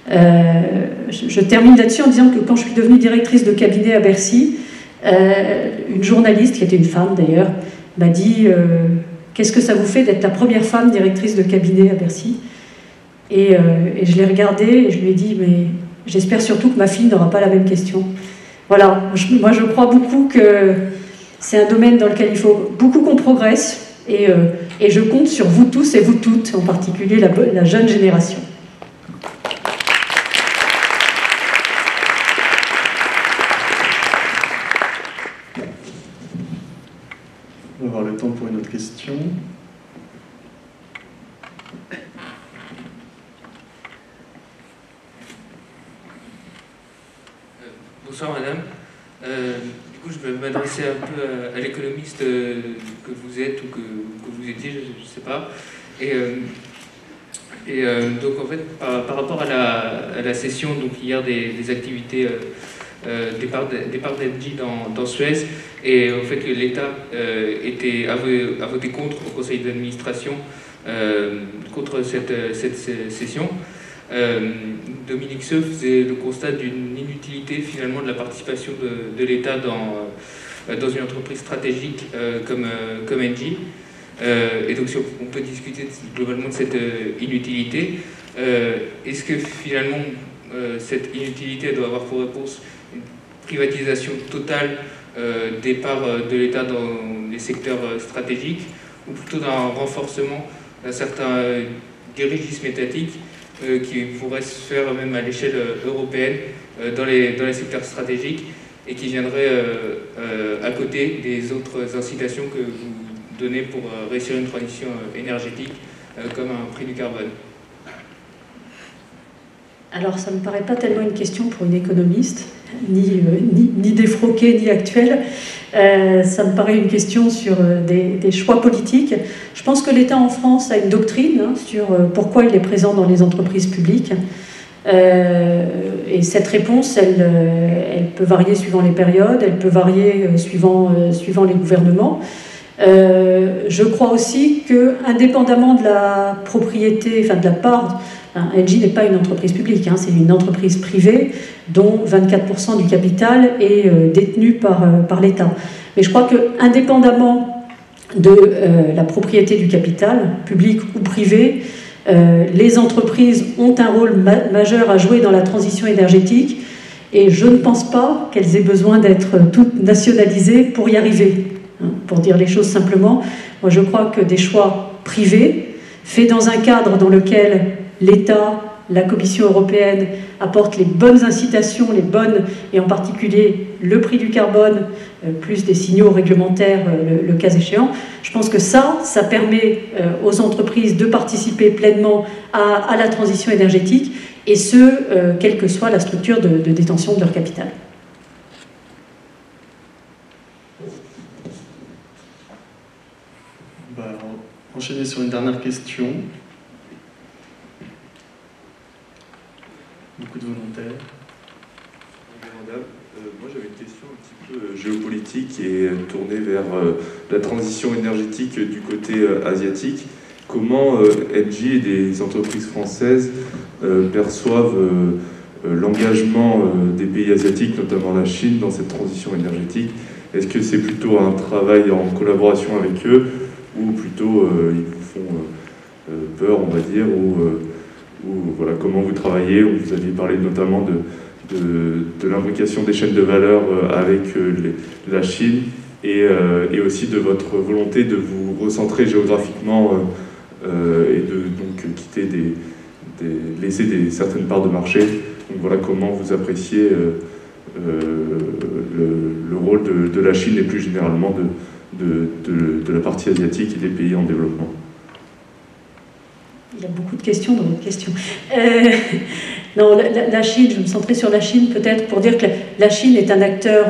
Je termine là-dessus en disant que quand je suis devenue directrice de cabinet à Bercy, une journaliste, qui était une femme d'ailleurs, m'a dit qu'est-ce que ça vous fait d'être la première femme directrice de cabinet à Bercy, et je l'ai regardée et je lui ai dit mais j'espère surtout que ma fille n'aura pas la même question. Voilà, moi je crois beaucoup que c'est un domaine dans lequel il faut beaucoup qu'on progresse, et je compte sur vous tous et vous toutes, en particulier la jeune génération. On va avoir le temps pour une autre question. Bonsoir madame. Du coup, je vais m'adresser un peu à l'économiste que vous êtes ou que vous étiez, je ne sais pas. Donc en fait, par rapport à la session donc hier des activités départ d'Engie dans Suez, et au fait que l'État a voté contre au conseil d'administration contre cette session. Dominique Seux faisait le constat d'une inutilité finalement de la participation de l'État dans une entreprise stratégique comme Engie. Et donc si on peut discuter globalement de cette inutilité, est-ce que finalement cette inutilité doit avoir pour réponse une privatisation totale des parts de l'État dans les secteurs stratégiques, ou plutôt d'un renforcement d'un certain dirigisme étatique qui pourrait se faire même à l'échelle européenne dans les secteurs stratégiques, et qui viendrait à côté des autres incitations que vous donnez pour réussir une transition énergétique, comme un prix du carbone? Alors ça ne me paraît pas tellement une question pour une économiste, ni défroquée, ni actuelle. Ça me paraît une question sur des choix politiques. Je pense que l'État en France a une doctrine sur pourquoi il est présent dans les entreprises publiques. Et cette réponse, elle peut varier suivant les périodes, elle peut varier suivant les gouvernements. Je crois aussi que, indépendamment de la propriété, enfin de la part, Engie n'est pas une entreprise publique, c'est une entreprise privée dont 24% du capital est détenu par l'État. Mais je crois que, indépendamment de la propriété du capital, public ou privé, les entreprises ont un rôle majeur à jouer dans la transition énergétique, et je ne pense pas qu'elles aient besoin d'être toutes nationalisées pour y arriver. Pour dire les choses simplement, moi je crois que des choix privés, faits dans un cadre dans lequel l'État, la Commission européenne apportent les bonnes incitations, et en particulier le prix du carbone, plus des signaux réglementaires le cas échéant, je pense que ça permet aux entreprises de participer pleinement à la transition énergétique, et ce, quelle que soit la structure de détention de leur capital. On va enchaîner sur une dernière question. Beaucoup de volontaires. Moi j'avais une question un petit peu géopolitique et tournée vers la transition énergétique du côté asiatique. Comment Engie et des entreprises françaises perçoivent l'engagement des pays asiatiques, notamment la Chine, dans cette transition énergétique? Est-ce que c'est plutôt un travail en collaboration avec eux, ou plutôt ils vous font peur, on va dire, ou voilà, comment vous travaillez. Vous aviez parlé notamment de l'imbrication des chaînes de valeur avec la Chine et aussi de votre volonté de vous recentrer géographiquement et de donc quitter laisser certaines parts de marché. Donc voilà comment vous appréciez le rôle de la Chine et plus généralement de la partie asiatique et des pays en développement. Il y a beaucoup de questions dans votre question. Non, la Chine, je vais me centrer sur la Chine peut-être pour dire que la Chine est un acteur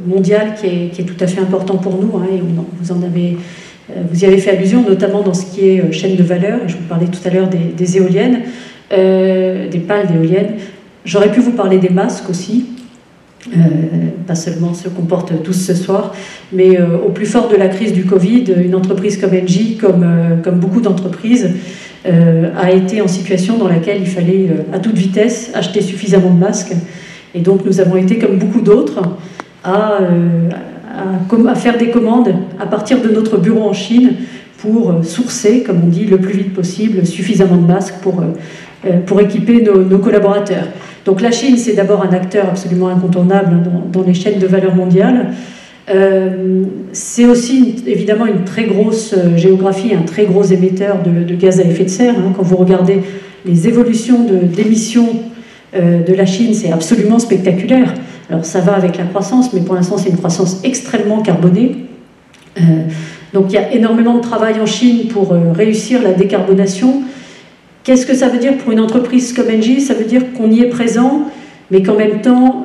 mondial qui est tout à fait important pour nous, hein, et vous y avez fait allusion, notamment dans ce qui est chaîne de valeur. Je vous parlais tout à l'heure des éoliennes, des pales d'éoliennes. J'aurais pu vous parler des masques aussi, pas seulement ceux qu'on porte tous ce soir, mais au plus fort de la crise du Covid, une entreprise comme Engie, comme beaucoup d'entreprises, a été en situation dans laquelle il fallait à toute vitesse acheter suffisamment de masques. Et donc nous avons été, comme beaucoup d'autres, à faire des commandes à partir de notre bureau en Chine pour sourcer, comme on dit, le plus vite possible suffisamment de masques pour équiper nos collaborateurs. Donc la Chine, c'est d'abord un acteur absolument incontournable dans les chaînes de valeur mondiales. C'est aussi évidemment une très grosse géographie, un très gros émetteur de gaz à effet de serre. Hein. Quand vous regardez les évolutions d'émissions de la Chine, c'est absolument spectaculaire. Alors ça va avec la croissance, mais pour l'instant c'est une croissance extrêmement carbonée. Donc il y a énormément de travail en Chine pour réussir la décarbonation. Qu'est-ce que ça veut dire pour une entreprise comme Engie? Ça veut dire qu'on y est présent, mais qu'en même temps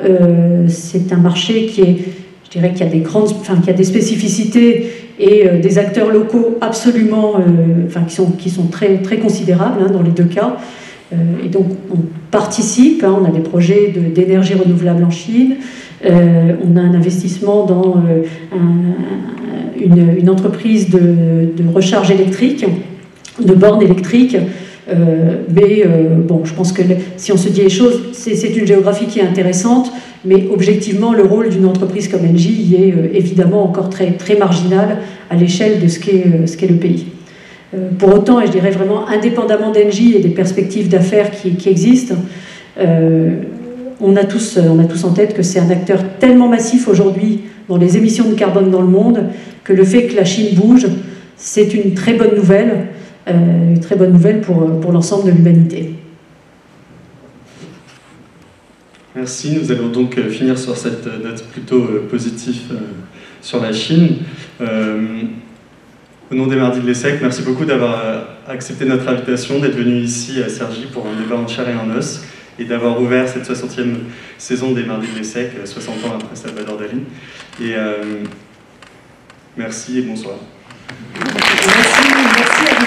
c'est un marché je dirais qu'il y a des spécificités et des acteurs locaux absolument, qui sont très, très considérables, hein, dans les deux cas. Et donc on participe, hein, on a des projets d'énergie renouvelable en Chine, on a un investissement dans une entreprise de recharge électrique, de bornes électriques. Bon, je pense que si on se dit les choses, c'est une géographie qui est intéressante, mais objectivement, le rôle d'une entreprise comme Engie est évidemment encore très, très marginal à l'échelle de ce qu'est le pays. Pour autant, et je dirais vraiment indépendamment d'Engie et des perspectives d'affaires qui existent, on a tous en tête que c'est un acteur tellement massif aujourd'hui dans les émissions de carbone dans le monde que le fait que la Chine bouge, c'est une très bonne nouvelle. Une très bonne nouvelle pour l'ensemble de l'humanité. Merci, nous allons donc finir sur cette note plutôt positive sur la Chine. Au nom des Mardis de l'ESSEC, merci beaucoup d'avoir accepté notre invitation, d'être venu ici à Cergy pour un débat en chair et en os, et d'avoir ouvert cette 60e saison des Mardis de l'ESSEC, 60 ans après Salvador Dali. Et merci et bonsoir. Merci à vous.